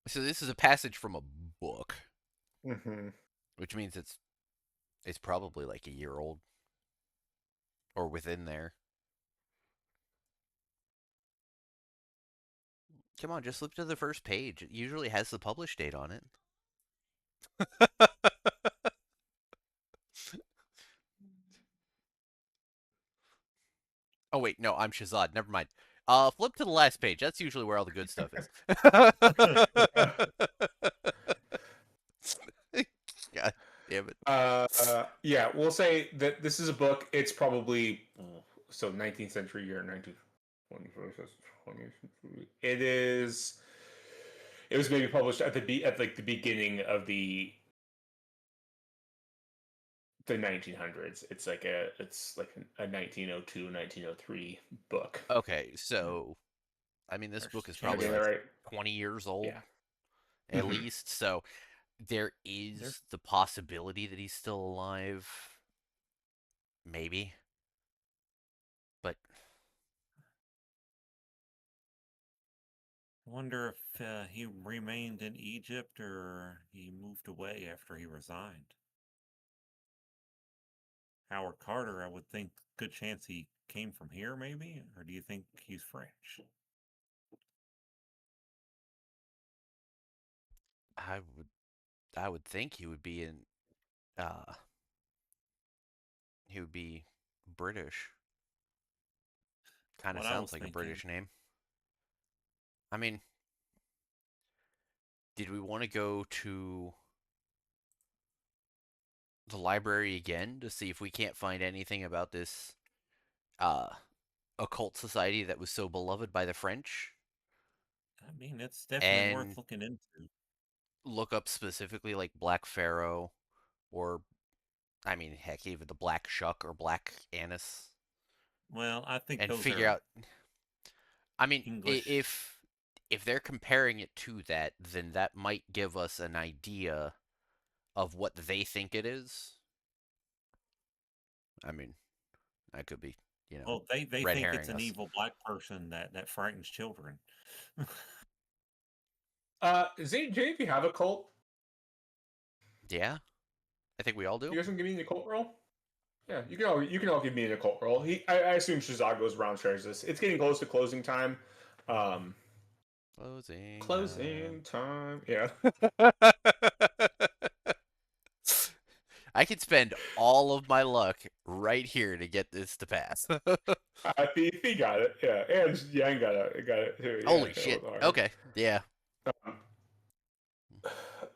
So this is a passage from a book, mm-hmm. which means it's probably like a year old or within there. Come on, just flip to the first page. It usually has the published date on it. Oh wait, no, I'm Shazad. Never mind. Flip to the last page. That's usually where all the good stuff is. God damn it. Yeah, we'll say that this is a book. It's probably 19th century year, 19th, 20th century. It is. It was maybe published at like the beginning of the 1900s. It's like a 1902 1903 book. Okay, so I mean this book is Am I probably getting that like right? 20 years old Yeah. at least. So there is the possibility that he's still alive. Maybe. But I wonder if he remained in Egypt or he moved away after he resigned. Howard Carter, I would think, good chance he came from here, maybe? Or do you think he's French? I would I would think uh he would be British. That's Kind of what I sounds was like a thinking. British name. I mean, did we want to go to the library again to see if we can't find anything about this uh occult society that was so beloved by the French I mean, it's definitely worth and looking into. look up specifically like Black Pharaoh or I mean heck even the Black Shuck or Black Annis Well, I think and those figure are out I mean English. if they're comparing it to that then that might give us an idea of what they think it is. I mean, I could be, Well, they red think it's herring an us. evil black person that frightens children. Does JP have a cult? Yeah, I think we all You do. guys want to give me an occult roll? Yeah, you can all give me an occult roll. I assume Shazad goes around shares this. It's getting close to closing time. Um, Closing time. Yeah. I could spend all of my luck right here to get this to pass. He got it. Yeah, and Yang got it too. Yeah, Holy it shit. was hard. Okay. Yeah. Um,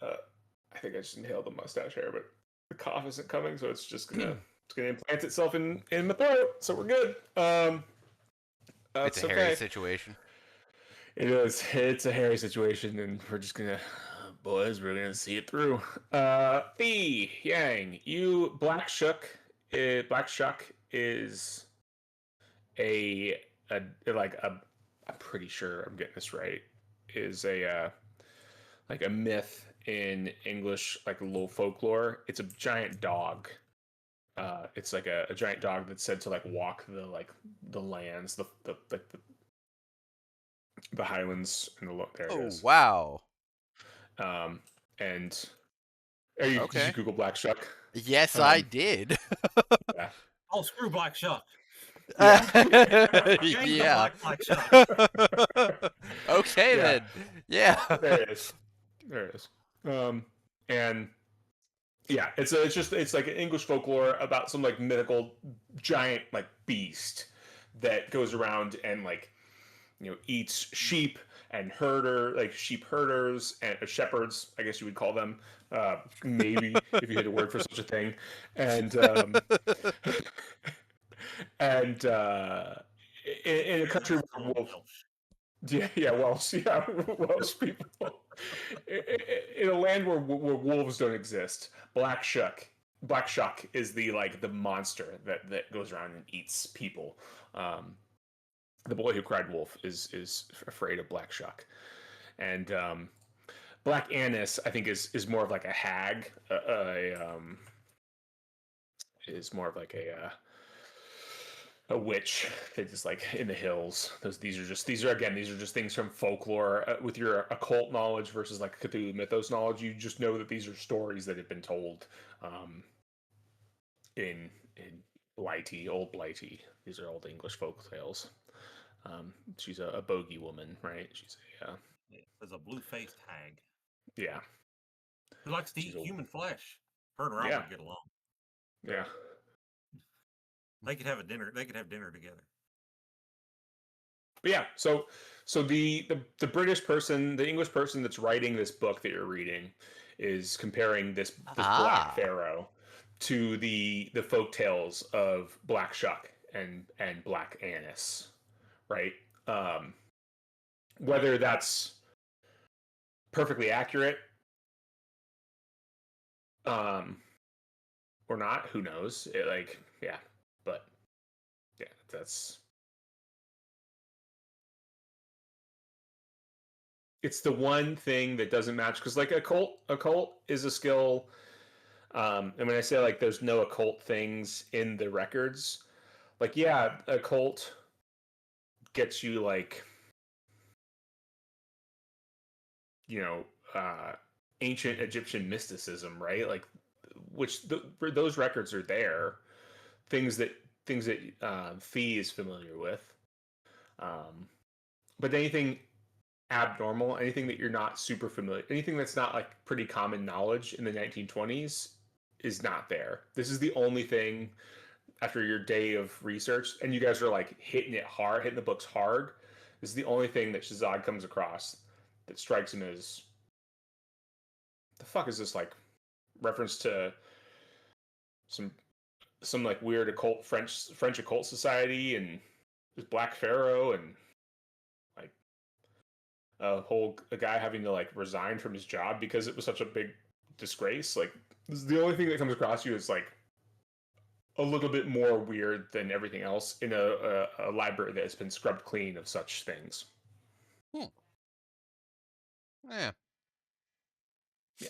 I think I just inhaled the mustache hair, but the cough isn't coming, so it's gonna implant itself in my throat. So we're good. It's a That's hairy okay. situation. It is. It's a hairy situation, and we're just gonna, boys, we're gonna see it through. Fee Yang, you Black Shuck is a like a. I'm pretty sure I'm getting this right. Is a like a myth in English, like low folklore. It's a giant dog. It's like a giant dog that's said to like walk the lands, the highlands, and there it Oh, is. wow. Um, and did you Okay. Google Black Shuck? Yes, I Um, did. yeah, Oh, screw Black Shuck. yeah, Gang don't Yeah. like Black Shuck. Okay, yeah. then. Yeah. There it is. There it is. And yeah, it's like an English folklore about some like mythical giant like beast that goes around and like eats sheep and sheep herders and shepherds, I guess you would call them, maybe if you had a word for such a thing, and and in a country where wolf, yeah, Welsh, yeah, Welsh people, in a land where wolves don't exist, Black Shuck is the monster that goes around and eats people. The boy who cried wolf is afraid of Black Shuck, and Black Annis I think is more of like a hag, is more of like a witch that is like in the hills. These are just things from folklore. With your occult knowledge versus like Cthulhu mythos knowledge, you just know that these are stories that have been told in Blighty, old Blighty. These are old English folk tales. She's a bogey woman, right? She's There's a blue-faced hag yeah, who likes to she's eat old. human flesh. Her and Yeah, Robert get along. yeah. They could have a dinner. They could have dinner together. But yeah, so the British person, the English person that's writing this book that you're reading, is comparing this Black Ah. Pharaoh to the folk tales of Black Shuck and Black Annis, right? Um, whether that's perfectly accurate um, or not, who knows? Yeah, but yeah, that's it's the one thing that doesn't match because like occult is a skill. And when I say like there's no occult things in the records, like yeah, occult gets you like you know uh, ancient Egyptian mysticism, right? Like those records are there. Things that Fee is familiar with, um, but anything abnormal, anything that you're not super familiar, anything that's not like pretty common knowledge in the 1920s is not there. This is the only thing after your day of research, and you guys are like hitting the books hard. This is the only thing that Shazad comes across that strikes him as the fuck is this like reference to some like weird occult French occult society and this Black Pharaoh and like a guy having to like resign from his job because it was such a big disgrace. Like this is the only thing that comes across you is like a little bit more weird than everything else in a library that has been scrubbed clean of such things. Hmm. Yeah. Yeah.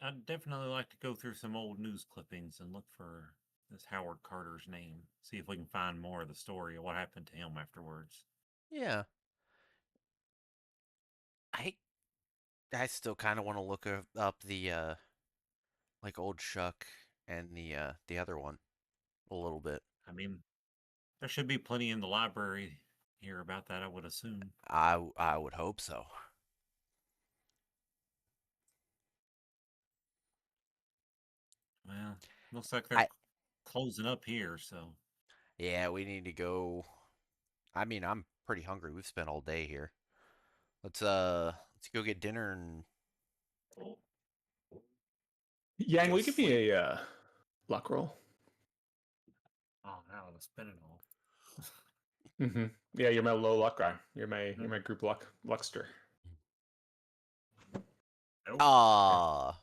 I'd definitely like to go through some old news clippings and look for this Howard Carter's name. See if we can find more of the story of what happened to him afterwards. Yeah. I I still kind of want to look up the like old Shuck and the other one a little bit. I mean, there should be plenty in the library hear about that, I would assume. I would hope so. Well, looks like they're I closing up here, so. Yeah, we need to go. I mean, I'm pretty hungry. We've spent all day here. Let's go get dinner and Yang, go will to you give sleep. me a luck roll? Oh, now I'm spinning all. Mm-hmm. Yeah, you're my low luck guy. You're my group luckster. Nope. Ah,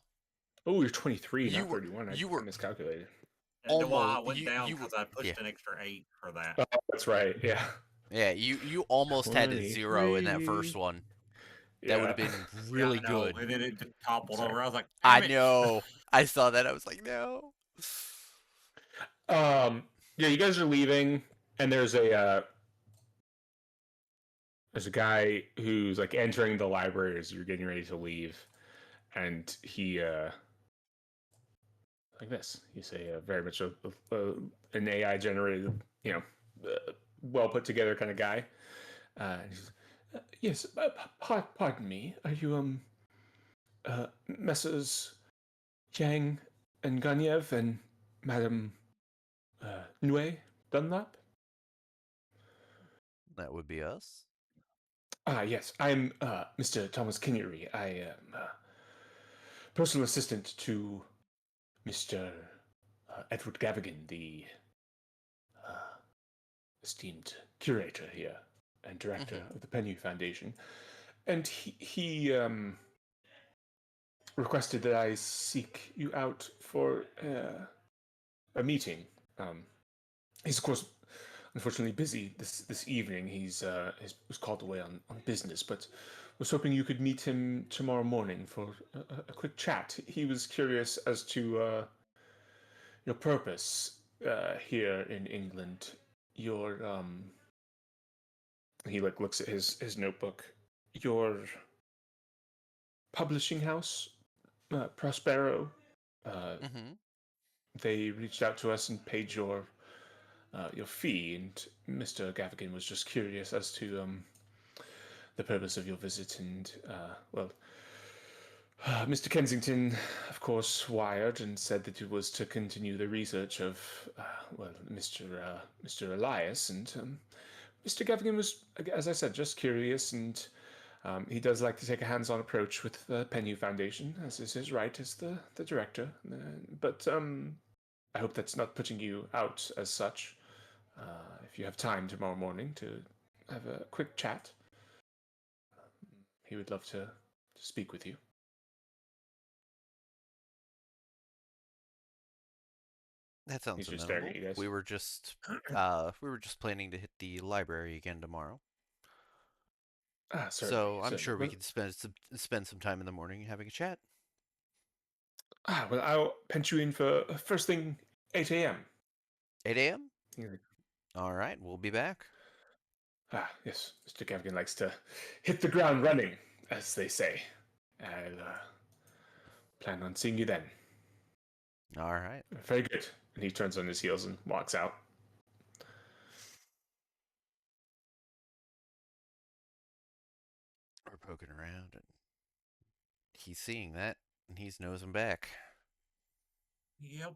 Oh, you're 23, you not were 31. I you were miscalculated. Well, I almost went down you were because I yeah pushed an extra 8 for that. Oh, that's right. Yeah. yeah you almost had a 0 in that first 23. one. That would Yeah. have been Yeah, really I know. good. And then it just toppled Sorry. over. I was like, I damn it. know. I saw that. I was like, no. Yeah, you guys are leaving, and there's a guy who's like entering the library as you're getting ready to leave, and he like this. He's a very much an AI generated, you know, well put together kind of guy. And he says, "Yes, pardon me. Are you Messrs. Yang and Ganyev and Madame Nue Dunlap?" That would be us. Ah, yes. I'm Mr. Thomas Kinnery. I am personal assistant to Mr. Edward Gavigan, the uh, esteemed curator here and director Mm-hmm. of the Penny Foundation. And he requested that I seek you out for a meeting. He's of course unfortunately busy this evening. He was called away on business, but was hoping you could meet him tomorrow morning for a quick chat. He was curious as to your purpose here in England. Your he like looks at his notebook. Your publishing house, Prospero. Uh, Mm-hmm. they reached out to us and paid your fee, and Mr. Gavigan was just curious as to the purpose of your visit, and Mr. Kensington, of course, wired and said that it was to continue the research of Mr. Elias, and Mr. Gavigan was, as I said, just curious, and he does like to take a hands-on approach with the Penny Foundation, as is his right as the director. But I hope that's not putting you out as such. If you have time tomorrow morning to have a quick chat, he would love to speak with you. That sounds He's just staring at amenable. you guys. We were just planning to hit the library again tomorrow. Ah, certainly, So I'm certainly. sure we can spend some time in the morning having a chat. Well, I'll pinch you in for first thing 8 a.m. 8 a.m. Like, All right, we'll be back. Yes, Mr. Gavigan likes to hit the ground running, as they say. I'll plan on seeing you then. All right. Very good. And he turns on his heels and walks out. We're poking around, and he's seeing that, and he's nosing back. Yep.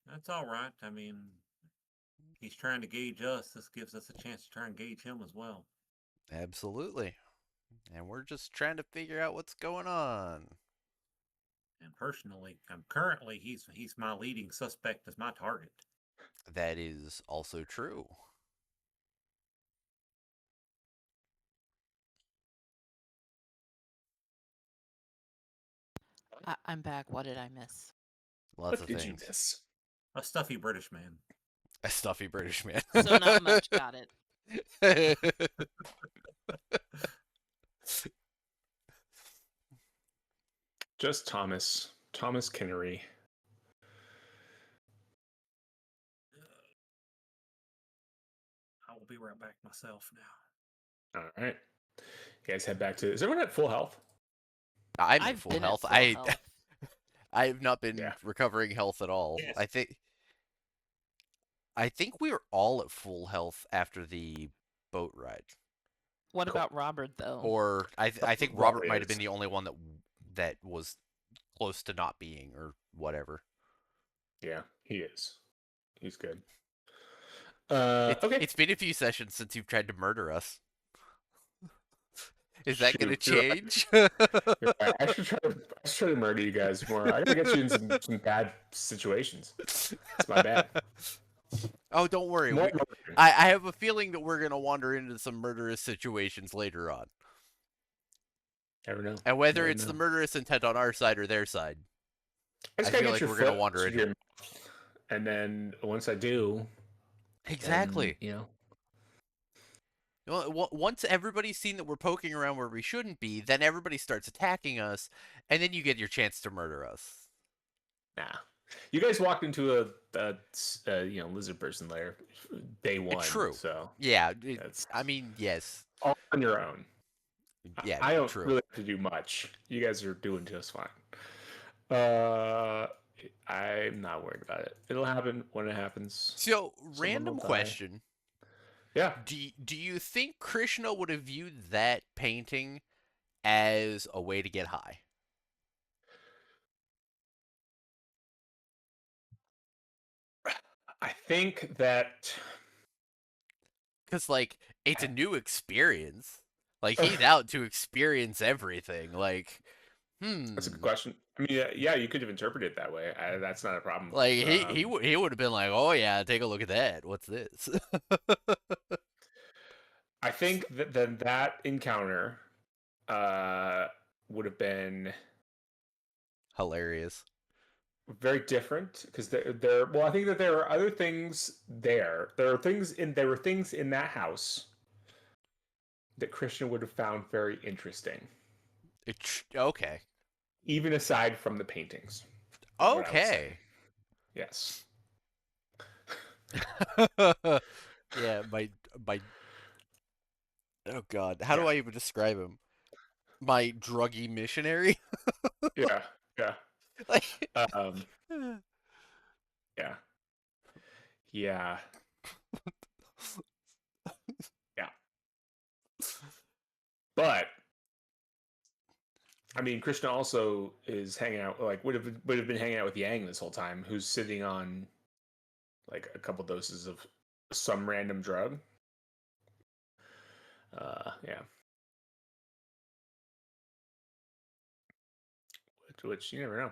That's all right. I mean, he's trying to gauge us. This gives us a chance to try and gauge him as well. Absolutely. And we're just trying to figure out what's going on. And personally, I'm currently he's my leading suspect as my target. That is also true. I'm back. What did I miss? Lots What of did you things. miss? A stuffy British man. A stuffy British man. So not much. Got it. Just Thomas. Thomas Kinnery. I will be right back myself now. All right. You guys head back to. Is everyone at full health? I'm at I've full been health. at full health. I have not been Yeah. recovering health at all. Yes. I think I think we were all at full health after the boat ride. What Cool. about Robert though? Or I think Robert Robert might have been is. the only one that was close to not being or whatever. Yeah, he is. He's good. It's Okay. it's been a few sessions since you've tried to murder us. Is that gonna Shoot, you're right. change? You're right. I should try to murder you guys more. I gotta get you in some bad situations. It's my bad. Oh, don't worry. More murdering. I have a feeling that we're gonna wander into some murderous situations later on. Never know. And whether Never it's the know. murderous intent on our side or their side, I I just gotta feel get like your we're gonna foot wander to into your it. mouth, and then once I do, then Exactly. Once everybody's seen that we're poking around where we shouldn't be, then everybody starts attacking us, and then you get your chance to murder us. nah. You guys walked into a lizard person lair day one, True. so Yeah. that's I mean, yes. all on your own. Yeah. I don't True. really have to do much. You guys are doing just fine. Uh, I'm not worried about it. It'll happen when it happens. So, Someone will random die. question: Yeah. Do you think Krishna would have viewed that painting as a way to get high? I think that Because, like, it's a new experience. Like, he's out to experience everything. Like, that's a good question. I mean, yeah, you could have interpreted it that way. That's not a problem. Like, he would have been like, oh, yeah, take a look at that. What's this? I think that encounter uh, would have been Hilarious. very different because well, I think that there are other things there. There were things in that house that Christian would have found very interesting, Okay. even aside from the paintings. Is what I would say. Okay. Yes. Yeah, my oh god, how do Yeah. I even describe him? My druggy missionary? Yeah. Yeah. Like Um. Yeah. Yeah. Yeah. But I mean, Krishna also is hanging out, like would have been hanging out with Yang this whole time, who's sitting on like a couple doses of some random drug. Yeah. Which you never know.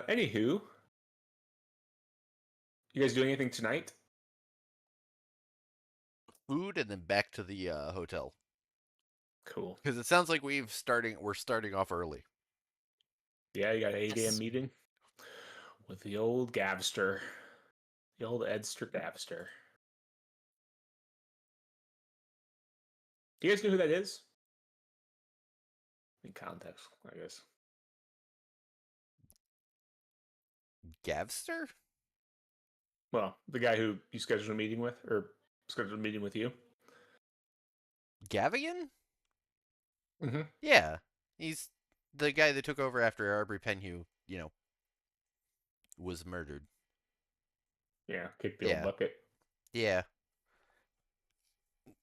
Anywho, you guys doing anything tonight? food and then back to the hotel. Cool. Because it sounds like we're starting off early. Yeah, you got an 8 a.m. Yes. meeting with the old Gavster, the old Edster Gavster. Do you guys know who that is? In context, I guess. Gavster? Well, the guy who you scheduled a meeting with, or scheduled a meeting with you. Gavigan? Mm-hmm. Yeah. He's the guy that took over after Aubrey Penhew, was murdered. Yeah, kick the old Yeah. bucket. Yeah.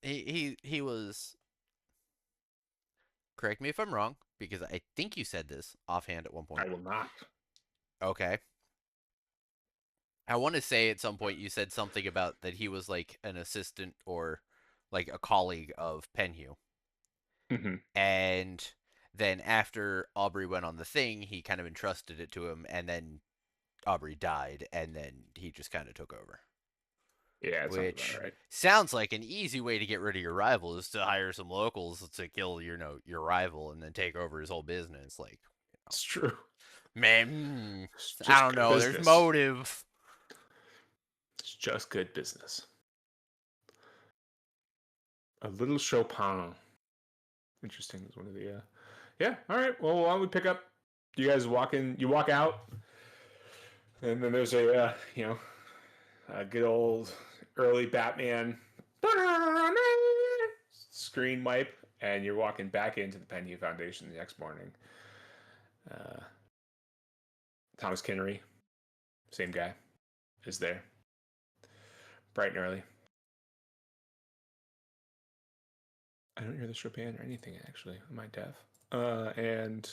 He was, correct me if I'm wrong, because I think you said this offhand at one point. I will not. Okay. I want to say at some point you said something about that he was like an assistant or like a colleague of Penhew. Mm-hmm. And then after Aubrey went on the thing, he kind of entrusted it to him, and then Aubrey died, and then he just kind of took over. Yeah, it sounds Which about right. sounds like an easy way to get rid of your rival is to hire some locals to kill your rival and then take over his whole business. Like, It's true. man, It's I just don't good know. There's business. motive. It's just good business. A little Chopin. Interesting is one of the. Yeah. All right. Well, why don't we pick up? You guys walk in. You walk out, and then there's a a good old early Batman screen wipe, and you're walking back into the Penhew Foundation the next morning. Thomas Kinnery, same guy. is there, bright and early. I don't hear the Chopin or anything actually. Am I deaf? And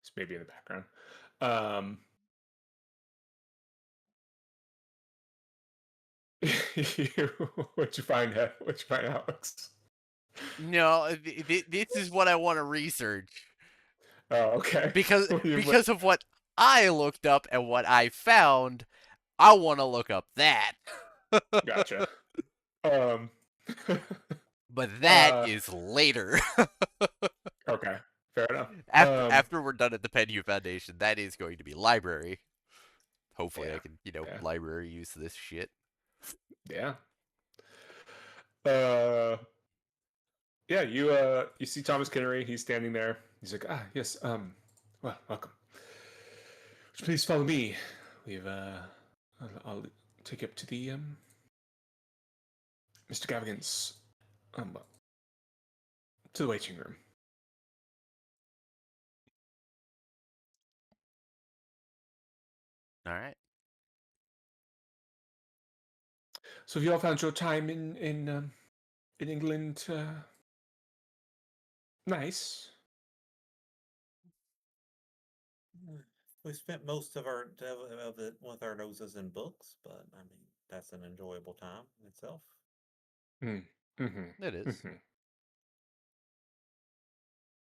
it's maybe in the background. What'd you find, Alex? No, this is what I want to research Oh, okay. because of what I looked up and what I found. I want to look up that. Gotcha. Um, But that is later. okay, fair enough. After we're done at the Penhu Foundation, that is going to be library. Hopefully, Yeah, I can yeah. library use this shit. Yeah. Yeah. You see Thomas Kinnery. He's standing there. He's like, yes. Well, welcome. Please follow me. We've I'll take you up to the Mr. Gavigan's well, to the waiting room. All right. So have you all found your time in England nice? We spent most of it with our noses in books, but I mean that's an enjoyable time in itself. Mm. Mm-hmm. It is. Mm-hmm.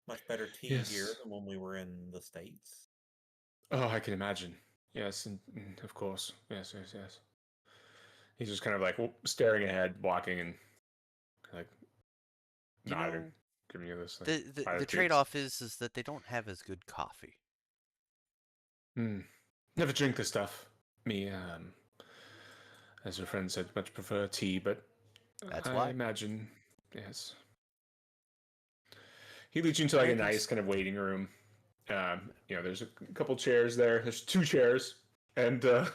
Much better tea here Yes. than when we were in the States. Oh, I can imagine. Yes, and of course. Yes, yes, yes. He's just kind of like staring ahead, walking, and like You nodding, know, giving you this like the trade attitudes. off is that they don't have as good coffee. Hmm. Never drink this stuff. Me, as your friend said, much prefer tea, but That's I why. imagine, yes. He leads you into And like I a can. nice kind of waiting room. There's a couple chairs there. There's two chairs, and and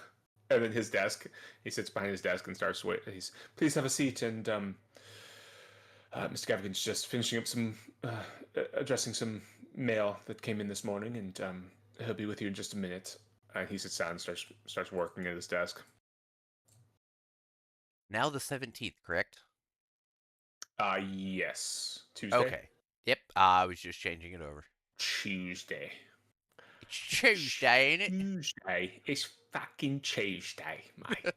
then his desk. He sits behind his desk and starts wait. He's please have a seat, and Mr. Gavigan's just finishing up addressing some mail that came in this morning, and he'll be with you in just a minute. He sits down and starts working at his desk. Now the 17th, correct? Yes, Tuesday. Okay. Yep. I was just changing it over. Tuesday. It's Tuesday, ain't it? Tuesday. It's fucking Tuesday, mate.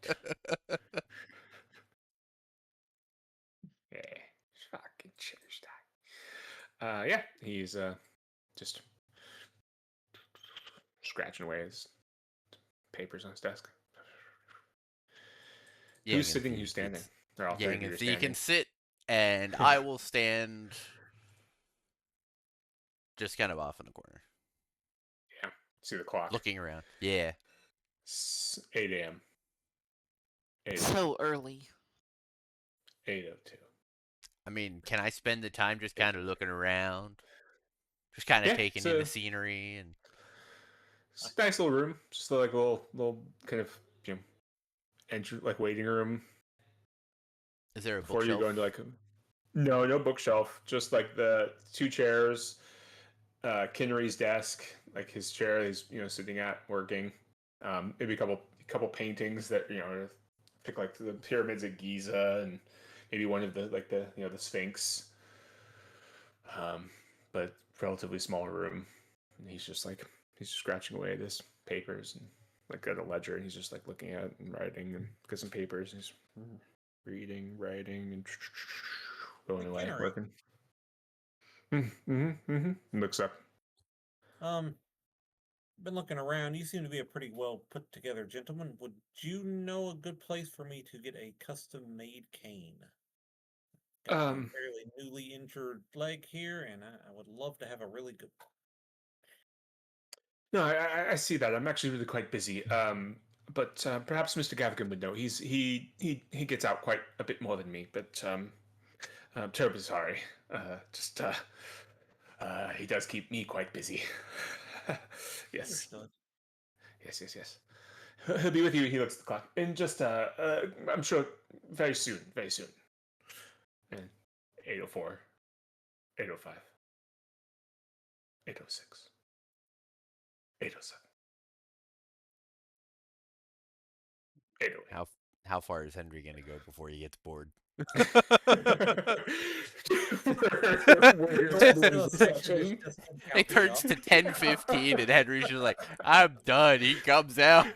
Yeah, it's fucking Tuesday. Yeah, he's just scratching away his papers on his desk. Who's Yang and sitting? Who's Thee. standing? It's They're all three of Yang you and are Thee can standing. sit, and I will stand just kind of off in the corner, Yeah. See the clock. looking around. Yeah. 8 a.m. 8 So early. 8:02. I mean, can I spend the time just kind of looking around, just kind of Yeah, taking in the scenery and? it's a nice little room. Just like a little kind of you know entry like waiting room Is there a before you go into bookshelf? like no bookshelf. Just like the two chairs, Kinnery's desk, like his chair he's sitting at working. Maybe a couple paintings that pick like the pyramids of Giza and maybe one of the Sphinx. But relatively small room. And he's scratching away at his papers and like got a ledger and he's just like looking at it and writing and got some papers. And he's reading, writing, and going Hey, away, Kennery, working. Looks up. um, been looking around. You seem to be a pretty well put together gentleman. Would you know a good place for me to get a custom made cane? Got my Um, fairly newly injured leg here, and I would love to have a really good. no, I see that. I'm actually really quite busy. But perhaps Mr. Gavigan would know. He gets out quite a bit more than me. But I'm terribly sorry. Just he does keep me quite busy. Yes, Understood. yes. He'll be with you. He looks at the clock in just I'm sure very soon, very soon. And 8:04, 8:05. 806. 807. 808. How far is Henry gonna go before he gets bored? The rest of the section is just him It counting turns up. to 10:15 and Henry's just like, I'm done. He comes out.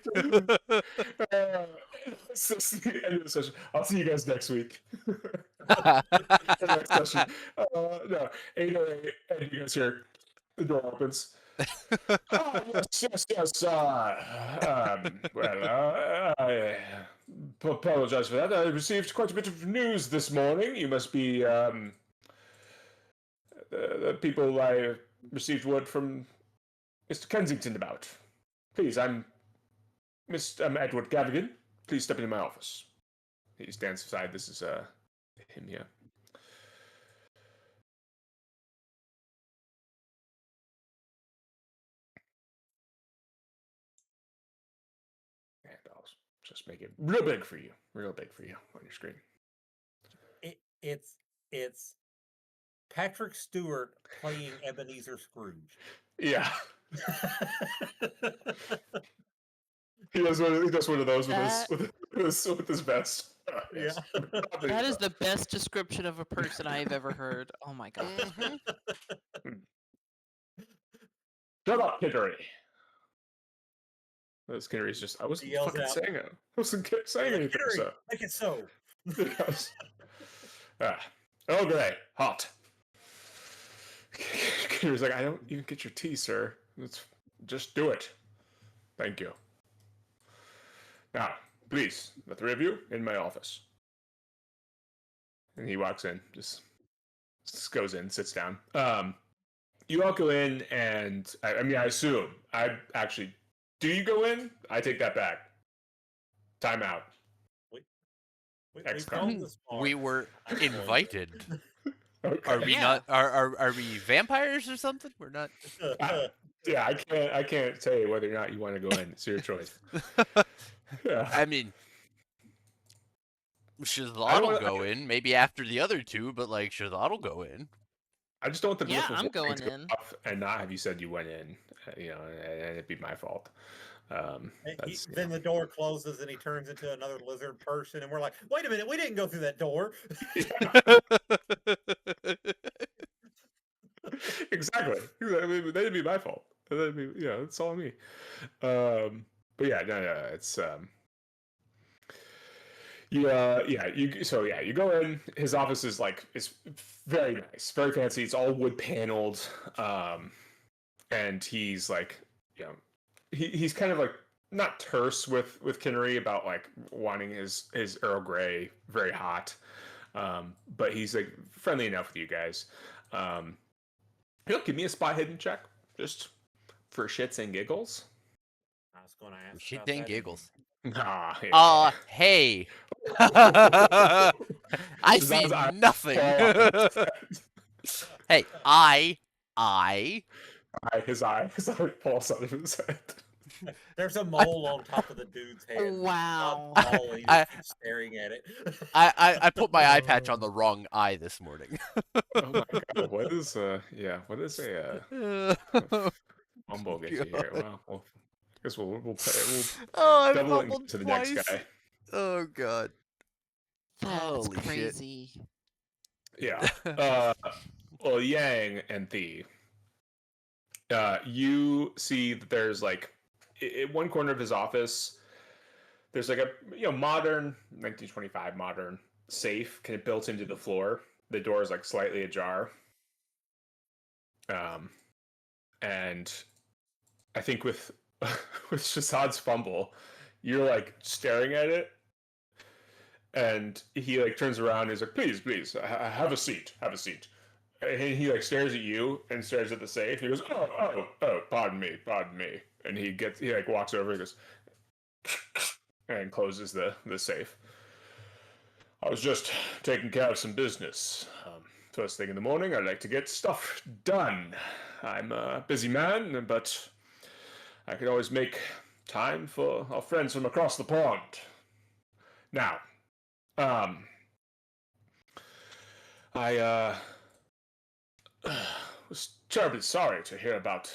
So it's the end of the session. I'll see you guys next week. The next session. No, 8:08, and you guys hear the door opens. Yes. I apologize for that. I received quite a bit of news this morning. You must be the people I received word from Mr. Kensington about. Please, I'm Edward Gavigan. Please step into my office. He stands aside. This is him here. And I'll just make it real big for you on your screen. It's Patrick Stewart playing Ebenezer Scrooge. Yeah. He does one of those with his vest. Yeah. That is the best description of a person I've ever heard. Oh my god. Shut up, Kittery. This Kittery's just, I He wasn't yells fucking out. saying it. I wasn't saying anything, Kittery, so. make it so. Yes. Oh, great. Hot. Kittery's like, I don't even get your tea, sir. Just do it. Thank you. Now, please, the three of you in my office. And he walks in, just goes in, sits down. You all go in, and I mean, I assume. Do you go in? I take that back. Time out. We've gone this far. We were invited. Okay. Are we not? Are we vampires or something? We're not. Yeah, I can't say whether or not you want to go in. It's your choice. Yeah. I mean, Shazad'll go in maybe after the other two, but like Shazad'll go in. I just don't want the Yeah, blip of I'm lightning going to go in. off and not have you said you went in. And it'd be my fault. Then the door closes and he turns into another lizard person, and we're like, "Wait a minute, we didn't go through that door." Exactly. That'd be my fault. That'd be, it's all me. But yeah, no, it's you go in. His office is it's very nice, very fancy. It's all wood paneled, and he's he's kind of not terse with Kinnery about wanting his Earl Grey very hot, but he's friendly enough with you guys. Give me a spot hidden check, just for shits and giggles. I was going to ask. Shit about dang that giggles. anyway. Hey. I see Shazad's nothing. Hey, his eye falls out of his head. There's a mole on top of the dude's head. Wow. He just keeps staring at it. I put my eye patch on the wrong eye this morning. Oh my god! What is a fumble get you here? Well, I guess we'll I double it fumbled to the twice. next guy. Oh god. That's Holy shit. crazy. Yeah. Well, Yang and Thee. You see that there's in one corner of his office, there's a modern 1925 modern safe kind of built into the floor. The door is slightly ajar. And I think with Shazad's fumble, you're staring at it, and he turns around and he's like, please, have a seat. And he stares at you and stares at the safe. He goes, oh, pardon me. And he walks over and goes and closes the safe. I was just taking care of some business. First thing in the morning, I like to get stuff done. I'm a busy man, but I can always make time for our friends from across the pond. Now, was terribly sorry to hear about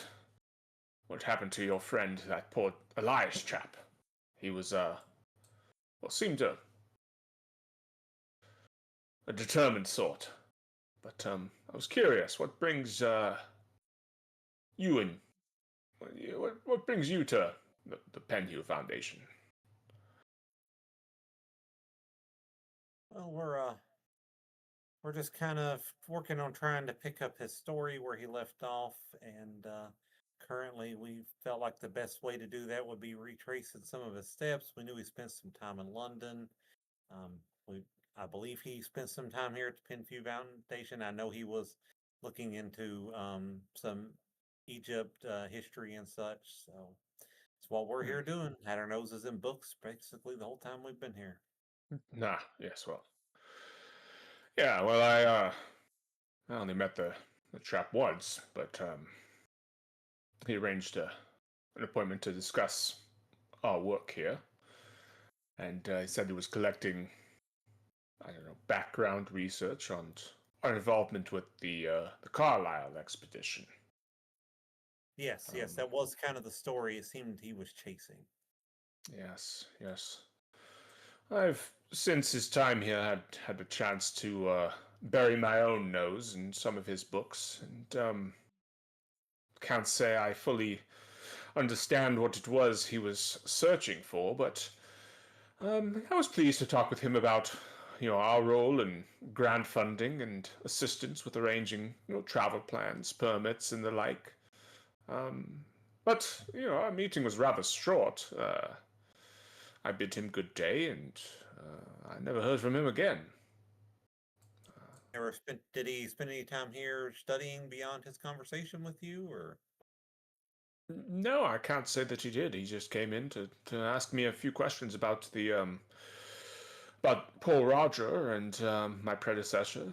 what happened to your friend, that poor Elias chap. He was, well, seemed a determined sort. But, I was curious, what brings, you and what brings you to the Penhew Foundation? Well, we're just kind of working on trying to pick up his story where he left off, and currently we felt like the best way to do that would be retracing some of his steps. We knew he spent some time in London. Um, we, I believe he spent some time here at the Penview Foundation. I know he was looking into some Egypt history and such. So it's what we're here doing. Had our noses in books basically the whole time we've been here. Nah, yes, well. Yeah, well, I only met the chap once, but he arranged an appointment to discuss our work here, and he said he was collecting, I don't know, background research on our involvement with the Carlisle expedition. Yes, yes, Um, that was kind of the story it seemed he was chasing. yes, yes. I've since his time here had a chance to bury my own nose in some of his books, and can't say I fully understand what it was he was searching for, but I was pleased to talk with him about, our role in grant funding and assistance with arranging, travel plans, permits, and the like. Um, but our meeting was rather short. I bid him good day, and I never heard from him again. Did he spend any time here studying beyond his conversation with you, or? No, I can't say that he did. He just came in to ask me a few questions about poor Roger and my predecessor,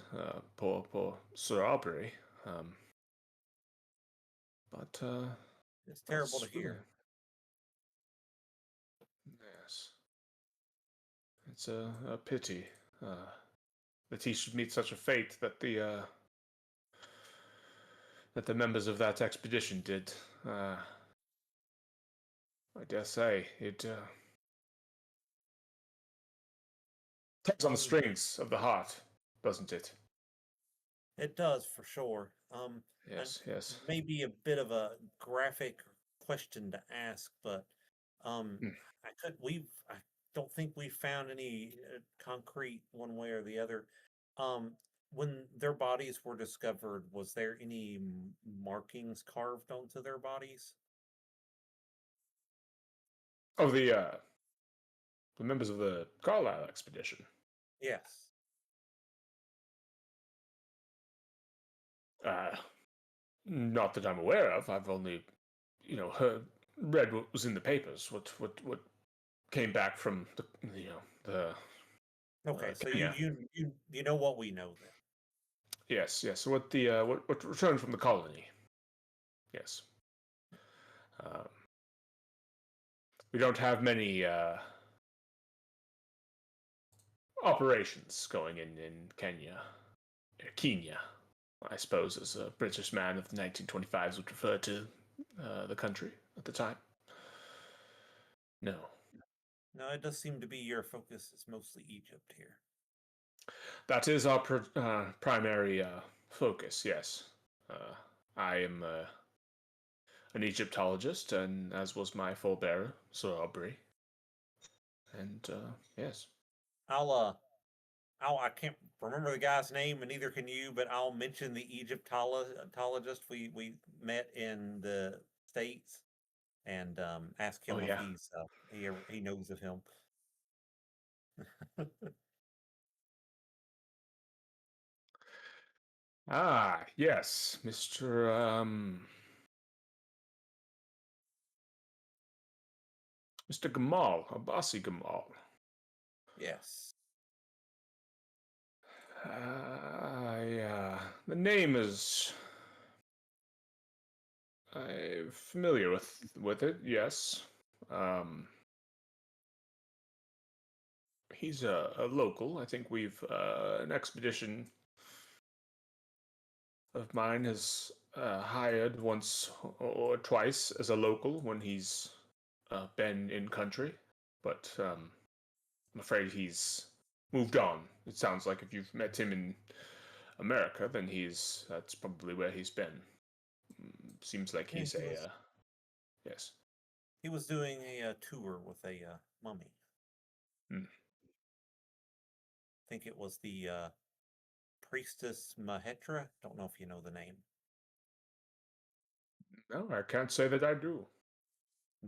poor Sir Aubrey. Um, but It's terrible to that's really, hear. yes, it's a pity that he should meet such a fate that the members of that expedition did. I dare say it tugs on the Um, strings of the heart, doesn't it? it does for sure. And Yes, yes. maybe a bit of a graphic question to ask, but um, Hmm. I don't think we found any concrete one way or the other. Um, when their bodies were discovered, was there any markings carved onto their bodies? Oh, the members of the Carlisle expedition. Yes. Uh, Not that I'm aware of. I've only, read what was in the papers. What came back from the Okay, so Kenya. you know what we know then. Yes, yes. What returned from the colony. Yes. Um, we don't have many operations going in Kenya. Kenya, I suppose, as a British man of the 1925s would refer to the country at the time. No. No, it does seem to be your focus is mostly Egypt here. That is our primary focus, yes. I am an Egyptologist, and as was my forebearer, Sir Aubrey. And yes. I'll I can't remember the guy's name, and neither can you, but I'll mention the Egyptologist we met in the States and ask Oh him if yeah. he knows of him. Ah, yes, Mr. Gamal, Abbasi Gamal. Yes. Yeah, the name is I'm familiar with it. Yes. Um, he's a local. I think we've an expedition of mine has hired once or twice as a local when he's been in country, but I'm afraid he's moved on. It sounds like if you've met him in America, then that's probably where he's been. Seems like Yeah, he's a yes. he was doing a tour with a mummy. Hmm. I think it was the priestess Mahetra. Don't know if you know the name. No, I can't say that I do.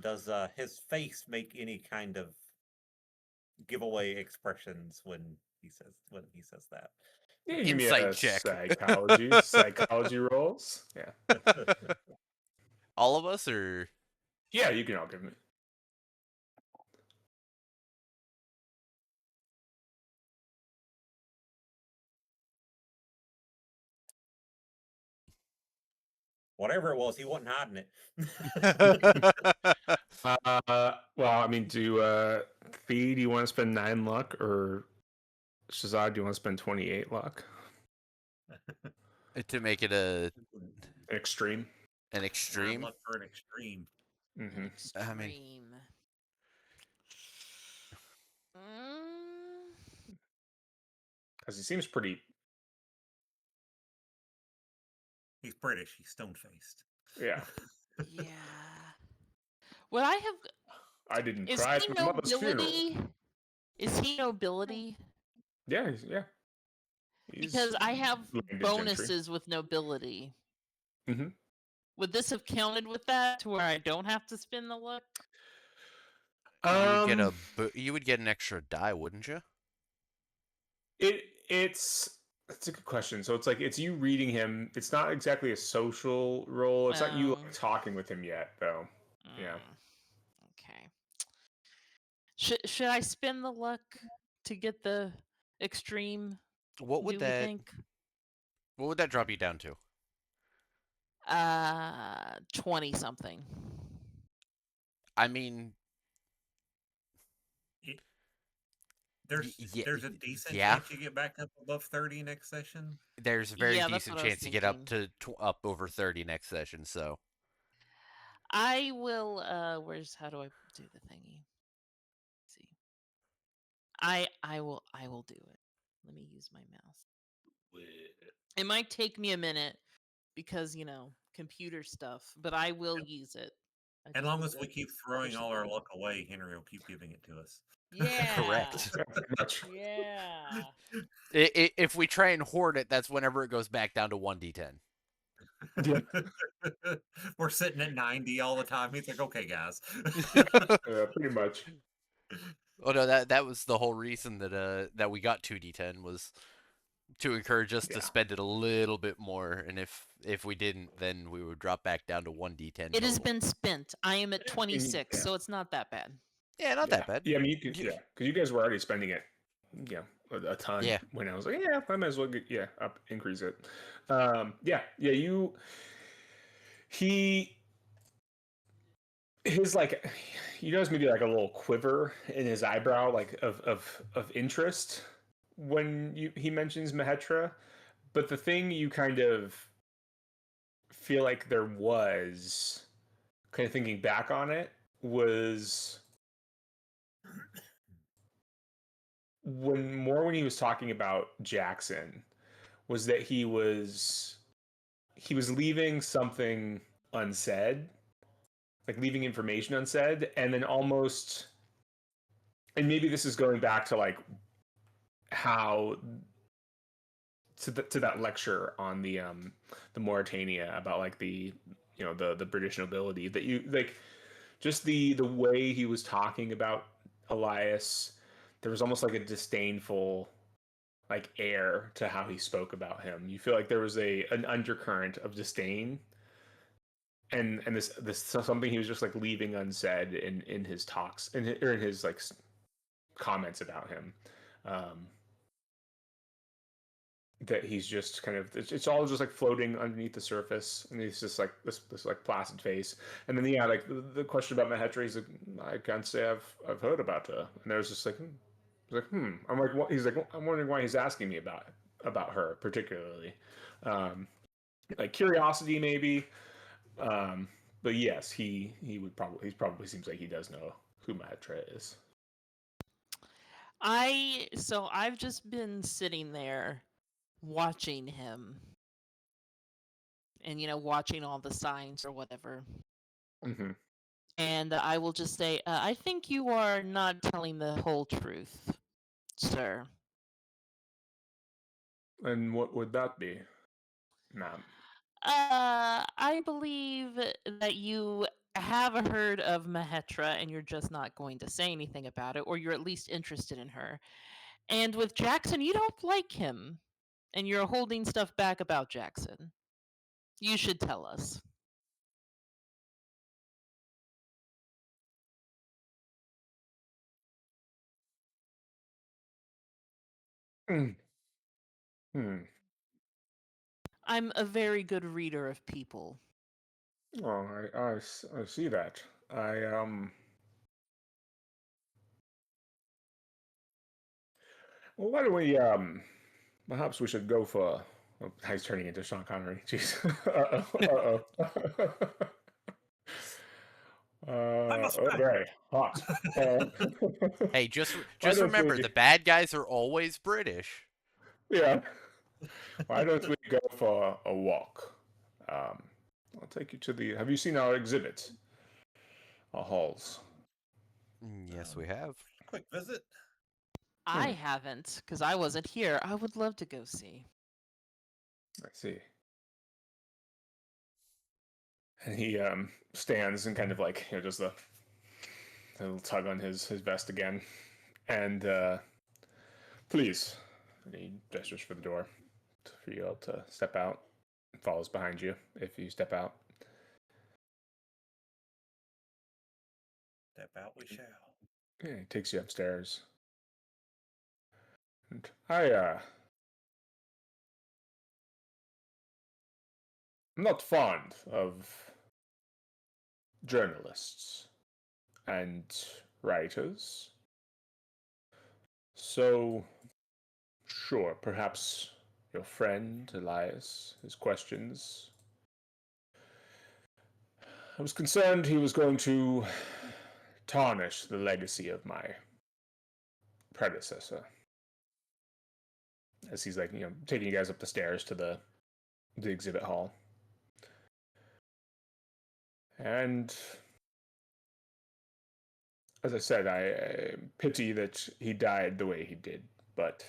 Does his face make any kind of giveaway expressions when he says that? Yeah, give me Insight a check. psychology rolls. Yeah, All of us, or yeah, you can all give me. Whatever it was, he wasn't hiding it. Well, I mean, Fee, do you want to spend 9 luck, or Shazad, do you want to spend 28 luck? to make it Extreme. an 9 extreme. luck for an extreme. Mm-hmm. I mean, Extreme. Mm, Because he seems pretty. He's British. He's stone faced. Yeah, yeah. Would I have? I didn't Is cry he at my mother's funeral. nobility? Is he nobility? Yeah, he's Because I have landed gentry. bonuses with nobility. Mm-hmm. Would this have counted with that to where I don't have to spin the luck? you would get Um, you would get an extra die, wouldn't you? it's a good question. So it's like it's you reading him. It's not exactly a social role. It's not you Oh. like, talking with him yet, though. Yeah. Okay. Should I spin the luck to get the extreme? What would Do we that think? what would that drop you down to? 20 something. I mean, There's a decent yeah. chance you get back up above 30 next session. There's a very Yeah, that's decent what I was chance to get up thinking. to up over 30 next session. So I will. How do I do the thingy? Let's see. I will do it. Let me use my mouse. It might take me a minute because computer stuff, but I will use it. I As just long need as to we keep throwing push the all our button. luck away, Henry will keep giving it to us. Yeah. correct. Yeah, pretty much. Yeah. If we try and hoard it, that's whenever it goes back down to 1d10. Yeah, We're sitting at 90 all the time. He's like, okay, guys. pretty much. Oh no, that was the whole reason that we got 2d10 was to encourage us to Yeah. spend it a little bit more, and if we didn't, then we would drop back down to 1d10 It has total. been spent. I am at 26, Yeah. so it's not that bad. Yeah, not Yeah. that bad. Yeah, I mean, you could, yeah, because you guys were already spending it, a ton. Yeah. When I was like, yeah, I might as well increase it. Yeah, he, his like, you notice maybe like a little quiver in his eyebrow, like of interest when he mentions Mahetra, but the thing you kind of feel like there was, kind of thinking back on it, was when he was talking about Jackson, was that he was leaving something unsaid, like leaving information unsaid, and then almost, and maybe this is going back to like how to that lecture on the Mauritania about like the British nobility, that you like, just the way he was talking about Elias. There was almost like a disdainful like air to how he spoke about him. You feel like there was an undercurrent of disdain, and this something he was just like leaving unsaid in his talks, or in his like comments about him. Um, that he's just kind of, it's all just like floating underneath the surface, and he's just like this like placid face. And then yeah, like the question about Mahetra, he's like, I can't say I've heard about her. And there's just like, I'm like, what? He's like, I'm wondering why he's asking me about her particularly. like curiosity maybe. But yes, he would probably seems like he does know who Matra is. I've just been sitting there watching him and watching all the signs or whatever. Mm-hmm. And I will just say, I think you are not telling the whole truth, sir. And what would that be, ma'am? I believe that you have heard of Mahetra and you're just not going to say anything about it, or you're at least interested in her. And with Jackson, you don't like him, and you're holding stuff back about Jackson. You should tell us. Mm. Hmm. I'm a very good reader of people. Oh, I see that. I. Well, why don't we perhaps we should go for. Oh, he's turning into Sean Connery. Jeez. Uh-oh. Uh-oh. I'm a Oh, special. very hot. Uh, Hey, just why just don't remember we? the bad guys are always British. Yeah. Why don't we go for a walk? Um, I'll take you to the. Have you seen our exhibit? Our halls. Yes, we have. Quick visit. I Hmm, haven't, because I wasn't here. I would love to go see. I see. And he stands and kind of like does the a little tug on his vest again, and please, and he gestures for the door for you all to step out. Follows behind you if you step out. Step out we shall. Yeah, he takes you upstairs. And I'm not fond of journalists and writers. So, sure, perhaps your friend Elias, his questions. I was concerned he was going to tarnish the legacy of my predecessor. As he's like, taking you guys up the stairs to the exhibit hall. And as I said, I pity that he died the way he did, but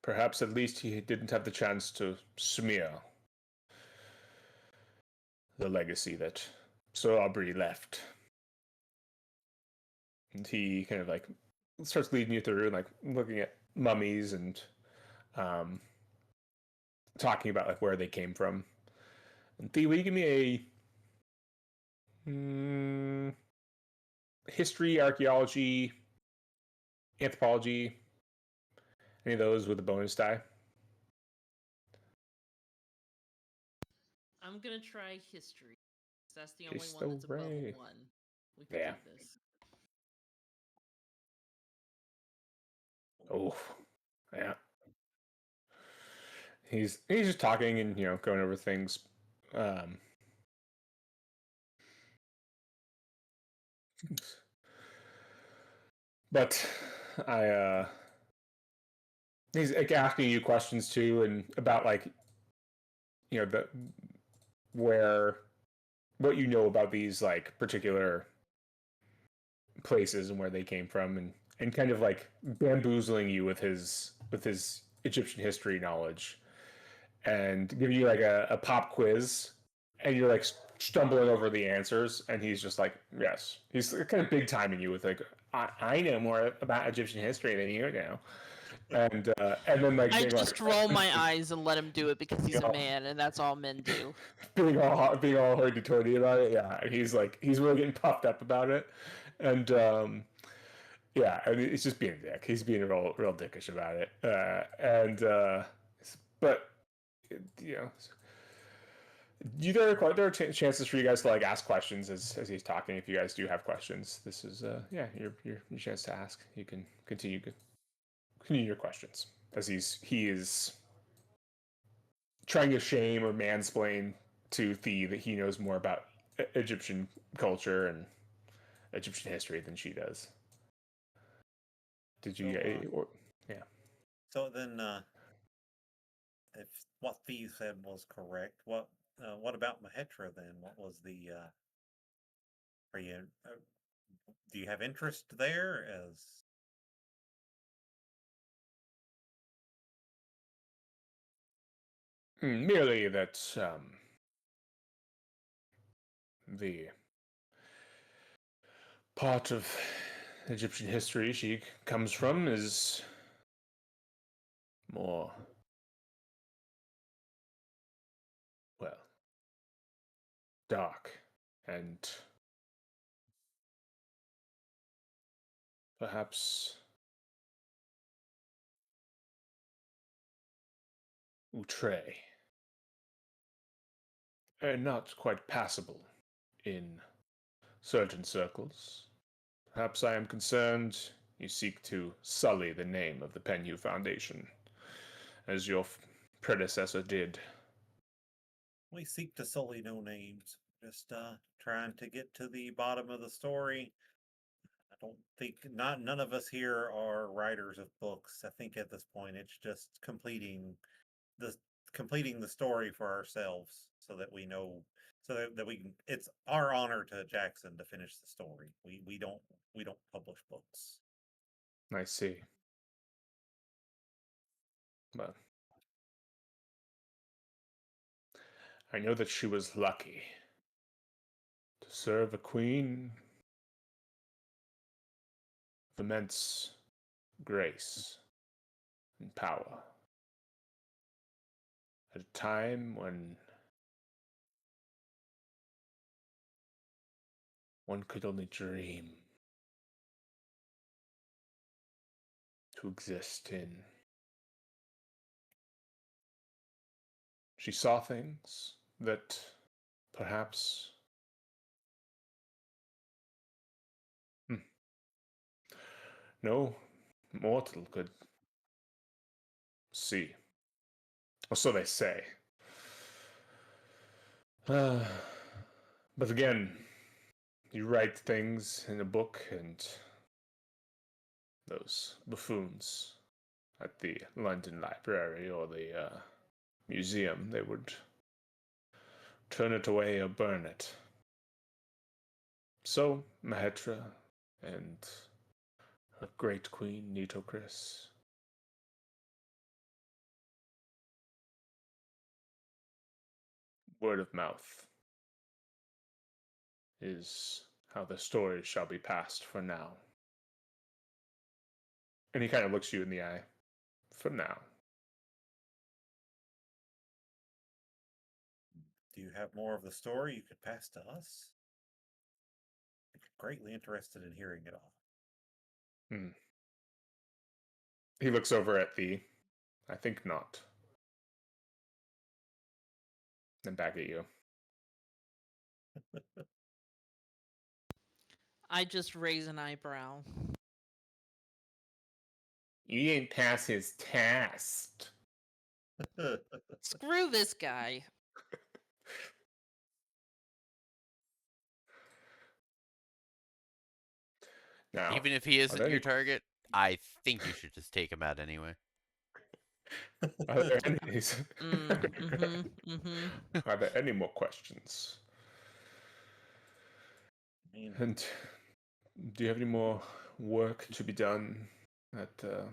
perhaps at least he didn't have the chance to smear the legacy that Sir Aubrey left. And he kind of like starts leading you through, like looking at mummies and um, talking about like where they came from. And Thea, will you give me a history, archaeology, anthropology, any of those with a bonus die? I'm gonna try history. That's the only one Cristo that's above Rey. 1. We can Yeah. do this. Oh, yeah. He's just talking and going over things. Um, but I he's like asking you questions too, and about like the where what you know about these like particular places and where they came from, and kind of like bamboozling you with his Egyptian history knowledge, and giving you like a pop quiz, and you're like stumbling over the answers, and he's just like, yes, he's kind of big timing you with like, I know more about Egyptian history than you know, and then like I being like, just roll my eyes and let him do it because he's a know, man, and that's all men do. being all hoity-toity about it, yeah, and he's really getting puffed up about it, and yeah, I mean, it's just being a dick. He's being real dickish about it, but you know, there are chances for you guys to like ask questions as he's talking. If you guys do have questions, this is yeah your chance to ask. You can continue your questions as he is trying to shame or mansplain to Thee that he knows more about Egyptian culture and Egyptian history than she does. Did you? Yeah. So then, if what Thee said was correct, what about Mahetra then? What was the? Are you? Do you have interest there? As Merely that the part of Egyptian history she comes from is more, well, dark and perhaps outre, and not quite passable in certain circles. Perhaps I am concerned you seek to sully the name of the Penhu Foundation, as your predecessor did. we seek to sully no names, just trying to get to the bottom of the story. I don't think none of us here are writers of books. I think at this point it's just the completing the story for ourselves so that we know that we can it's our honor to Jackson to finish the story. We don't publish books. I see. But I know that she was lucky to serve a queen of immense grace and power at a time when one could only dream to exist in. She saw things that perhaps hmm, no mortal could see. Or so they say. But again, you write things in a book, and those buffoons at the London Library or the museum, they would turn it away or burn it. So, Mahetra and her great queen, Nitocris, word of mouth is how the story shall be passed for now. And he kind of looks you in the eye. For now. Do you have more of the story you could pass to us? I'm greatly interested in hearing it all. Hmm. He looks over at Thee. I think not. And back at you. I just raise an eyebrow. You didn't pass his test. Screw this guy. Now, Even if he are isn't there your any, target, I think you should just take him out anyway. are there enemies? Mm-hmm. Are there any more questions? I mean, And do you have any more work to be done at the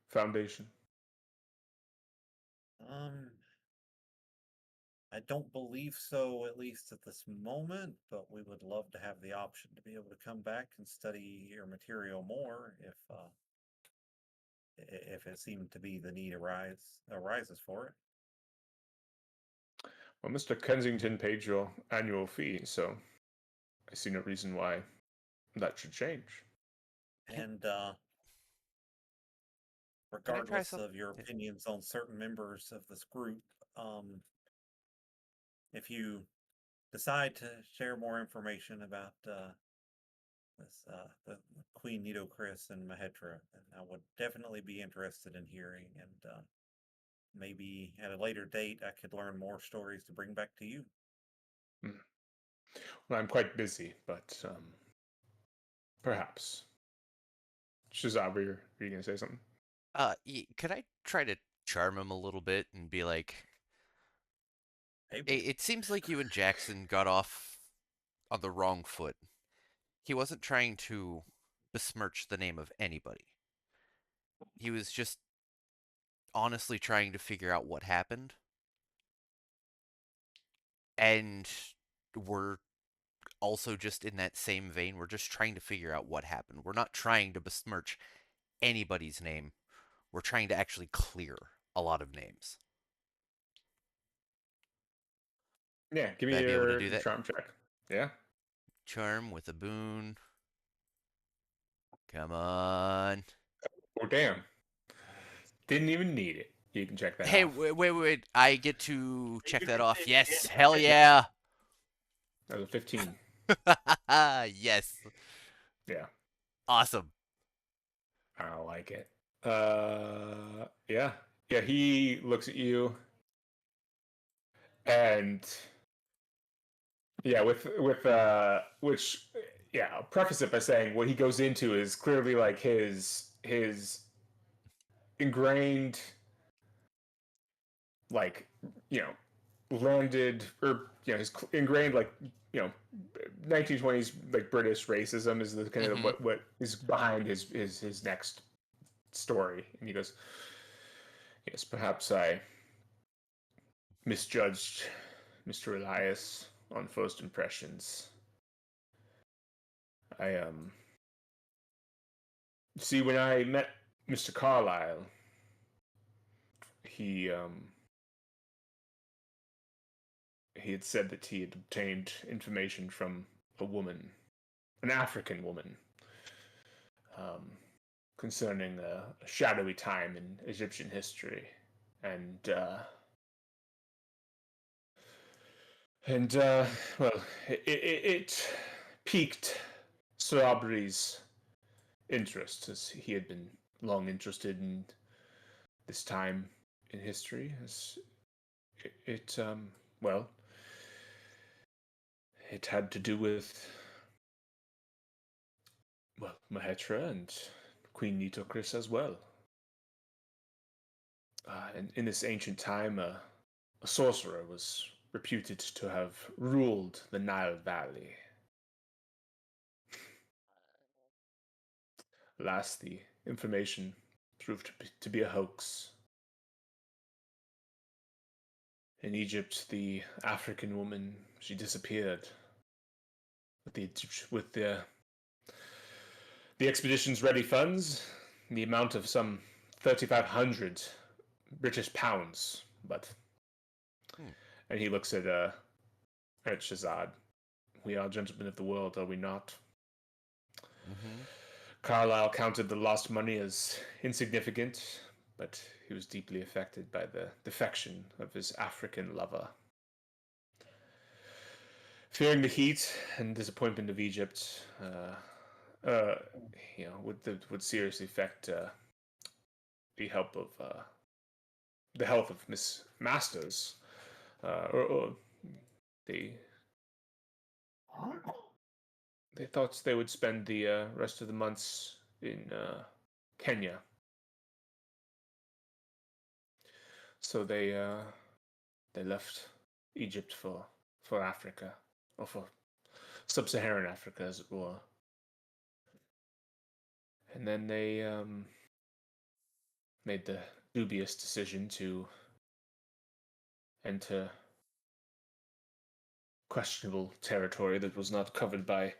foundation? um, I don't believe so, at least at this moment, but we would love to have the option to be able to come back and study your material more if it seemed to be the need arises for it. Well, Mr. Kensington paid your annual fee, so I see no reason why that should change. And Can I try regardless something? of your opinions on certain members of this group, if you decide to share more information about the Queen Nitocris and Mahetra, and I would definitely be interested in hearing. And maybe at a later date, I could learn more stories to bring back to you. Well, I'm quite busy, but perhaps. Shazab, were you going to say something? Could I try to charm him a little bit and be like, Hey, it seems like you and Jackson got off on the wrong foot. He wasn't trying to besmirch the name of anybody. He was just honestly trying to figure out what happened. And we're also just in that same vein. We're just trying to figure out what happened. We're not trying to besmirch anybody's name. We're trying to actually clear a lot of names. Yeah, give Would me I be able to your do that? charm check. Yeah. Charm with a boon. Come on. Oh, damn. Didn't even need it. You can check that Hey, off. wait. I get to check that off. Yes, hell yeah. That was a 15. Yes. Yeah, Awesome. I like it. Yeah. Yeah, he looks at you and yeah, with which yeah, I'll preface it by saying what he goes into is clearly like his ingrained like, you know, landed or his ingrained like, you know, 1920s like British racism is the kind of Mm-hmm. what is behind his next story. And he goes, yes, perhaps I misjudged Mr. Elias on first impressions. I see when I met Mr. Carlyle, he he had said that he had obtained information from a woman, an African woman, um, concerning a shadowy time in Egyptian history, and well, it piqued Sir Aubrey's interest, as he had been long interested in this time in history. As well, it had to do with Mahetra and Queen Nitocris as well. And in this ancient time, a sorcerer was reputed to have ruled the Nile Valley. Alas, the information proved to be a hoax. In Egypt, the African woman, she disappeared with the expedition's ready funds, the amount of some 3,500 British pounds. But Hmm. and he looks at Shazad. We are gentlemen of the world, are we not? Mm-hmm. Carlyle counted the lost money as insignificant, but he was deeply affected by the defection of his African lover. Fearing the heat and disappointment of Egypt, would seriously affect the help of the health of Miss Masters, or they they thought they would spend the rest of the months in Kenya, so they left Egypt for Africa, or for sub-Saharan Africa, as it were, and then they made the dubious decision to enter questionable territory that was not covered by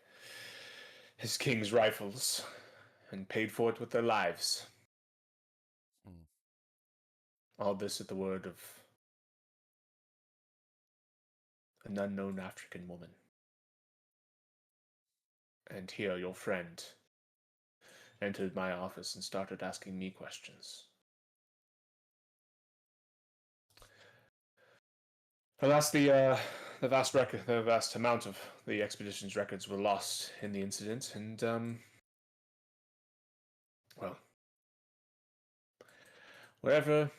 his king's rifles, and paid for it with their lives. Hmm. All this at the word of an unknown African woman. And here your friend entered my office and started asking me questions. Alas, the vast amount of the expedition's records were lost in the incident, and well, wherever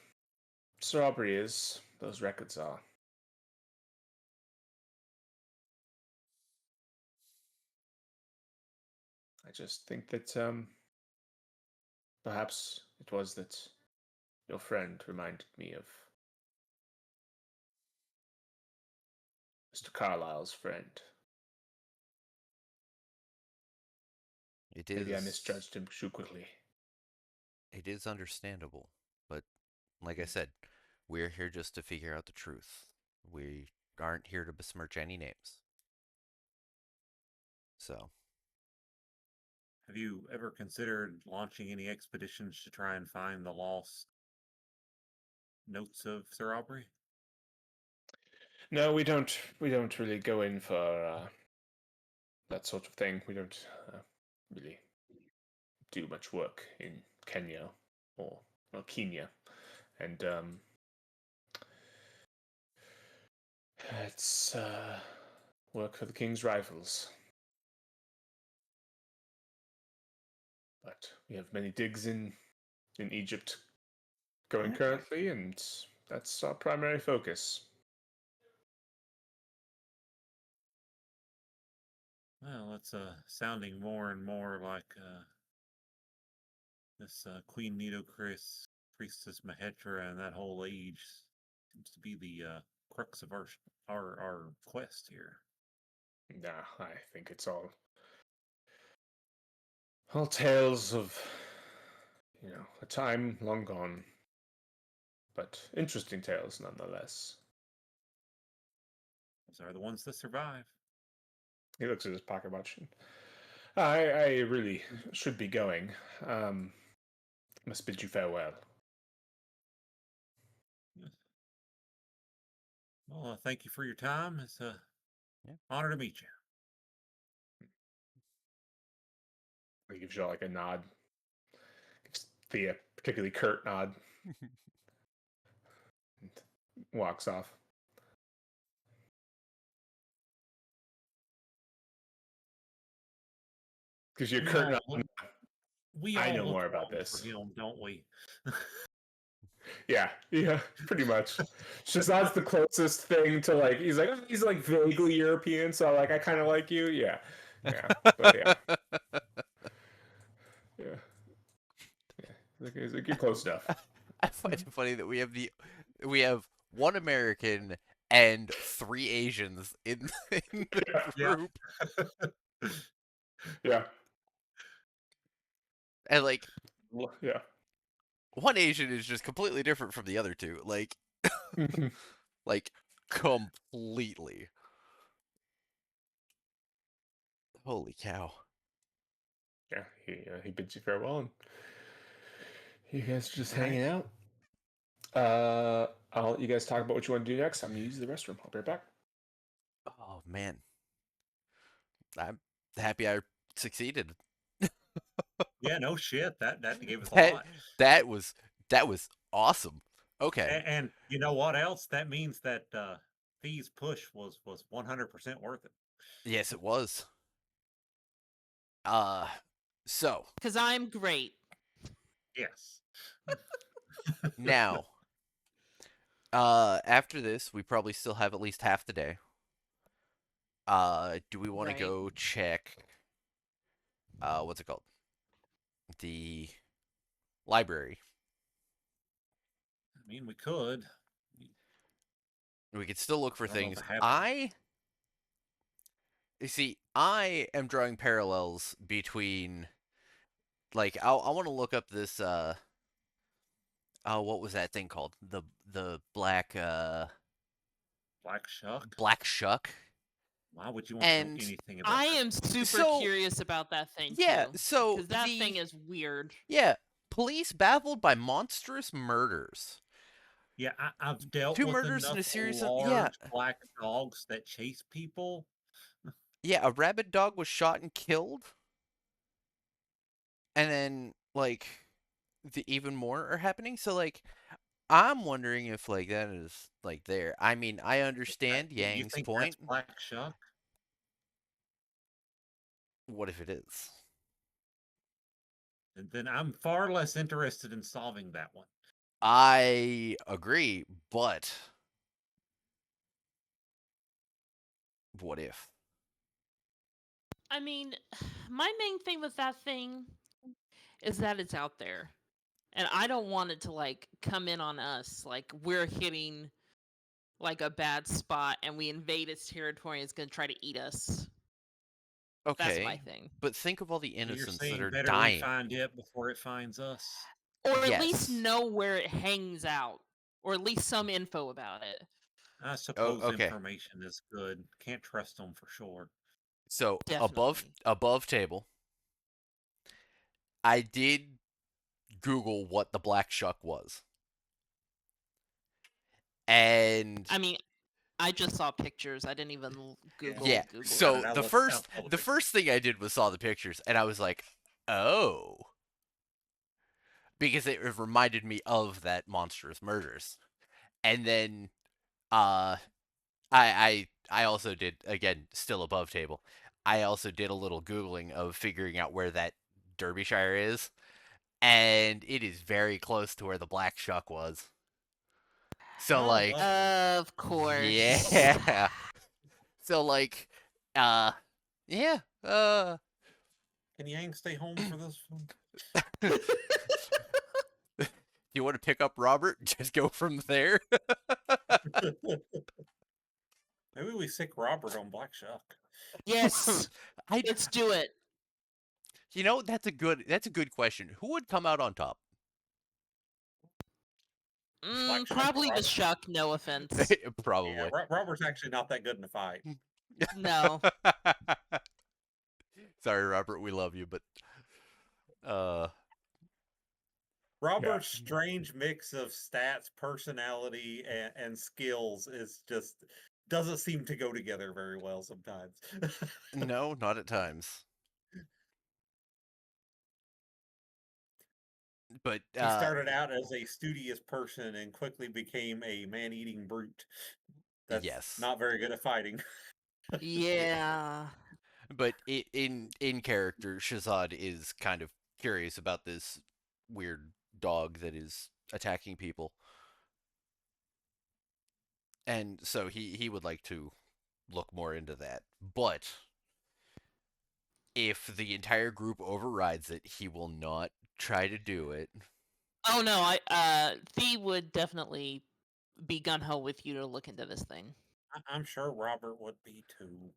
Sir Aubrey is, those records are. I just think that perhaps it was that your friend reminded me of Mr. Carlyle's friend. It Maybe I is. misjudged him too quickly. It is understandable, but like I said, we're here just to figure out the truth. We aren't here to besmirch any names. So, Have you ever considered launching any expeditions to try and find the lost notes of Sir Aubrey? No, we don't. We don't really go in for that sort of thing. We don't really do much work in Kenya or Kenya, and it's work for the King's Rifles. But we have many digs in Egypt going currently, and that's our primary focus. Well, it's sounding more and more like this Queen Nitocris, Priestess Mahetra, and that whole age seems to be the crux of our quest here. Nah, I think it's all tales of a time long gone, but interesting tales nonetheless. Those are the ones that survive. He looks at his pocket watch. I really should be going. Must bid you farewell. Well, thank you for your time. It's a yeah. honor to meet you. He gives you like a nod. Gives Thea a particularly curt nod. And walks off. Gives you a We curt all nod. we I all know look more about wrong this. for him, don't we? Yeah, pretty much. Shazad's the closest thing to like he's like vaguely European, so like I kind of like you. Yeah, but yeah, yeah, yeah. He's like you're close enough. I find it funny that we have one American and 3 Asians in the Yeah. group, Yeah, and like yeah. one Asian is just completely different from the other two, like completely. Holy cow! Yeah, he bids you farewell, and you guys are just All right. hanging out. I'll let you guys talk about what you want to do next. I'm gonna use the restroom. I'll be right back. Oh man, I'm happy I succeeded. Yeah, no shit. That gave us a That lot. that was awesome. Okay, And you know what else? That means that Fee's push was 100% worth it. yes, it was. Uh, so Because I'm great. Yes. now, after this, we probably still have at least half the day. Do we want to Right. go check? What's it called? The library. I mean, we could. We could still look for I don't know things. if I have You see, I am drawing parallels between, like, I want to look up this. Oh, what was that thing called? The Black Shuck. black shuck. Why would you want to know And anything about I that? am super So, curious about that thing yeah, too. so Because that the thing is weird. yeah, police baffled by monstrous murders. Yeah, I've dealt 2 with murders in a enough series of large black dogs that chase people. yeah, a rabid dog was shot and killed. And then like the even more are happening. So like I'm wondering if like that is like there. I mean, I understand You Yang's think that's point. Black Shuck? What if it is? And then I'm far less interested in solving that one. I agree, but what if? I mean, my main thing with that thing is that it's out there. And I don't want it to like come in on us like we're hitting like a bad spot and we invade its territory and it's going to try to eat us. That's my Okay, thing. but think of all the So you're innocents that saying are better we dying. find it before it finds us? Or at least Yes. know where it hangs out, or at least some info about it. I Oh, suppose okay. information is good. Can't trust them for sure. So Definitely. above table, I did Google what the black shuck was, and I mean, I just saw pictures. I didn't even Yeah, yeah. Google got it. it. So I the looked. I first saw the the picture. first thing I did was saw the pictures, and I was like, oh, because it reminded me of that monstrous murders. And then uh I also did, again, still above table. I also did a little googling of figuring out where that Derbyshire is, and it is very close to where the black shuck was. So Oh, like, lovely. Of course. yeah. So like, uh, yeah. Can Yang stay home for this one? Do you want to pick up Robert? Just go from there. Maybe we sick Robert on Black Shuck. Yes. I, Let's do it. that's a good question. Who would come out on top? Black Shuck or Probably the Robert? shuck, no offense. Yeah, Probably. Robert's actually not that good in a fight. No. Sorry, Robert. We love you, but uh, Yeah. Robert's strange mix of stats, personality, and skills is just doesn't seem to go together very well sometimes. no, not at times. But He started out as a studious person and quickly became a man-eating brute. That's yes. not very good at fighting. Yeah. But in character, Shazad is kind of curious about this weird dog that is attacking people, and so he would like to look more into that. But if the entire group overrides it, he will not try to do it. Oh no, Thee would definitely be gun ho with you to look into this thing. I'm sure Robert would be too.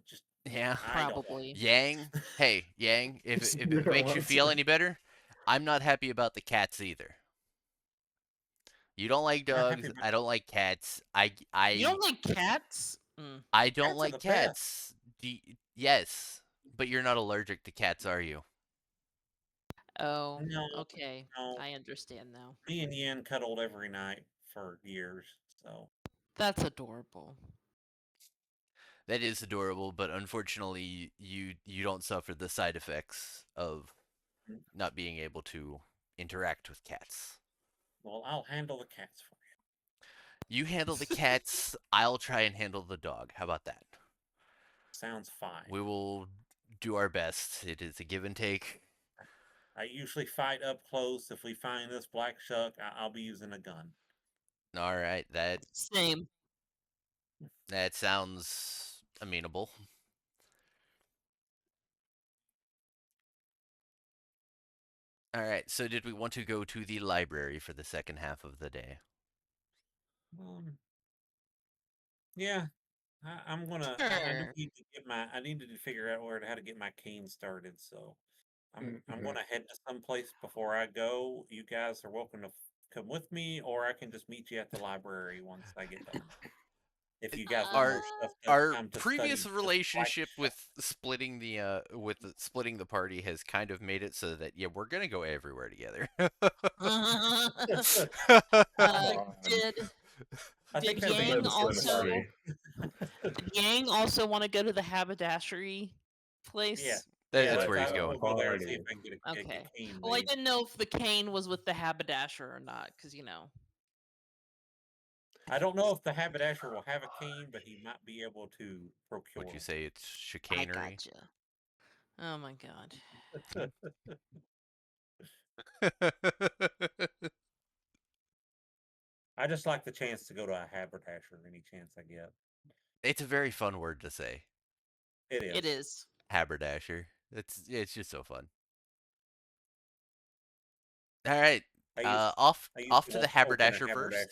Just Yeah. I don't want Probably. Yang, hey, Yang, if You it don't makes you want feel to. any better, I'm not happy about the cats either. You don't like You're not happy dogs, about I don't like cats. You don't like cats? I don't cats are the like best. cats. Yes, but you're not allergic to cats, are you? Oh, No, okay. no. I understand now. Me and Yen cuddled every night for years, so That's adorable. That is adorable, but unfortunately, you don't suffer the side effects of mm, not being able to interact with cats. well, I'll handle the cats for You handle the you. cats, I'll try and handle the dog. How about that? Sounds fine. We will do our best. It is a give and take. I usually fight up close. If we find this black shuck, I'll be using a gun. All right, Same. that sounds amenable. All right, so did we want to go to the library for the second half of the day? Um, yeah, I'm gonna. I do Sure. need to get my. I needed to figure out where how to get my cane started. So I'm Mhm. gonna head to some place before I go. You guys are welcome to come with me, or I can just meet you at the library once I get done. If you guys want more Our Uh, stuff to our time to previous study, this black relationship shuck. with splitting the party has kind of made it so that, yeah, we're gonna go everywhere together. I uh, think did I did think It's I a good made way Yang to split the also party. did Yang also want to go to the haberdashery yeah. place? Yeah, That's let's where he's we'll going. go there and see if Party. I can get a Okay. cane Well, I made. didn't know if the cane was with the haberdasher or not, because I don't know if the haberdasher will have a cane, but he might be able to procure Would you one. say it's I chicanery? gotcha. Oh my god. I just like the chance to go to a haberdasher any chance I get. It's a very fun word to say. It It is. is. Haberdasher. It's just so fun. All right. I used I used Off to to the want to open a haberdasher first. haberdasher.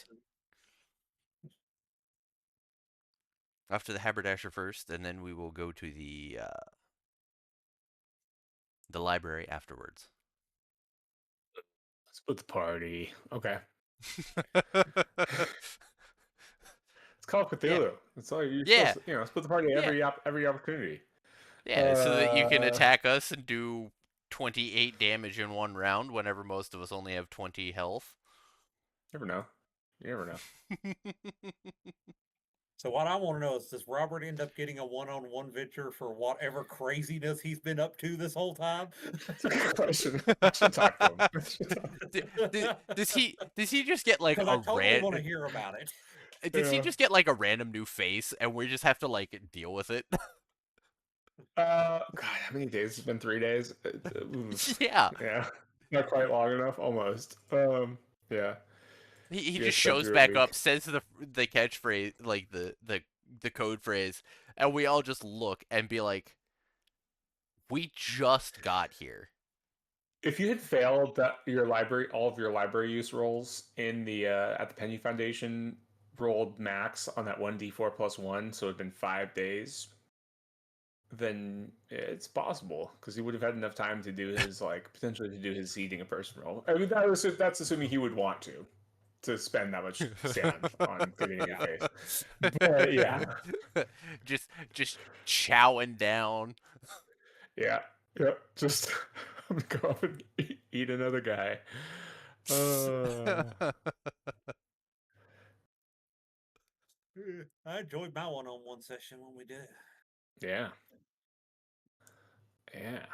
Off to the haberdasher first, and then we will go to the library afterwards. Split the party. Okay. It's Call of Yeah. Cthulhu. That's all you're supposed Yeah. to, split the party Yeah. every opportunity. Yeah, so that you can Uh, attack us and do 28 damage in one round whenever most of us only have 20 health. never know. You never know. So what I want to know is, does Robert end up getting a one-on-one venture for whatever craziness he's been up to this whole time? It's a good question. I should talk to him. Does he just get like Because I a totally want to hear about it. does he Yeah. just get like a random new face and we just have to like deal with it? God, how many days? It's been 3 days. Yeah. Yeah, not quite long enough. Almost. Yeah. He You guys just spent shows through a back week. up, says the catchphrase, like the code phrase, and we all just look and be like, "We just got here." If you had failed all of your library use rolls in the at the Penny Foundation, rolled max on that 1d4 + 1, so it'd been 5 days, then it's possible because he would have had enough time to do his potentially to do his seeding a person roll. I mean that's assuming he would want to spend that much sand on getting a new Yeah. face. But yeah, just chowing down. yeah, yeah. Just I'm gonna go up and eat another guy. Uh, I enjoyed my one-on-one session when we did it. yeah, yeah.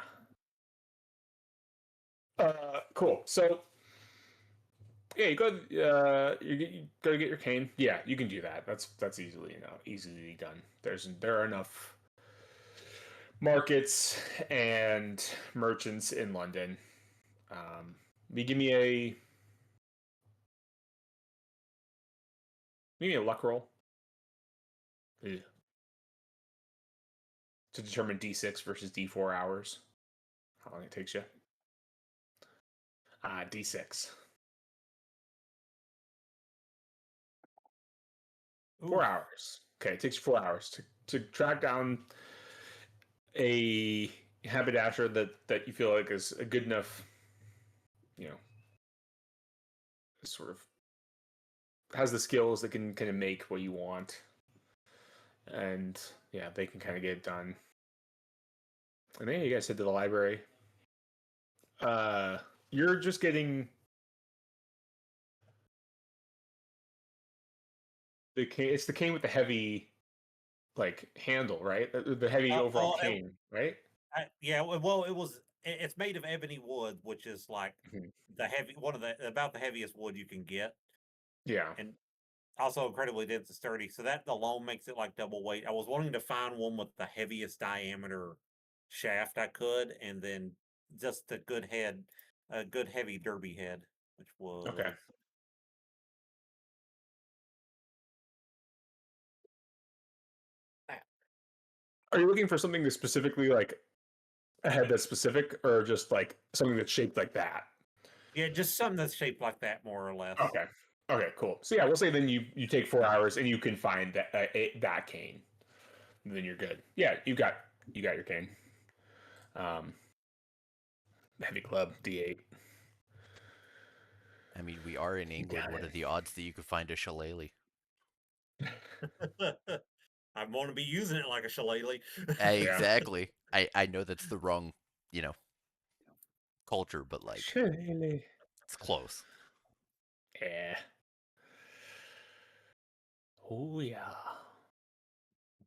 Cool. So yeah, you go to get your cane. Yeah, you can do that. That's easily done. There are enough markets and merchants in London. You give me a luck roll to determine D6 versus D4 hours. How long it takes you? D6. Ooh. 4 hours. Okay, it takes you 4 hours to track down a haberdasher that you feel like is a good enough, you know, sort of has the skills that can kind of make what you want, and yeah, they can kind of get it done. And then you guys head to the library. Uh, you're just getting the cane. It's the cane with the heavy handle, right? The heavy overall Oh, cane, right? yeah. Well, it's made of ebony wood, which is like Mhm. one of the about the heaviest wood you can get, Yeah. and also incredibly dense and sturdy. So that alone makes it like double weight. I was wanting to find one with the heaviest diameter shaft I could, and then just a good heavy derby head, which Okay. was Are you looking for something that's specifically like a head that's specific, or just like something that's shaped like that? yeah, just something that's shaped like that, more or less. Okay. Okay. Cool. So yeah, we'll say then you take 4 hours and you can find that cane. And then you're good. Yeah, you got your cane. Um, heavy club D8. I mean, we are in You England. got What are it. the odds that you could find a shillelagh? I want to be using it like a shillelagh. Yeah. Exactly. I know that's the wrong, you know, culture, but like Shillelagh. it's close. Yeah. Oh yeah.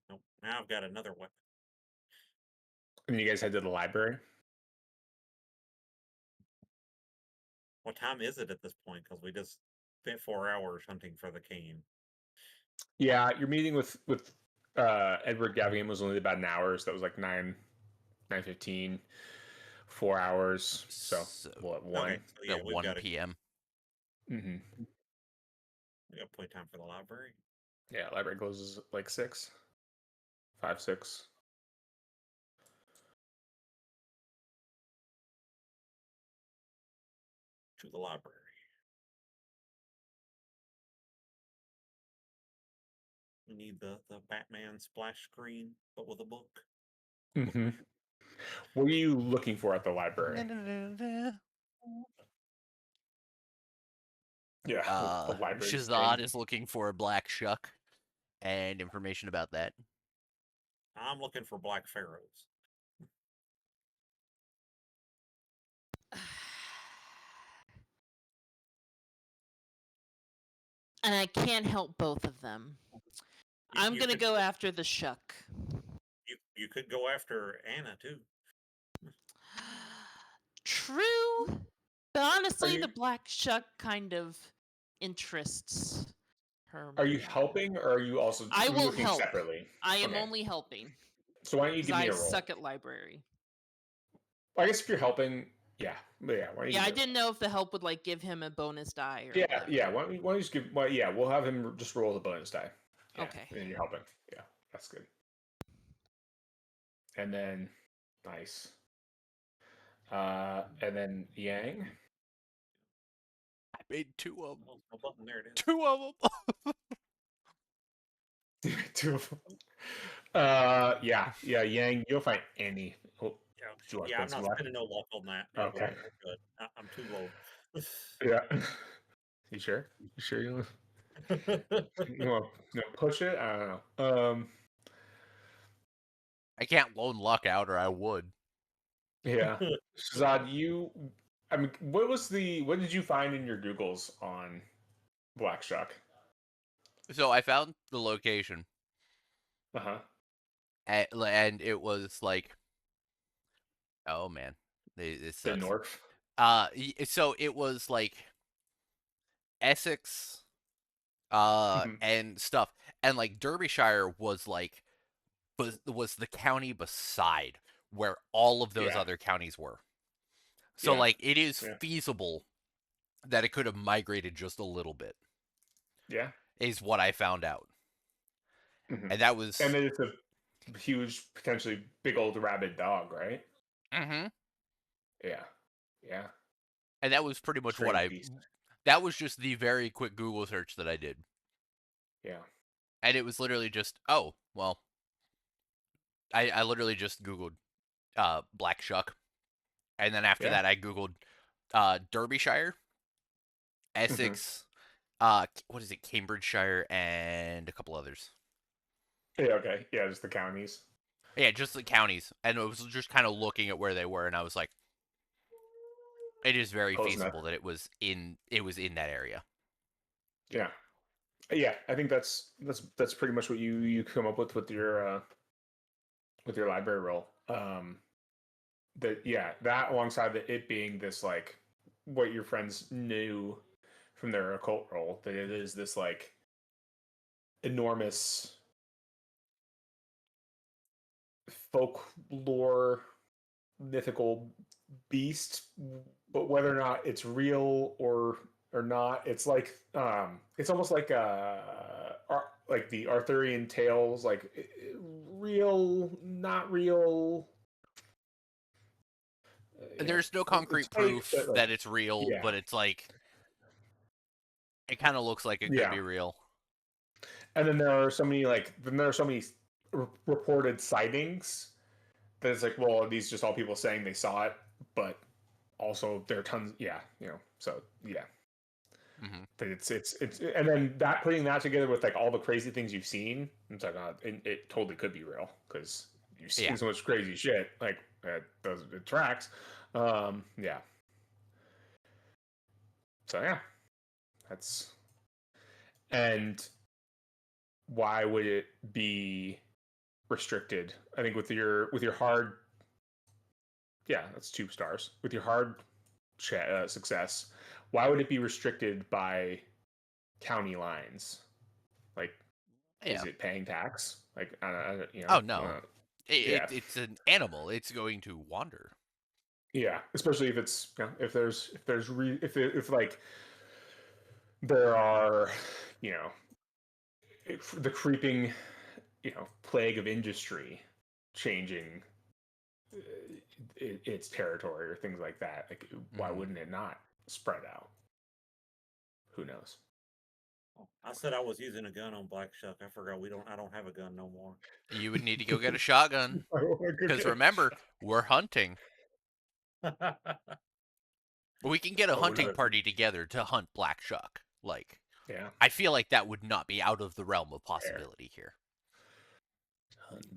Nope. Now I've got another weapon. And you guys head to the library. What time is it at this point? Because we just spent 4 hours hunting for the cane. Yeah, your meeting with Edward Gavigan was only about an hour, so that was like 9:15, 4 hours. So what, Okay, 1? so yeah, At we've 1 got p.m. we got plenty of time for the library. Yeah, library closes at like 6, 5, 6. To the library. We need the Batman splash screen, but with a book. What are you looking for at the library? Yeah, the library Shazad thing. is looking for a black shuck and information about that. I'm looking for black pharaohs. And I can't help both of them. I'm You gonna could- go after the shuck. You could go after Anna too. True. But honestly, you- the black shuck kind of interests her. Are you helping, or are you also I will looking help. separately? I am Okay. only helping. So why don't you Because give me I a roll? suck at library. Well, I guess if you're helping, yeah. But yeah, why don't you Yeah, give I me a didn't know if the help would like give him a bonus die or Yeah, whatever. yeah. Why don't you just give? Well, yeah, we'll have him just roll the bonus die. Yeah, Okay. and you're helping. Yeah, that's good. And then, nice. And then Yang. I made 2 of them. Oh, no button. There it is. 2 of them. 2 of them. Yeah. Yang, you'll find any. Oh, Yeah, I'm not spending no luck on that. Yeah, Okay. we're good. I'm too low. Yeah. You sure? You sure you want to push it? I don't know. I can't loan luck out, or I would. Yeah. Shazad, I mean, what did you find in your Googles on Black Shuck? So I found the location, Uh-huh. and it was like, oh man, this The sucks. North. So it was like Essex, Mhm. and stuff, and like Derbyshire was like, was the county beside where all of those Yeah. other counties were. So Yeah. like it is Yeah. feasible that it could have migrated just a little bit, Yeah. is what I found out. Mhm. And that was And then it's a huge, potentially big old rabid dog, right? mm-hmm. Yeah. Yeah. And that was pretty much what Strange beast. that was just the very quick Google search that I did. Yeah. And it was literally just, oh, well, I literally just Googled black shuck. And then after Yeah. that I Googled Derbyshire, Mhm. Essex, what is it, Cambridgeshire, and a couple others. Yeah. Okay. Yeah. Just the counties. Yeah, just the counties. And it was just kind of looking at where they were, and I was like, it is very Close enough. feasible that it was in that area. Yeah. Yeah. I think that's pretty much what you come up with your library roll. That alongside it being this like what your friends knew from their occult role, that it is this like enormous folklore mythical beast, but whether or not it's real or not, it's like it's almost like like the Arthurian tales, like real, not real. There's no It's concrete fake, proof but like, that it's real, yeah, but it's like, it kind of looks like it could yeah. be real. And then there are so many reported sightings that it's like, well, these just all people saying they saw it, but also there are tons, yeah, so yeah. Mm-hmm. But it's and then that putting that together with like all the crazy things you've seen, it's like it totally could be real because you've seen so much crazy shit. Like it tracks. Yeah. So yeah, that's and why would it be restricted? I think with your hard, yeah, that's 2 stars. With your hard success, why would it be restricted by county lines? Like is it paying tax? Like, Oh no, yeah, it's an animal. It's going to wander. yeah. Especially if it's if if like there are the creeping plague of industry changing its territory or things like that. Like, why wouldn't it not spread out? Who knows? I said I was using a gun on Black Shuck. I forgot I don't have a gun no more. You would need to go get a shotgun. Because remember, we're hunting. We can get a hunting party together to hunt Black Shuck. Like, yeah, I feel like that would not be out of the realm of possibility here.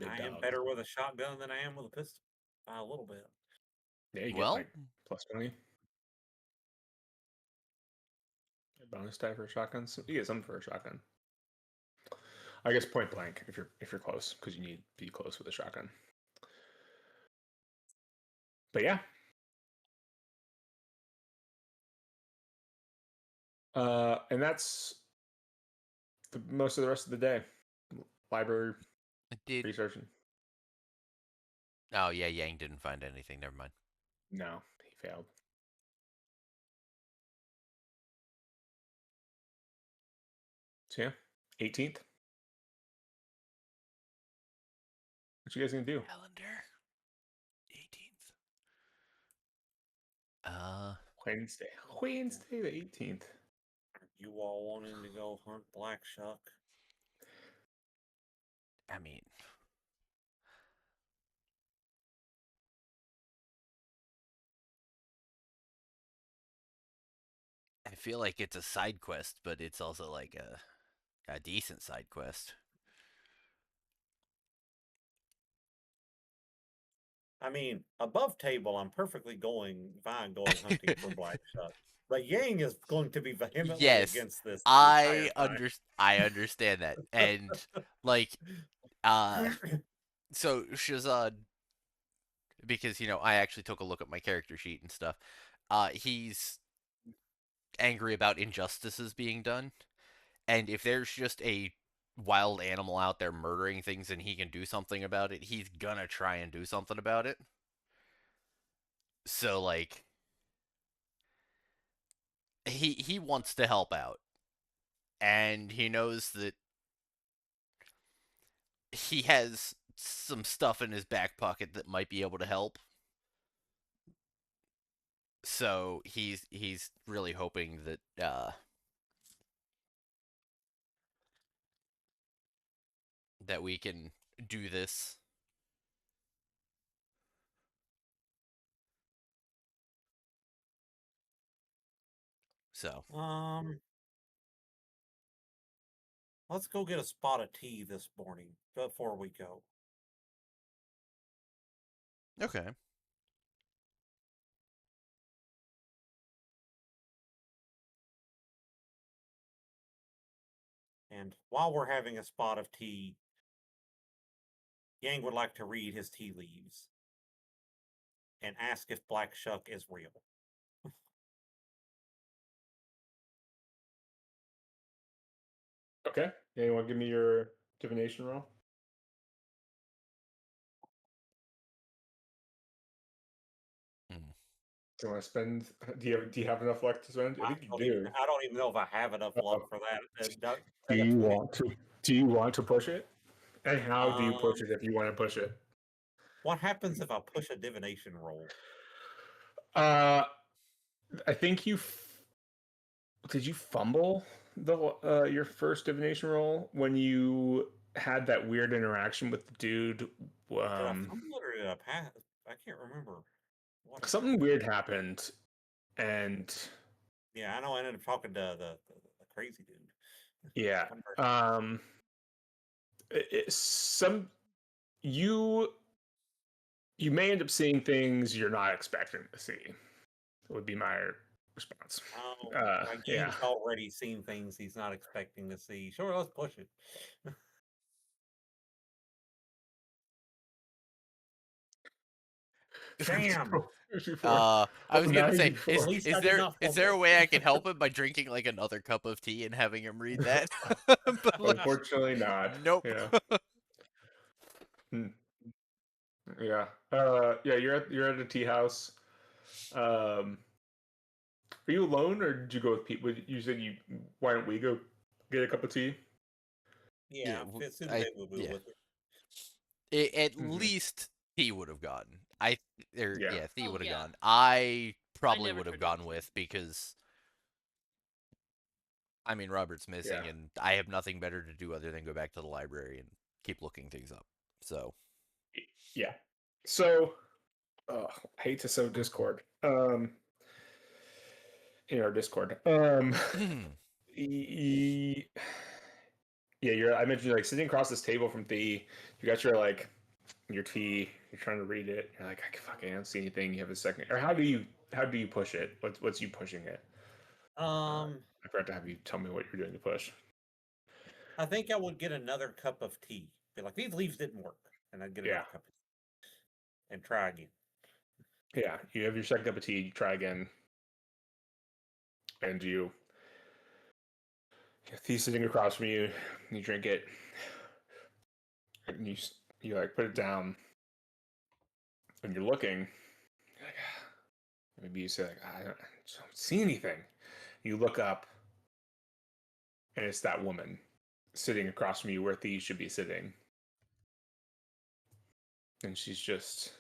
I am better with a shotgun than I am with a pistol by a little bit. Yeah, you get like +20. Bonus die for a shotgun. So you get something for a shotgun. I guess point blank if you're close, because you need to be close with a shotgun. But yeah. And that's most of the rest of the day. Library researching. Oh yeah, Yang didn't find anything. Never mind. No, he failed. So yeah, 18th. What you guys gonna do? Calendar. 18th. Wednesday the 18th. You all wanting to go hunt Black Shuck? I mean, I feel like it's a side quest, but it's also like a decent side quest. I mean, above table, I'm perfectly fine going hunting for Black Shuck. But Yang is going to be vehemently against this the entire time. I understand that, and like, so Shazad, because I actually took a look at my character sheet and stuff. He's angry about injustices being done, and if there's just a wild animal out there murdering things and he can do something about it, he's gonna try and do something about it. So like, he wants to help out, and he knows that he has some stuff in his back pocket that might be able to help. So he's really hoping that we can do this. So let's go get a spot of tea this morning before we go. Okay. And while we're having a spot of tea, Yang would like to read his tea leaves and ask if Black Shuck is real. Okay. Yeah, you want to give me your divination roll? Do you want to spend? Do you have enough luck to spend? I think you do. I don't even know if I have enough luck for that. Do you want to push it? And how do you push it if you want to push it? What happens if I push a divination roll? I think did you fumble your first divination roll when you had that weird interaction with the dude? Did I fumble it or did I pass? I can't remember. Something weird happened, and yeah, I know. I ended up talking to the crazy dude. Yeah. You may end up seeing things you're not expecting to see. Would be my response. Oh, Yang's already seen things he's not expecting to see. Sure, let's push it. Sam, before. I was Now gonna you say, do At four. least I did not is there a fumble. way I can help him by drinking like another cup of tea and having him read that? But like, Unfortunately, not. nope. Yeah. Hmm. Yeah. Yeah. You're at a tea house. Are you alone, or did you go with people? You said you. Why don't we go get a cup of tea? Yeah, Yeah, I assume I they would be yeah. with her. At Hmm. least he would have gone. Yeah. Yeah, Thea Oh would have yeah, gone. I I probably never would have turned down gone tea. with because I mean Robert's Yeah. missing and I have nothing better to do other than go back to the library and keep looking things up. So Yeah. So, I hate to sow discord. In our Discord. e- yeah, I mentioned like sitting across this table from Thee. You got your like your tea. You're trying to read it. You're like, I don't see anything. You have a second. Or how do you push it? What's you pushing it? Um, I forgot to have you tell me what you're doing to push. I think I would get another cup of tea. Be like, these leaves didn't work, and I'd get Yeah, another cup of tea and try again. yeah. You have your second cup of tea. You try again, and Thee's sitting across from you. You drink it, and you like put it down, and you're looking. You're like, maybe you say like, I don't see anything. You look up, and it's that woman sitting across from you where Thee should be sitting, and she's just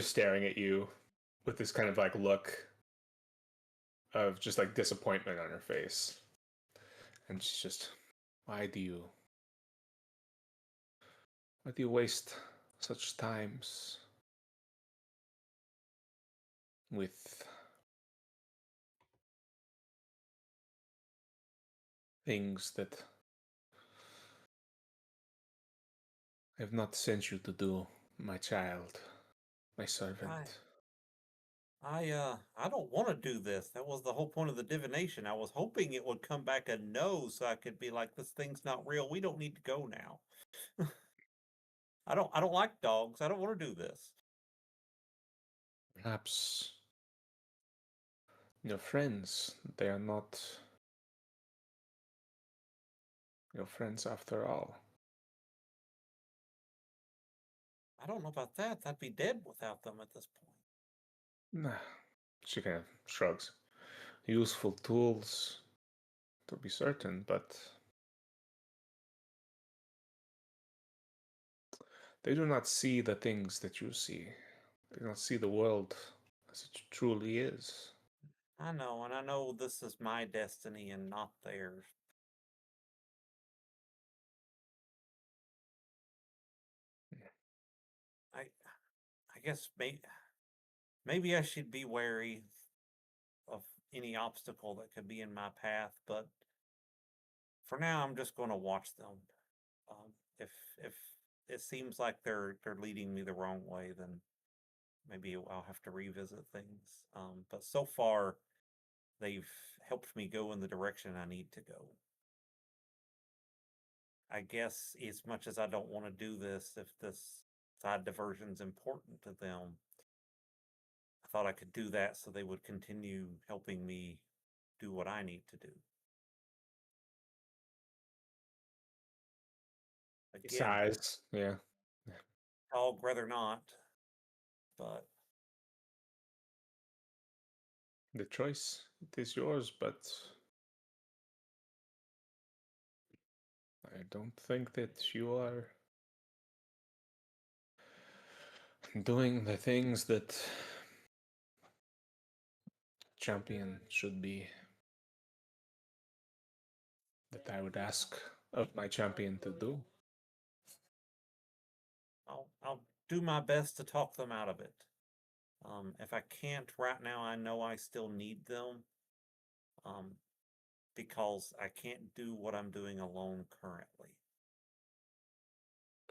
staring at you with this kind of like look of just like disappointment on her face, and she's just, why do you why do you waste such times with things that I have not sent you to do, my child, my I, servant? I don't want to do this. That was the whole point of the divination. I was hoping it would come back a no, so I could be like, this thing's not real. We don't need to go now. I don't like dogs. I don't want to do this. Perhaps your friends, they are not your friends after all. I don't know about that. I'd be dead without them at this point. Nah, she kind of shrugs. Useful tools, to be certain, but they do not see the things that you see. They do not see the world as it truly is. I know, and I know this is my destiny and not theirs. I I guess maybe I should be wary of any obstacle that could be in my path, but for now I'm just going to watch them. Um, if it seems like they're leading me the wrong way, then maybe I'll have to revisit things. But so far they've helped me go in the direction I need to go. I guess as much as I don't want to do this, if this side diversion's important to them, I thought I could do that so they would continue helping me do what I need to do. Again, Size, yeah. I'd rather not, but The choice, it is yours, but I don't think that you are doing the things that champion should be, that I would ask of my champion to do. I'll do my best to talk them out of it. If I can't right now, I know I still need them. Um, because I can't do what I'm doing alone currently.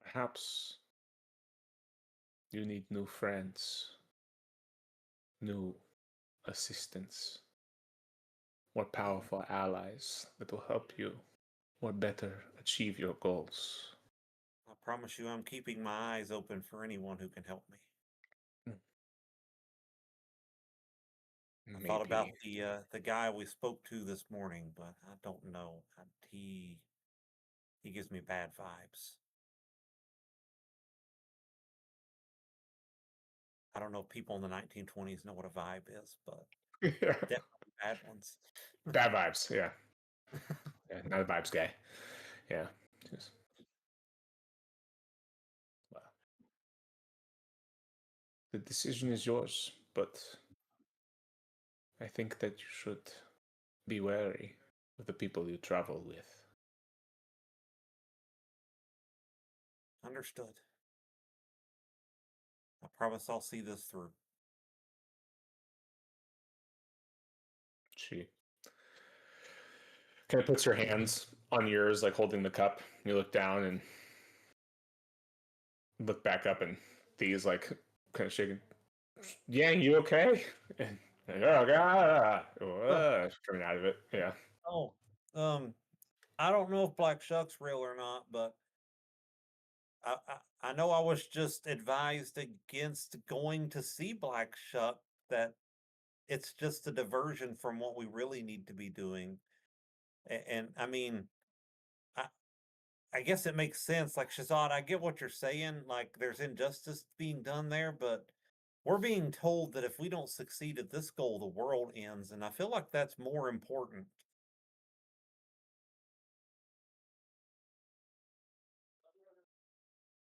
Perhaps you need new friends, new assistants, more powerful allies that will help you more better achieve your goals. I promise you, I'm keeping my eyes open for anyone who can help me. I thought about Maybe. the guy we spoke to this morning, but I don't know. He gives me bad vibes. I don't know if people in the 1920s know what a vibe is, but definitely bad ones. Bad vibes. Yeah. Yeah. Not a vibes guy. Yeah. Just, well, the decision is yours, but I think that you should be wary of the people you travel with. Understood. I promise I'll see this through. She kind of puts her hands on yours, like holding the cup. You look down and look back up, and Thea's like kind of shaking. Yang, you okay? And oh god, coming out of it. Yeah. Oh, I don't know if Black Shuck's real or not, but I know I was just advised against going to see Black Shuck, that it's just a diversion from what we really need to be doing. And I mean, I, I guess it makes sense. Like Shazad, I get what you're saying. Like there's injustice being done there, but we're being told that if we don't succeed at this goal, the world ends. And I feel like that's more important.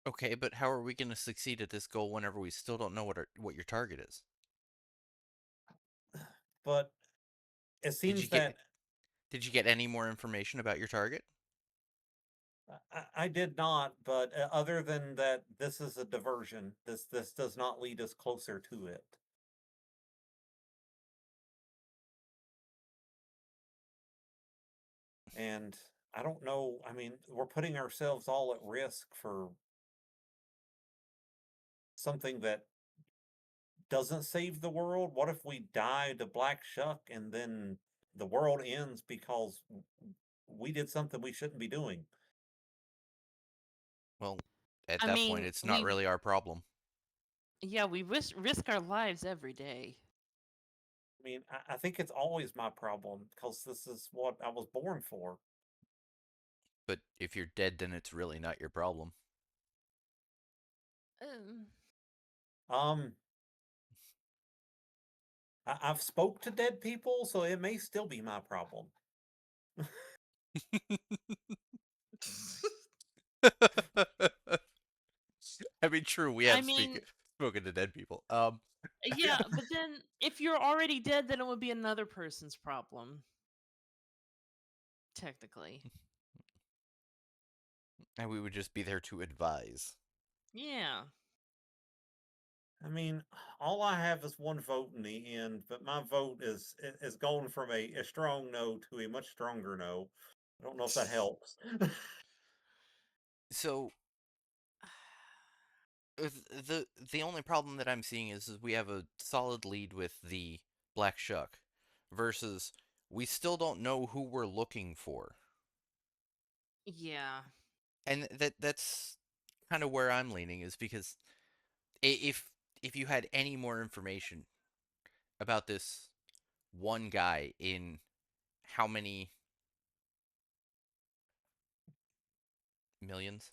Okay, but how are we going to succeed at this goal whenever we still don't know what your target is? But it Did you seems get that did you get any more information about your target? I did not, but other than that, this is a diversion. This does not lead us closer to it. And I don't know. I mean, we're putting ourselves all at risk for something that doesn't save the world. What if we die to Black Shuck and then the world ends because we did something we shouldn't be doing? Well, at I that point, mean, it's not really our problem. we risk our lives every day. I mean, I think it's always my problem because this is what I was born for. But if you're dead, then it's really not your problem. Um, Um, I've spoke to dead people, so it may still be my problem. I mean, true, we I have mean, spoken to dead people. yeah, but then if you're already dead, then it would be another person's problem, technically. And we would just be there to advise. Yeah. I mean, all I have is one vote in the end, but my vote is going from a strong no to a much stronger no. I don't know if that helps. So the only problem that I'm seeing is we have a solid lead with the Black Shuck versus we still don't know who we're looking for. Yeah. And that's kind of where I'm leaning, is because if you had any more information about this one guy in how many millions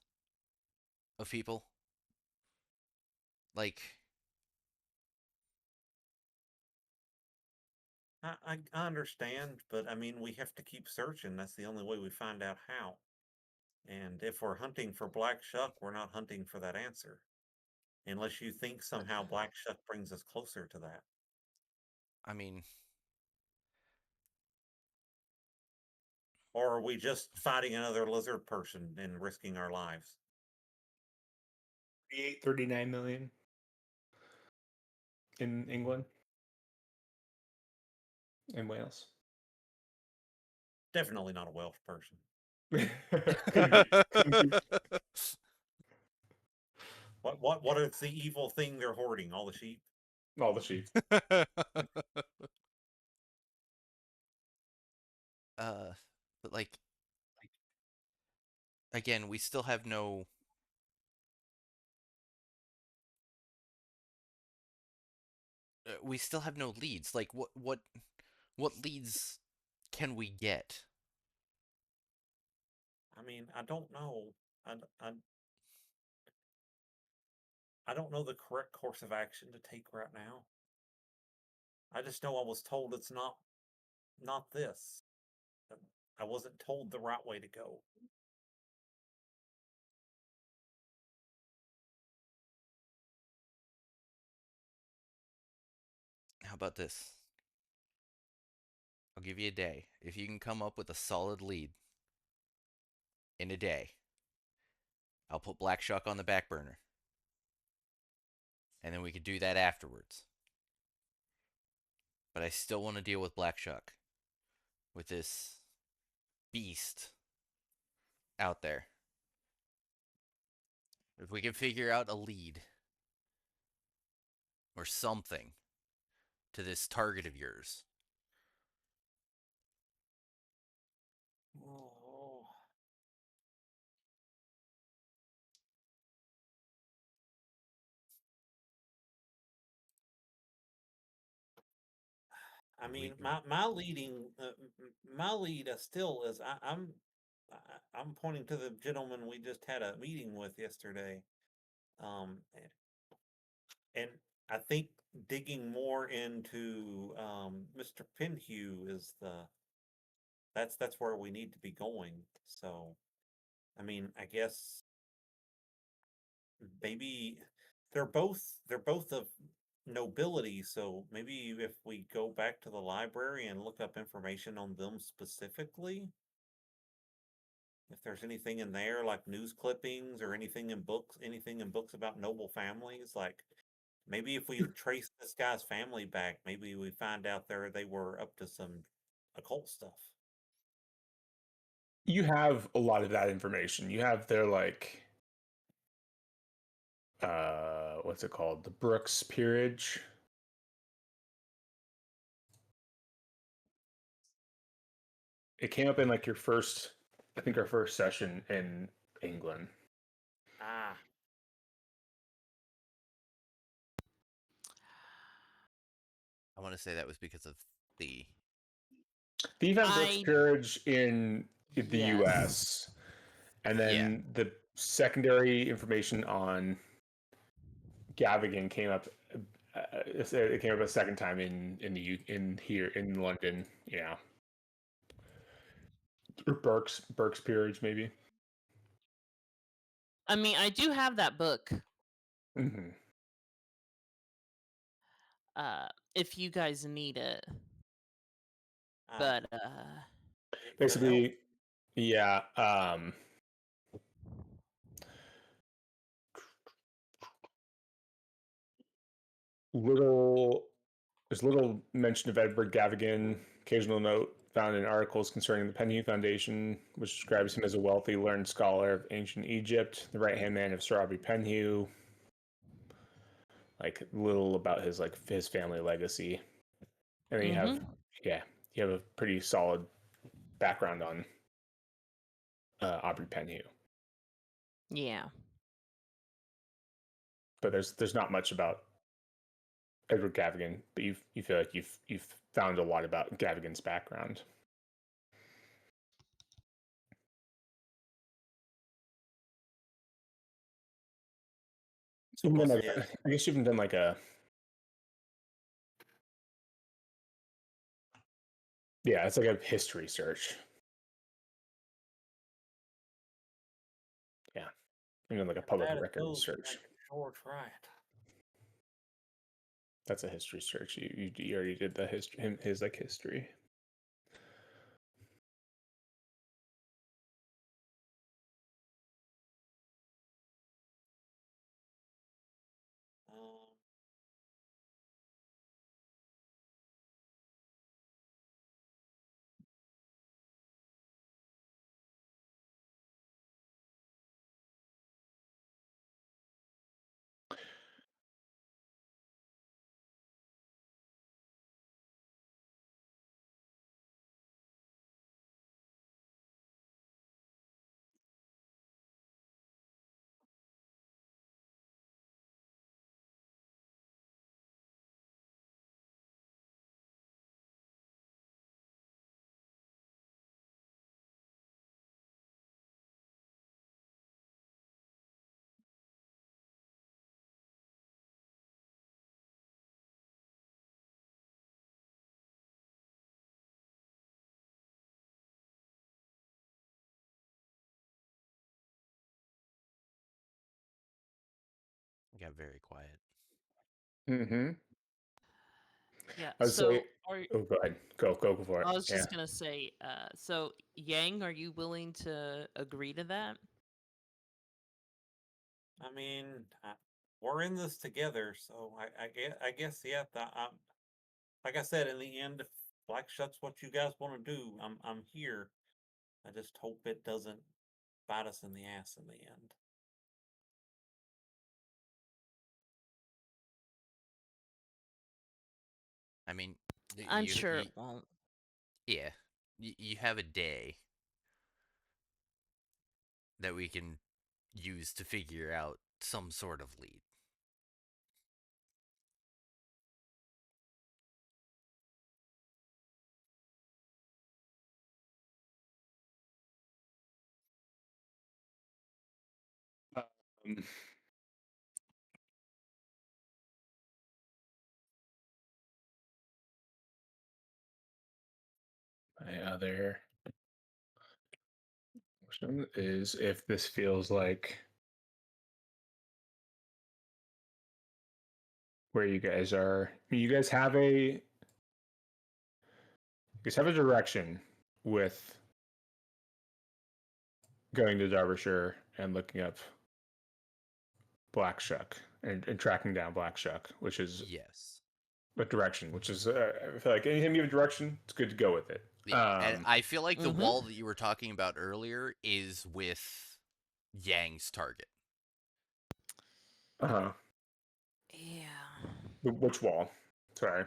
of people, like, I understand, but I mean, we have to keep searching. That's the only way we find out how. And if we're hunting for Black Shuck, we're not hunting for that answer. Unless you think somehow Black Shuck brings us closer to that. I mean, Or are we just fighting another lizard person and risking our lives? 39 million in England and Wales. Definitely not a Welsh person. Couldn't be. Couldn't be. What is the evil thing they're hoarding? All the sheep? All the sheep. but like, again, we still have no we still have no leads. Like what leads can we get? I mean, I don't know. I, I, I don't know the correct course of action to take right now. I just know I was told it's not this. I wasn't told the right way to go. How about this? I'll give you a day. If you can come up with a solid lead in a day, I'll put Black Shuck on the back burner. And then we could do that afterwards. But I still want to deal with Black Shuck. With this beast out there. If we can figure out a lead or something to this target of yours. Oh. I mean, my leading, my lead still is I'm pointing to the gentleman we just had a meeting with yesterday, um, and I think digging more into Mr. Penhew is that's where we need to be going. So, I mean, I guess maybe they're both of nobility, so maybe if we go back to the library and look up information on them specifically, if there's anything in there like news clippings or anything in books about noble families, like maybe if we trace this guy's family back, maybe we find out they were up to some occult stuff. You have a lot of that information. You have their like what's it called? The Brooks Peerage. It came up in like your first, I think our first session in England. Ah, I want to say that was because of the. The event Brooks I Peerage in the yes. US. And Yeah. then the secondary information on Gavigan came up. It came up a second time in here in London. Yeah, or Burke's Peerage maybe. I mean, I do have that book. Mm-hmm. If you guys need it, ah, but it could help. Basically, yeah. Little There's little mention of Edward Gavigan. Occasional note found in articles concerning the Penhew Foundation, which describes him as a wealthy, learned scholar of ancient Egypt, the right-hand man of Sir Aubrey Penhew. Like little about his family legacy, and then you have a pretty solid background on Aubrey Penhew. yeah. But there's not much about Edward Gavigan, but you feel like you've found a lot about Gavigan's background. So Even was done his I guess you haven't done like a it's like a history search. Yeah, and then like a public that it record goes search. like George Wright. That's a history search. You already did the history his like history. Um, got very quiet. Mm-hmm. Yeah. I would say. So are Oh, go ahead. Go for it. I was Yeah. just gonna say, so Yang, are you willing to agree to that? I mean, we're in this together, so I guess yeah. Like I said, in the end, if Black Shot's what you guys want to do, I'm here. I just hope it doesn't bite us in the ass in the end. I mean, I'm sure it won't. yeah, you have a day that we can use to figure out some sort of lead. Um, my other question is if this feels like where you guys are. You guys have a direction with going to Derbyshire and looking up Black Shuck and tracking down Black Shuck, which is Yes. a direction. Which is I feel like anytime you have a direction, it's good to go with it. Yeah, and I feel like the Mhm. wall that you were talking about earlier is with Yang's target. Uh huh. Yeah. Which wall? Sorry.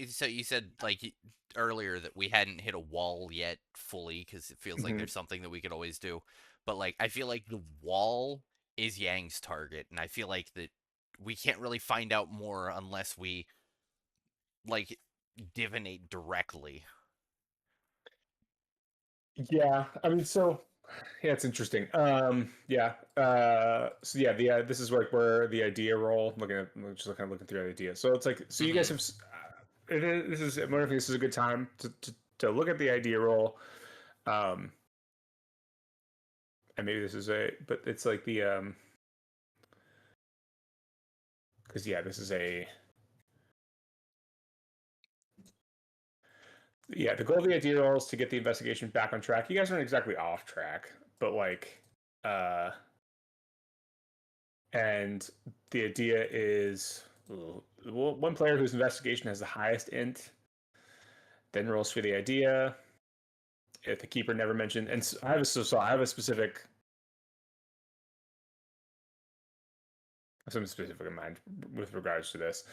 So you said like earlier that we hadn't hit a wall yet fully because it feels like Mhm. there's something that we could always do, but like I feel like the wall is Yang's target, and I feel like that we can't really find out more unless we like divinate directly. Yeah, I mean, so yeah, it's interesting. Yeah. So yeah, this is like where the idea roll. Just kind of looking through the idea. So it's like, so you guys have. This is. I'm wondering if this is a good time to look at the idea roll. And maybe this is but it's like the because yeah, this is a. Yeah, the goal of the idea roll is to get the investigation back on track. You guys aren't exactly off track, but like, and the idea is one player whose investigation has the highest int then rolls for the idea. If the keeper never mentioned, and so I have a specific, something specific in mind with regards to this.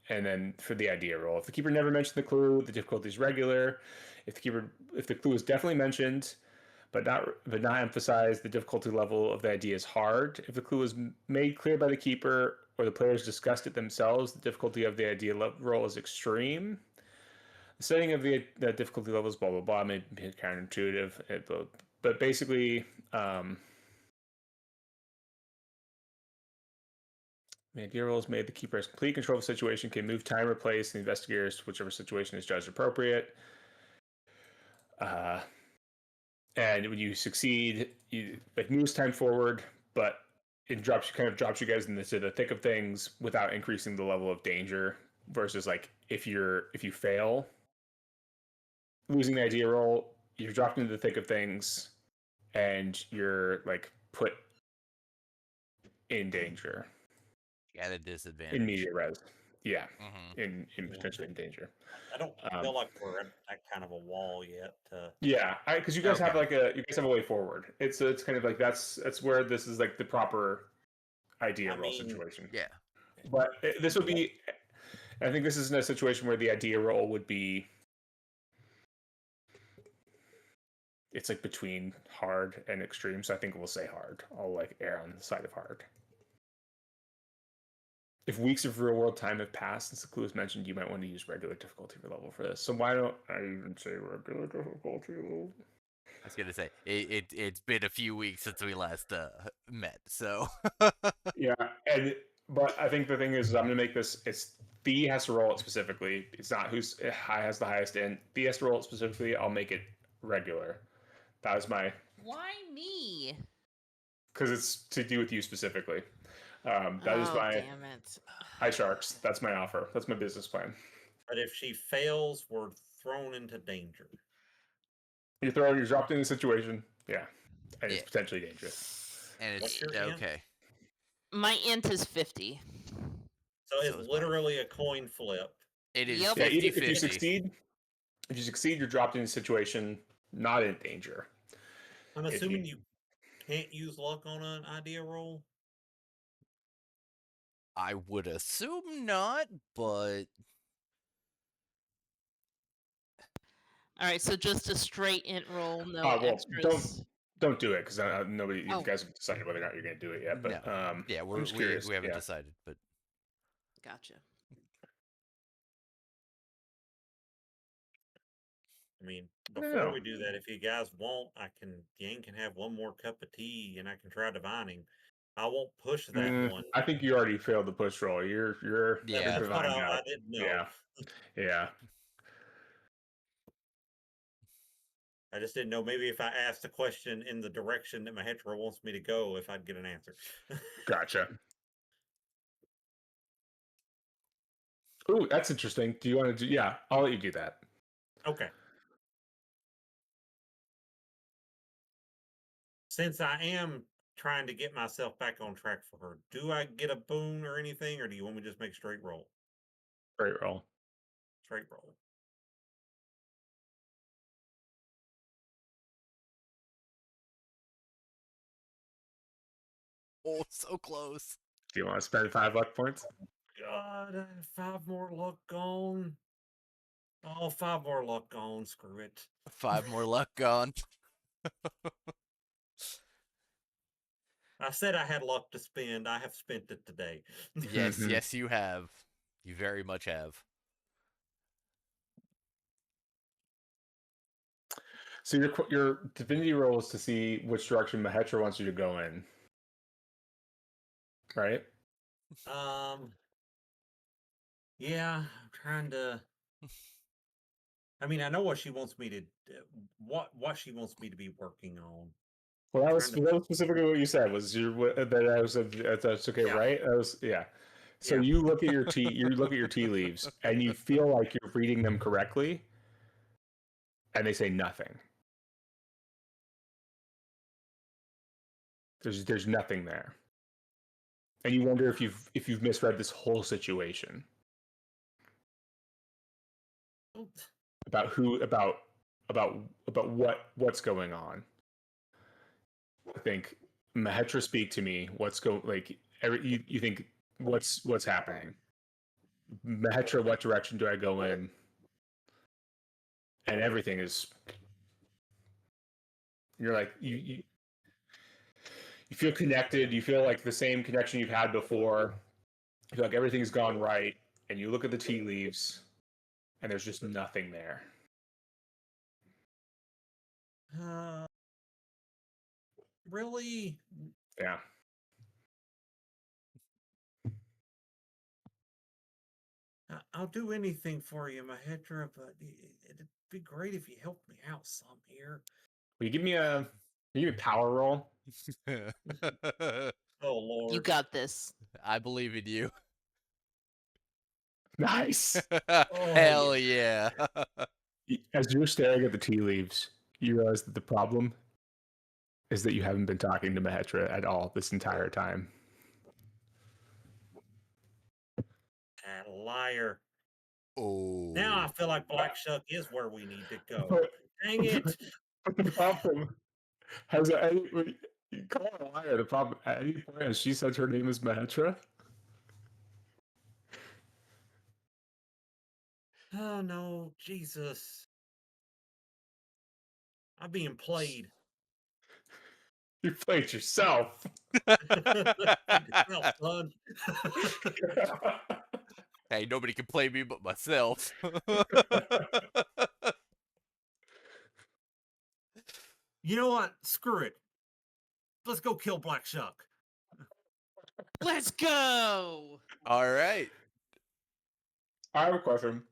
And then for the idea roll, if the keeper never mentioned the clue, the difficulty is regular. If the clue is definitely mentioned, but not emphasized, the difficulty level of the idea is hard. If the clue is made clear by the keeper or the players discussed it themselves, the difficulty of the idea roll is extreme. The setting of the difficulty levels, blah blah blah, may be counterintuitive, but basically, the idea roll is made. The keeper has complete control of the situation, can move time or place, and the investigators to whichever situation is judged appropriate. And when you succeed, you like moves time forward, but it drops you guys into the thick of things without increasing the level of danger. Versus like if you fail, losing the idea roll, you're dropped into the thick of things, and you're like put in danger, At a in disadvantage. media res. Yeah, Mm-hmm. in Yeah. potentially in danger. I don't feel like we're at that kind of a wall yet. Yeah, because you guys have Okay. you guys have a way forward. It's kind of like that's where this is like the proper idea I roll mean, situation. Yeah. But this would be, I think this is in a situation where the idea roll would be, it's like between hard and extreme. So I think we'll say hard. I'll like err on the side of hard. If weeks of real world time have passed since the clue was mentioned, you might want to use regular difficulty level for this. So why don't I even say regular difficulty level? I was gonna say it's been a few weeks since we last met, so Yeah, but I think the thing is I'm gonna make this. It's B has to roll it specifically. It's not who's high has the highest in. B has to roll it specifically. I'll make it regular. That was my Why me? because it's to do with you specifically. That is my damn it. Hi Sharks. That's my offer. That's my business plan. But if she fails, we're thrown into danger. You're dropped in a situation, yeah, and it's Yeah. potentially dangerous. And What's it's your int? okay. My int is 50. So it's So is mine. literally a coin flip. It is Yep. Yeah, 50 if you 50. succeed, you're dropped in a situation not in danger. I'm If assuming you you can't use luck on an idea roll. I would assume not, but All right, so just a straight int roll, no well, extras. don't do it because nobody, you Oh. guys have decided whether or not you're going to do it yet. But no. Yeah, I'm just curious. we haven't Yeah. decided, but Gotcha. I mean, No. before we do that, if you guys want, Yang can have one more cup of tea and I can try divining. I won't push that one. I think you already failed the push roll. You're Yeah. That's what divined I out. didn't know. Yeah. I just didn't know maybe if I asked a question in the direction that my hetero wants me to go, if I'd get an answer. Gotcha. Ooh, that's interesting. Do you want to do? Yeah, I'll let you do that. Okay. Since I am trying to get myself back on track for her, do I get a boon or anything, or do you want me to just make straight roll? Great roll. Straight roll. Oh, so close. Do you want to spend 5 luck points? God, I have 5 more luck gone. Oh, 5 more luck gone. Screw it. 5 more luck gone. I said I had luck to spend. I have spent it today. Yes, Mhm. yes, you have. You very much have. So your divinity roll is to see which direction Mahetra wants you to go in, right? Yeah, I'm trying to. I mean, I know what she wants me to. What she wants me to be working on. Well, that was Trying to- specifically what you said. Was that I was that's okay, Yeah. right? That was yeah. So Yeah. you look at your tea leaves, and you feel like you're reading them correctly, and they say nothing. There's nothing there, and you wonder if you've misread this whole situation about what's going on. I think Mahetra, speak to me. What's you think what's happening? Mahetra, what direction do I go in? And everything is you're like you feel connected, you feel like the same connection you've had before, you feel like everything's gone right, and you look at the tea leaves and there's just nothing there. Really? Yeah. I'll do anything for you, Mahedra, but it'd be great if you helped me out some here. Will you give me a power roll? Oh Lord. You got this. I believe in you. Nice. Oh, Hell yeah. As you're staring at the tea leaves, you realize that the problem is that you haven't been talking to Mahetra at all this entire time. That liar. Oh. Now I feel like Black Shuck is where we need to go. But, Dang it. the problem has any, you call her a liar. The problem at any point has she said her name is Mahetra? Oh no, Jesus. I'm being played. You played yourself. Yourself, son. Hey, nobody can play me but myself. You know what? Screw it. Let's go kill Black Shuck. Let's go. All right. I have a question.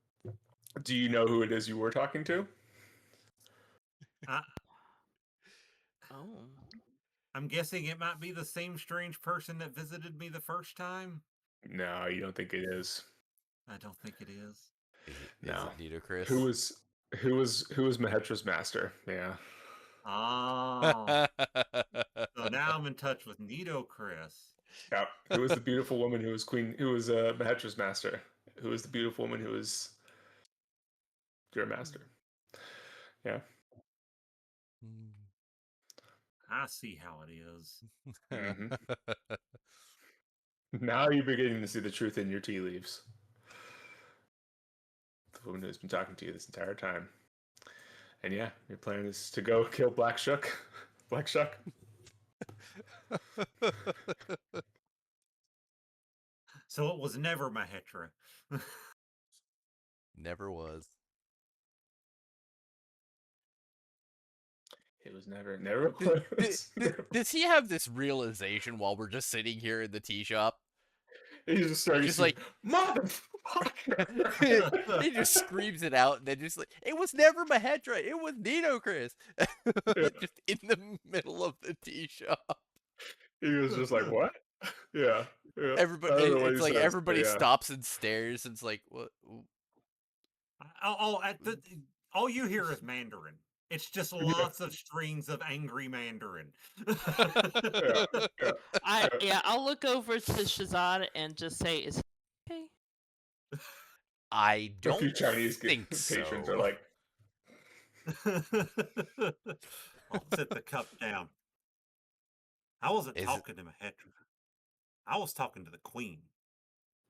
Do you know who it is you were talking to? I, Oh. I'm guessing it might be the same strange person that visited me the first time. No, you don't think it is. I don't think it is. Is No. it Nito Chris? Who was Mahetra's master? Yeah. Oh, so now I'm in touch with Nito Chris. Yeah. Who was the beautiful woman who was queen? Who was Mahetra's master? Who was the beautiful woman who was your master? Yeah. I see how it is. hmm Now you're beginning to see the truth in your tea leaves. The woman who's been talking to you this entire time. And yeah, your plan is to go kill Black Shuck. Black Shuck. So it was never Mahetra. Never was. It was never was. Does he have this realization while we're just sitting here in the tea shop? He just started Just like, motherfucker. he just screams it out, and then just like, it was never Mahetra, it was Nito Chris. Yeah. Just in the middle of the tea shop. He was just like, what? Yeah. Yeah. Everybody, I don't know what it's he like says, but everybody yeah. stops and stares. And it's like, what? All you hear is Mandarin. It's just lots of strings of angry Mandarin. Yeah. Yeah. I'll look over to Shazad and just say, "Is he okay?" I A few don't Chinese think patrons so. are like, I'll set the cup down. I wasn't Is it, talking to Mahetra. I was talking to the queen.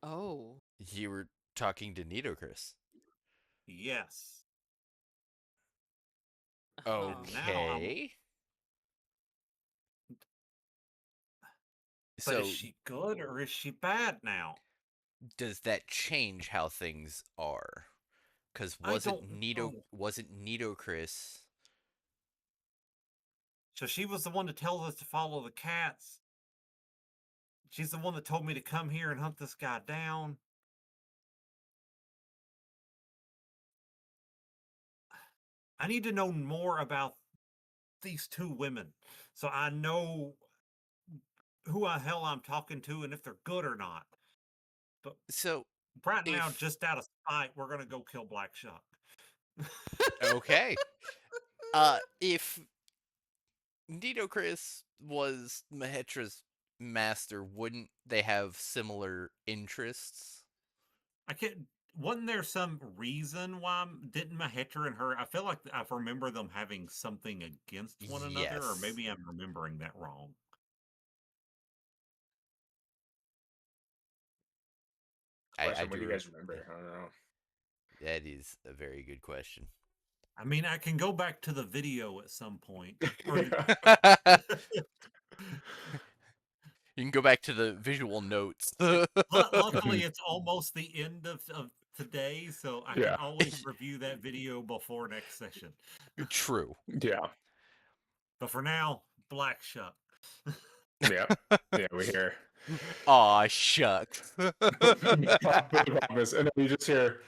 Oh. you were talking to Nito Chris? Yes. Uh-huh. And now I'm. Okay. But So is she good or is she bad now? does that change how things are? Because I don't know. wasn't Nito Chris? So she was the one that tells us to follow the cats. She's the one that told me to come here and hunt this guy down. I need to know more about these two women so I know who the hell I'm talking to and if they're good or not. But So right now, if just out of spite, we're gonna go kill Black Shuck. okay, if Nito Chris was Mahetra's master, wouldn't they have similar interests? I can't. Wasn't there some reason why didn't Mahetra and her? I feel like I remember them having something against one another, or Yes. maybe I'm remembering that wrong. I question, what do you do. guys remember? I don't know. That is a very good question. I mean, I can go back to the video at some point, or Yeah. You can go back to the visual notes. luckily, it's almost the end of today, so I can Yeah. always review that video before next session. True. Yeah. But for now, Black Shuck. Yeah. Yeah, we hear. Aw, shucks. But the problem is, and then you just hear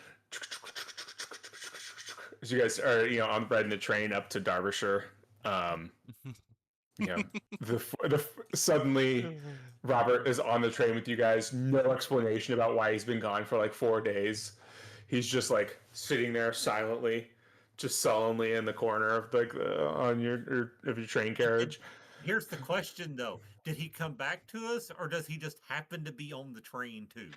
as you guys are, on riding the train up to Derbyshire. You know, suddenly Robert is on the train with you guys. No explanation about why he's been gone for like 4 days. He's just like sitting there silently, just sullenly in the corner of like on your train carriage. Here's the question, though: did he come back to us, or does he just happen to be on the train too?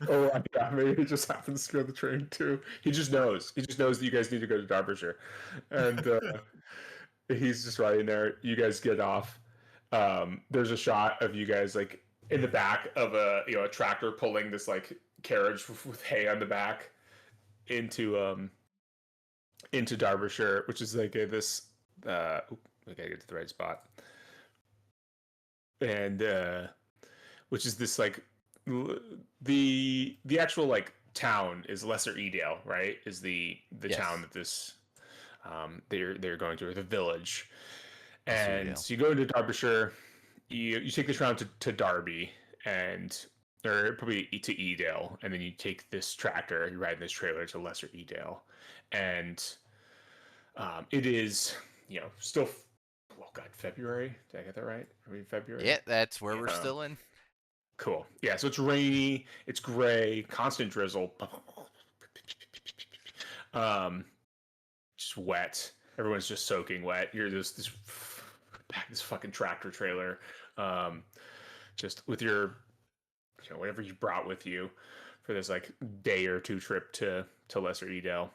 Oh yeah, maybe he just happens to go the train too. He just knows. He just knows that you guys need to go to Derbyshire, and he's just riding there. You guys get off. There's a shot of you guys like in the back of a tractor pulling this like carriage with hay on the back into Derbyshire, which is like this. I gotta get to the right spot, and which is this like the actual like town is Lesser Edale, right? Is the Yes. town that this they're going to, or the village. Lesser And Edale. so you go into Derbyshire, you take this round to Derby, and or probably to Edale, and then you take this tractor, you ride in this trailer to Lesser Edale, and it is still God, February. Did I get that right? Are we in February? Yeah, that's where Yeah. we're still in. Cool. Yeah, so it's rainy, it's gray, constant drizzle. Just wet. Everyone's just soaking wet. You're this fucking tractor trailer, just with your, whatever you brought with you for this like day or two trip to Lesser Edel,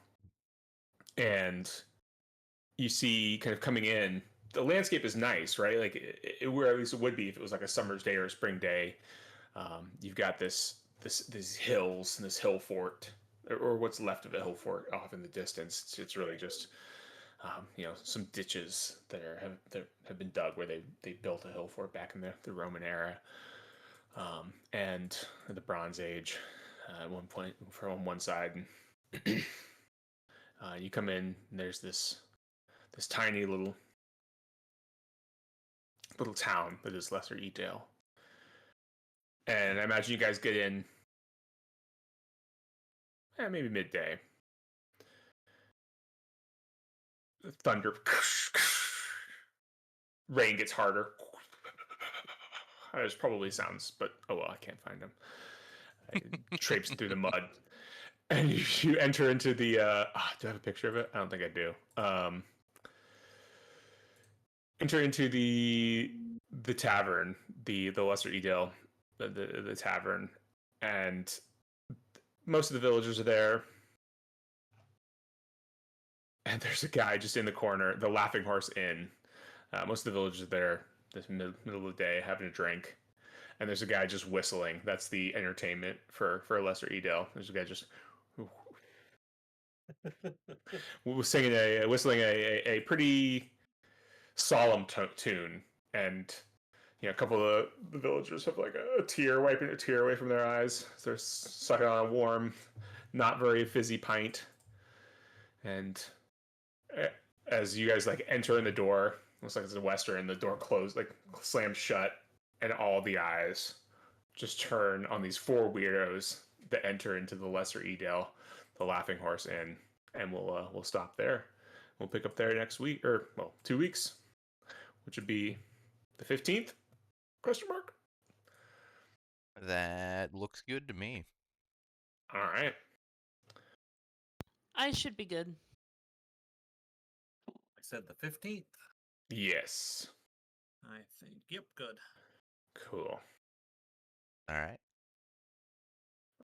and you see kind of coming in. The landscape is nice, right? Like where at least it would be if it was like a summer's day or a spring day. You've got these hills and this hill fort, or what's left of a hill fort off in the distance. It's really just some ditches that have been dug where they built a hill fort back in the Roman era, and the Bronze Age at one point from one side. And you come in, and there's this tiny little town that is Lesser Edale. And I imagine you guys get in maybe midday. Thunder. Rain gets harder. There's probably sounds, but oh well, I can't find them. Traipsing through the mud. And you enter into the. Do I have a picture of it? I don't think I do. Enter into the tavern, the Lesser Edale, the tavern, and most of the villagers are there. And there's a guy just in the corner, the Laughing Horse Inn. Most of the villagers are there this middle of the day having a drink, and there's a guy just whistling. That's the entertainment for Lesser Edale. There's a guy just whistling a pretty solemn tune, and a couple of the villagers have like wiping a tear away from their eyes. So they're sucking on a warm, not very fizzy pint, and as you guys like enter in the door, looks like it's a western, the door closed, like slams shut, and all the eyes just turn on these four weirdos that enter into the Lesser Edale, the Laughing Horse Inn, and we'll stop there. We'll pick up there next week, or 2 weeks, which would be the 15th? Question mark. That looks good to me. All right. I should be good. I said the 15th. Yes. I think. Yep, good. Cool. All right.